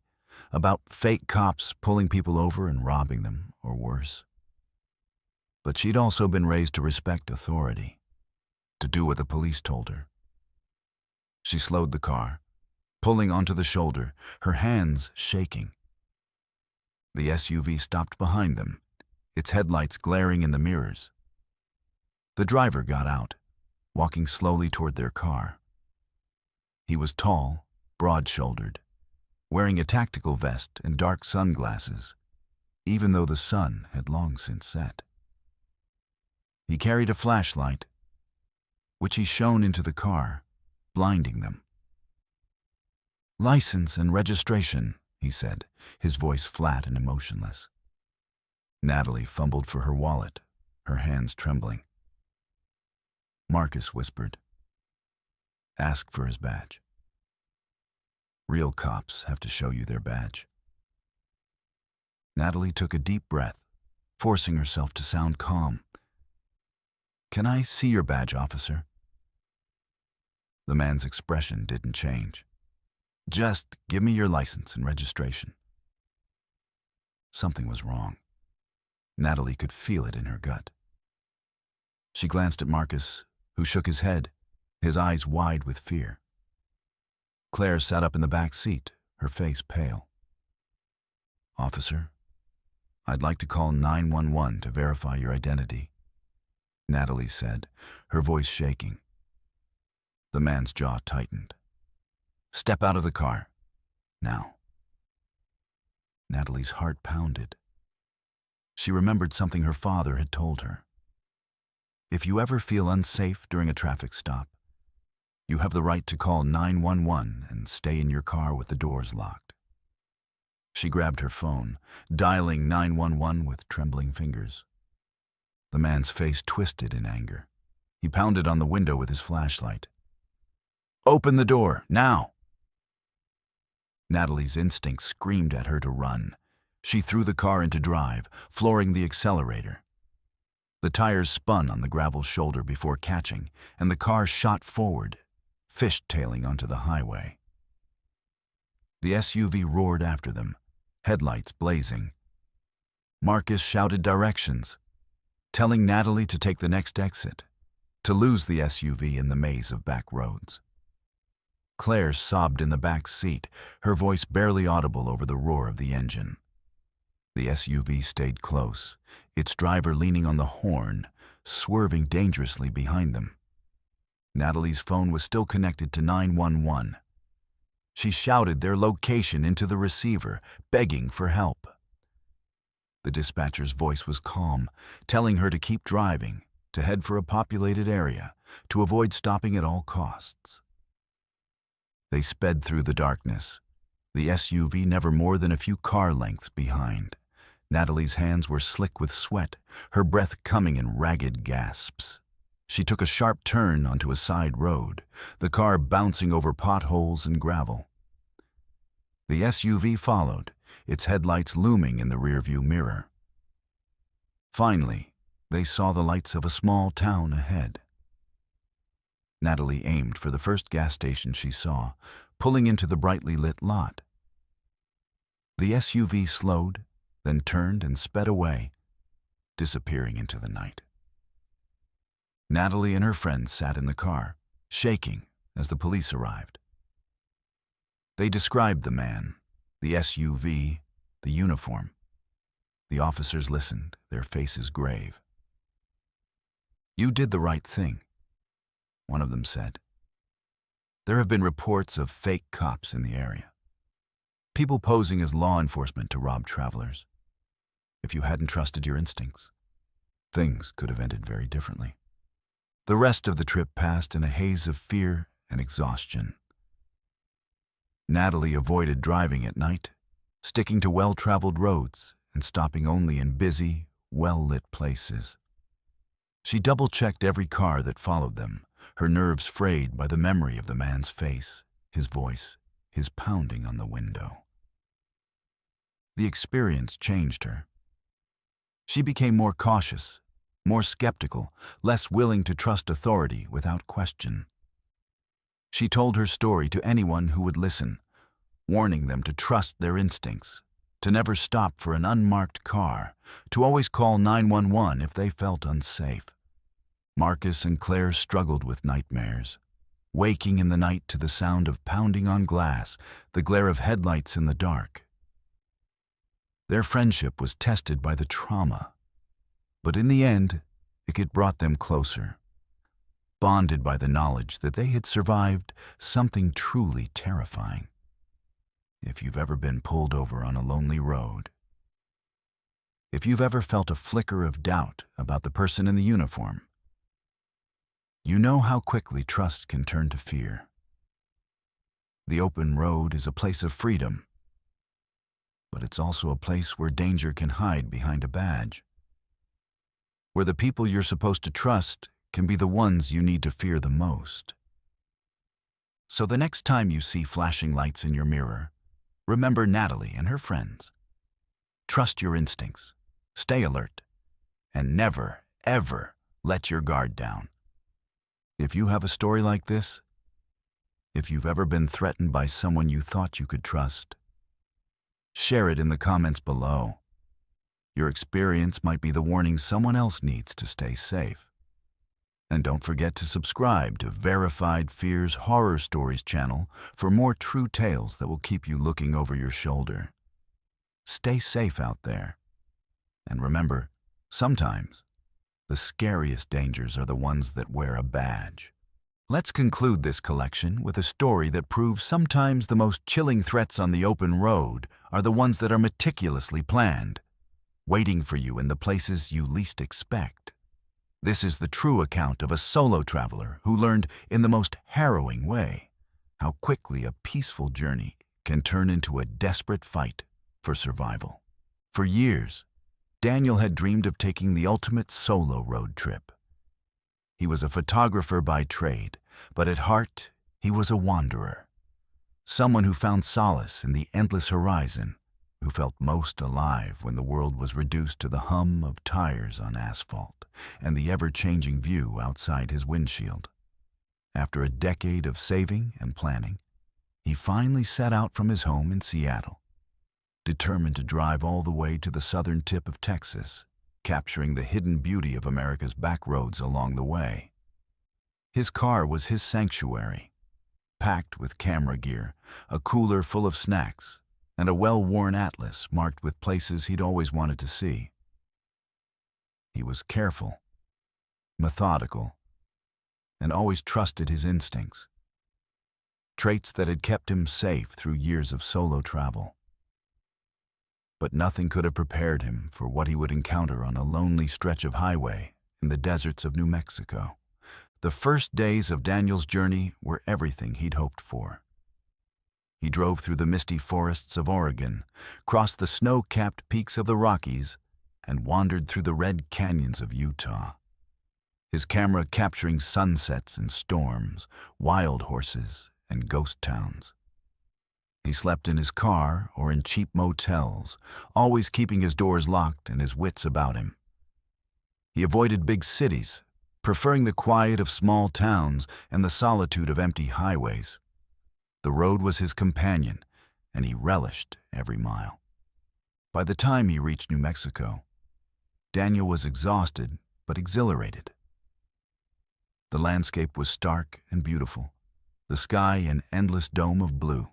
about fake cops pulling people over and robbing them, or worse. But she'd also been raised to respect authority, to do what the police told her. She slowed the car, pulling onto the shoulder, her hands shaking. The SUV stopped behind them, its headlights glaring in the mirrors. The driver got out, walking slowly toward their car. He was tall, broad-shouldered, wearing a tactical vest and dark sunglasses, even though the sun had long since set. He carried a flashlight, which he shone into the car, blinding them. "License and registration," he said, his voice flat and emotionless. Natalie fumbled for her wallet, her hands trembling. Marcus whispered, "Ask for his badge. Real cops have to show you their badge." Natalie took a deep breath, forcing herself to sound calm. "Can I see your badge, officer?" The man's expression didn't change. "Just give me your license and registration." Something was wrong. Natalie could feel it in her gut. She glanced at Marcus, who shook his head, his eyes wide with fear. Claire sat up in the back seat, her face pale. "Officer, I'd like to call 911 to verify your identity," Natalie said, her voice shaking. The man's jaw tightened. "Step out of the car. Now." Natalie's heart pounded. She remembered something her father had told her. If you ever feel unsafe during a traffic stop, you have the right to call 911 and stay in your car with the doors locked. She grabbed her phone, dialing 911 with trembling fingers. The man's face twisted in anger. He pounded on the window with his flashlight. "Open the door, now!" Natalie's instinct screamed at her to run. She threw the car into drive, flooring the accelerator. The tires spun on the gravel shoulder before catching, and the car shot forward, fishtailing onto the highway. The SUV roared after them, headlights blazing. Marcus shouted directions, telling Natalie to take the next exit, to lose the SUV in the maze of back roads. Claire sobbed in the back seat, her voice barely audible over the roar of the engine. The SUV stayed close, its driver leaning on the horn, swerving dangerously behind them. Natalie's phone was still connected to 911. She shouted their location into the receiver, begging for help. The dispatcher's voice was calm, telling her to keep driving, to head for a populated area, to avoid stopping at all costs. They sped through the darkness, the SUV never more than a few car lengths behind. Natalie's hands were slick with sweat, her breath coming in ragged gasps. She took a sharp turn onto a side road, the car bouncing over potholes and gravel. The SUV followed, its headlights looming in the rearview mirror. Finally, they saw the lights of a small town ahead. Natalie aimed for the first gas station she saw, pulling into the brightly lit lot. The SUV slowed, then turned and sped away, disappearing into the night. Natalie and her friends sat in the car, shaking as the police arrived. They described the man, the SUV, the uniform. The officers listened, their faces grave. "You did the right thing," one of them said. "There have been reports of fake cops in the area. People posing as law enforcement to rob travelers. If you hadn't trusted your instincts, things could have ended very differently." The rest of the trip passed in a haze of fear and exhaustion. Natalie avoided driving at night, sticking to well-traveled roads and stopping only in busy, well-lit places. She double-checked every car that followed them, her nerves frayed by the memory of the man's face, his voice, his pounding on the window. The experience changed her. She became more cautious, more skeptical, less willing to trust authority without question. She told her story to anyone who would listen, warning them to trust their instincts, to never stop for an unmarked car, to always call 911 if they felt unsafe. Marcus and Claire struggled with nightmares, waking in the night to the sound of pounding on glass, the glare of headlights in the dark. Their friendship was tested by the trauma, but in the end, it brought them closer, bonded by the knowledge that they had survived something truly terrifying. If you've ever been pulled over on a lonely road, if you've ever felt a flicker of doubt about the person in the uniform, you know how quickly trust can turn to fear. The open road is a place of freedom, but it's also a place where danger can hide behind a badge, where the people you're supposed to trust can be the ones you need to fear the most. So the next time you see flashing lights in your mirror, remember Natalie and her friends. Trust your instincts, stay alert, and never, ever let your guard down. If you have a story like this, if you've ever been threatened by someone you thought you could trust, share it in the comments below. Your experience might be the warning someone else needs to stay safe. And don't forget to subscribe to Verified Fears Horror Stories channel for more true tales that will keep you looking over your shoulder. Stay safe out there. And remember, sometimes the scariest dangers are the ones that wear a badge. Let's conclude this collection with a story that proves sometimes the most chilling threats on the open road are the ones that are meticulously planned, waiting for you in the places you least expect. This is the true account of a solo traveler who learned in the most harrowing way how quickly a peaceful journey can turn into a desperate fight for survival. For years, Daniel had dreamed of taking the ultimate solo road trip. He was a photographer by trade, but at heart, he was a wanderer. Someone who found solace in the endless horizon, who felt most alive when the world was reduced to the hum of tires on asphalt and the ever-changing view outside his windshield. After a decade of saving and planning, he finally set out from his home in Seattle, determined to drive all the way to the southern tip of Texas, capturing the hidden beauty of America's back roads along the way. His car was his sanctuary, packed with camera gear, a cooler full of snacks, and a well-worn atlas marked with places he'd always wanted to see. He was careful, methodical, and always trusted his instincts. traits that had kept him safe through years of solo travel. But nothing could have prepared him for what he would encounter on a lonely stretch of highway in the deserts of New Mexico. The first days of Daniel's journey were everything he'd hoped for. He drove through the misty forests of Oregon, crossed the snow-capped peaks of the Rockies, and wandered through the red canyons of Utah. His camera capturing sunsets and storms, wild horses, and ghost towns. He slept in his car or in cheap motels, always keeping his doors locked and his wits about him. He avoided big cities, preferring the quiet of small towns and the solitude of empty highways. The road was his companion, and he relished every mile. By the time he reached New Mexico, Daniel was exhausted but exhilarated. The landscape was stark and beautiful, the sky an endless dome of blue.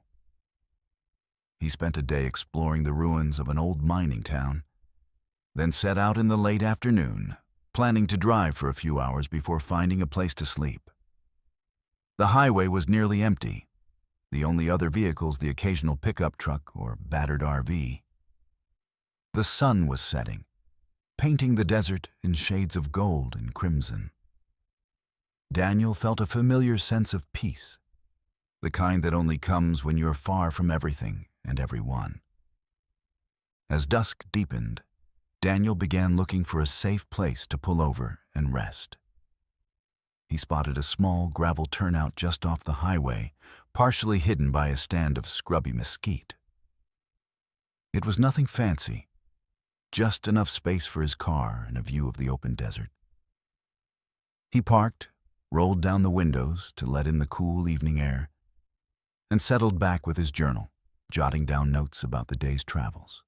He spent a day exploring the ruins of an old mining town, then set out in the late afternoon, planning to drive for a few hours before finding a place to sleep. The highway was nearly empty, the only other vehicles the occasional pickup truck or battered RV. The sun was setting, painting the desert in shades of gold and crimson. Daniel felt a familiar sense of peace, the kind that only comes when you're far from everything and everyone. As dusk deepened, Daniel began looking for a safe place to pull over and rest. He spotted a small gravel turnout just off the highway, partially hidden by a stand of scrubby mesquite. It was nothing fancy, just enough space for his car and a view of the open desert. He parked, rolled down the windows to let in the cool evening air, and settled back with his journal, jotting down notes about the day's travels.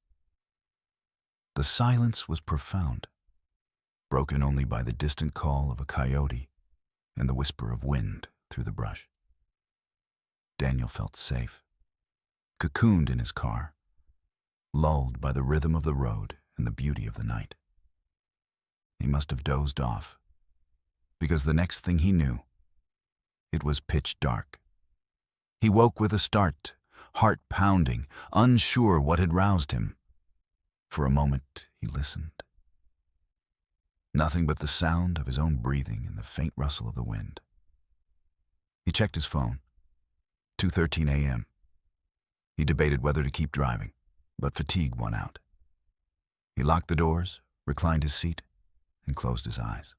The silence was profound, broken only by the distant call of a coyote and the whisper of wind through the brush. Daniel felt safe, cocooned in his car, lulled by the rhythm of the road and the beauty of the night. He must have dozed off, because the next thing he knew, it was pitch dark. He woke with a start, heart pounding, unsure what had roused him. For a moment, he listened. Nothing but the sound of his own breathing and the faint rustle of the wind. He checked his phone. 2:13 a.m. He debated whether to keep driving, but fatigue won out. He locked the doors, reclined his seat, and closed his eyes.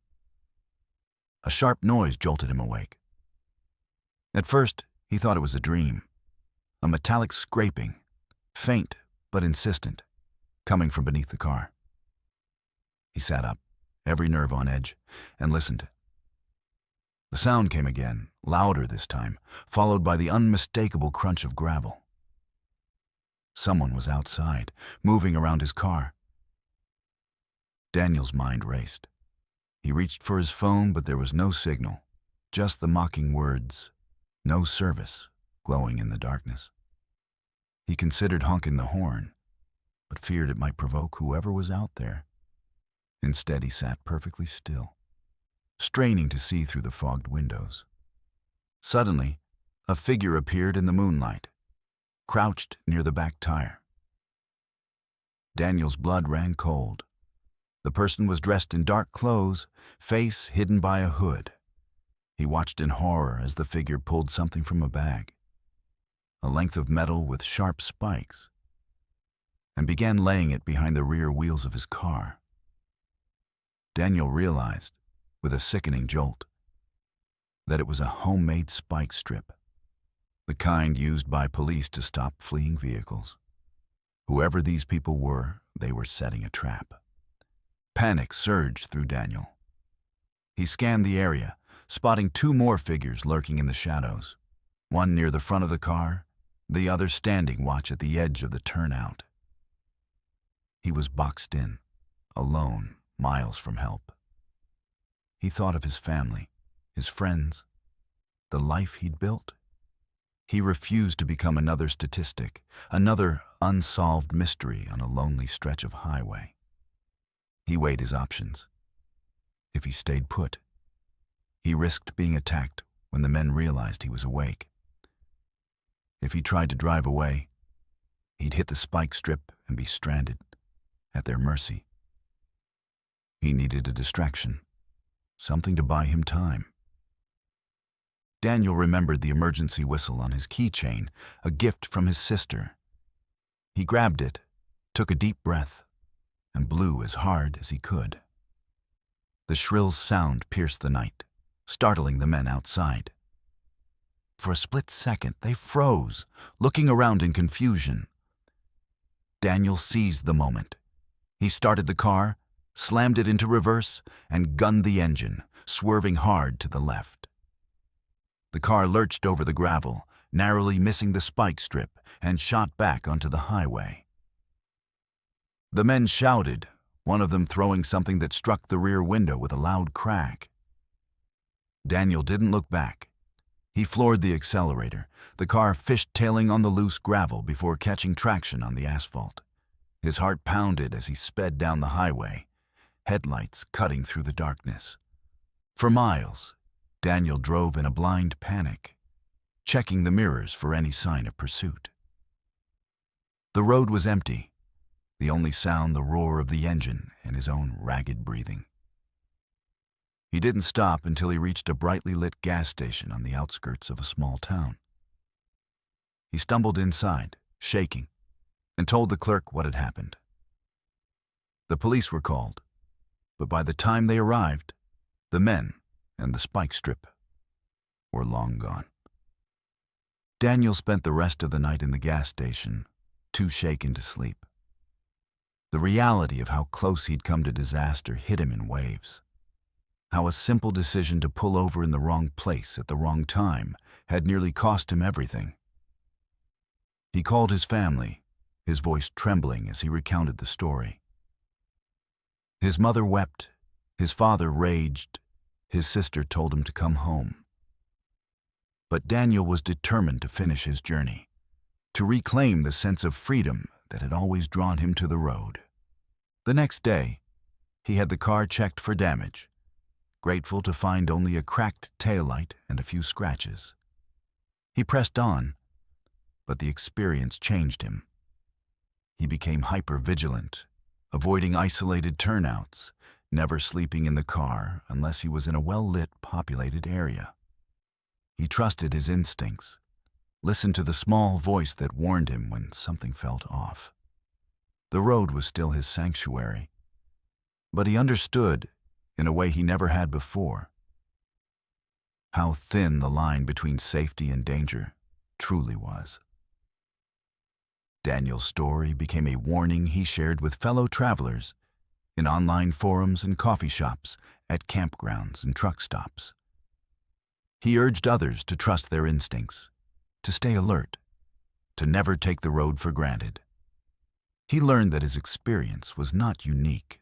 A sharp noise jolted him awake. At first, he thought it was a dream, a metallic scraping, faint but insistent, coming from beneath the car. He sat up, every nerve on edge, and listened. The sound came again, louder this time, followed by the unmistakable crunch of gravel. Someone was outside, moving around his car. Daniel's mind raced. He reached for his phone, but there was no signal, just the mocking words, "No service," glowing in the darkness. He considered honking the horn, but feared it might provoke whoever was out there. Instead, he sat perfectly still, straining to see through the fogged windows. Suddenly, a figure appeared in the moonlight, crouched near the back tire. Daniel's blood ran cold. The person was dressed in dark clothes, face hidden by a hood. He watched in horror as the figure pulled something from a bag, a length of metal with sharp spikes, and began laying it behind the rear wheels of his car. Daniel realized, with a sickening jolt, that it was a homemade spike strip, the kind used by police to stop fleeing vehicles. Whoever these people were, they were setting a trap. Panic surged through Daniel. He scanned the area, spotting two more figures lurking in the shadows, one near the front of the car, the other standing watch at the edge of the turnout. He was boxed in, alone, miles from help. He thought of his family, his friends, the life he'd built. He refused to become another statistic, another unsolved mystery on a lonely stretch of highway. He weighed his options. If he stayed put, he risked being attacked when the men realized he was awake. If he tried to drive away, he'd hit the spike strip and be stranded, at their mercy. He needed a distraction, something to buy him time. Daniel remembered the emergency whistle on his keychain, a gift from his sister. He grabbed it, took a deep breath, and blew as hard as he could. The shrill sound pierced the night, startling the men outside. For a split second, they froze, looking around in confusion. Daniel seized the moment. He started the car, slammed it into reverse, and gunned the engine, swerving hard to the left. The car lurched over the gravel, narrowly missing the spike strip, and shot back onto the highway. The men shouted, one of them throwing something that struck the rear window with a loud crack. Daniel didn't look back. He floored the accelerator, the car fishtailing on the loose gravel before catching traction on the asphalt. His heart pounded as he sped down the highway, headlights cutting through the darkness. For miles, Daniel drove in a blind panic, checking the mirrors for any sign of pursuit. The road was empty, the only sound the roar of the engine and his own ragged breathing. He didn't stop until he reached a brightly lit gas station on the outskirts of a small town. He stumbled inside, shaking, and told the clerk what had happened. The police were called, but by the time they arrived, the men and the spike strip were long gone. Daniel spent the rest of the night in the gas station, too shaken to sleep. The reality of how close he'd come to disaster hit him in waves. How a simple decision to pull over in the wrong place at the wrong time had nearly cost him everything. He called his family, his voice trembling as he recounted the story. His mother wept, his father raged, his sister told him to come home. But Daniel was determined to finish his journey, to reclaim the sense of freedom that had always drawn him to the road. The next day, he had the car checked for damage, grateful to find only a cracked taillight and a few scratches. He pressed on, but the experience changed him. He became hyper-vigilant, avoiding isolated turnouts, never sleeping in the car unless he was in a well-lit, populated area. He trusted his instincts, listened to the small voice that warned him when something felt off. The road was still his sanctuary, but he understood, in a way he never had before, how thin the line between safety and danger truly was. Daniel's story became a warning he shared with fellow travelers in online forums and coffee shops, at campgrounds and truck stops. He urged others to trust their instincts, to stay alert, to never take the road for granted. He learned that his experience was not unique,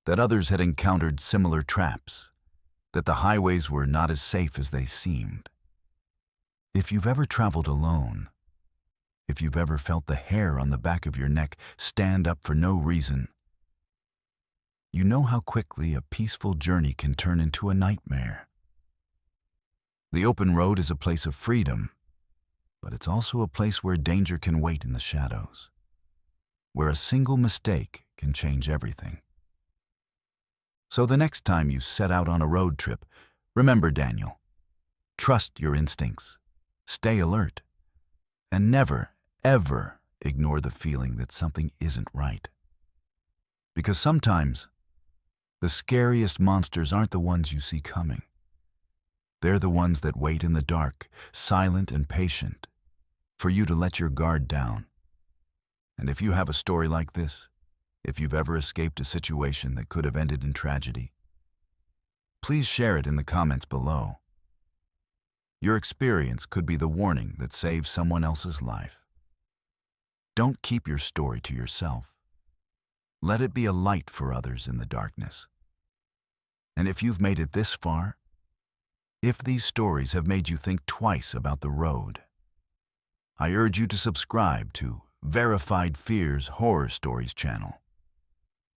that others had encountered similar traps, that the highways were not as safe as they seemed. If you've ever traveled alone, if you've ever felt the hair on the back of your neck stand up for no reason, you know how quickly a peaceful journey can turn into a nightmare. The open road is a place of freedom, but it's also a place where danger can wait in the shadows, where a single mistake can change everything. So the next time you set out on a road trip, remember, Daniel, trust your instincts, stay alert, and never, ever ignore the feeling that something isn't right. Because sometimes, the scariest monsters aren't the ones you see coming. They're the ones that wait in the dark, silent and patient, for you to let your guard down. And if you have a story like this, if you've ever escaped a situation that could have ended in tragedy, please share it in the comments below. Your experience could be the warning that saves someone else's life. Don't keep your story to yourself. Let it be a light for others in the darkness. And if you've made it this far, if these stories have made you think twice about the road, I urge you to subscribe to Verified Fears Horror Stories channel.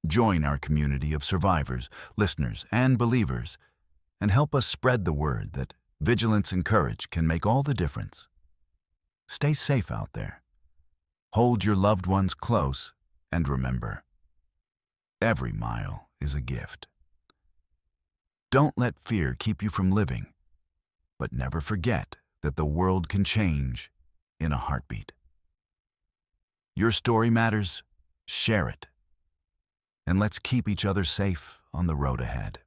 Join our community of survivors, listeners, and believers, and help us spread the word that vigilance and courage can make all the difference. Stay safe out there. Hold your loved ones close, and remember, every mile is a gift. Don't let fear keep you from living, but never forget that the world can change in a heartbeat. Your story matters. Share it. And let's keep each other safe on the road ahead.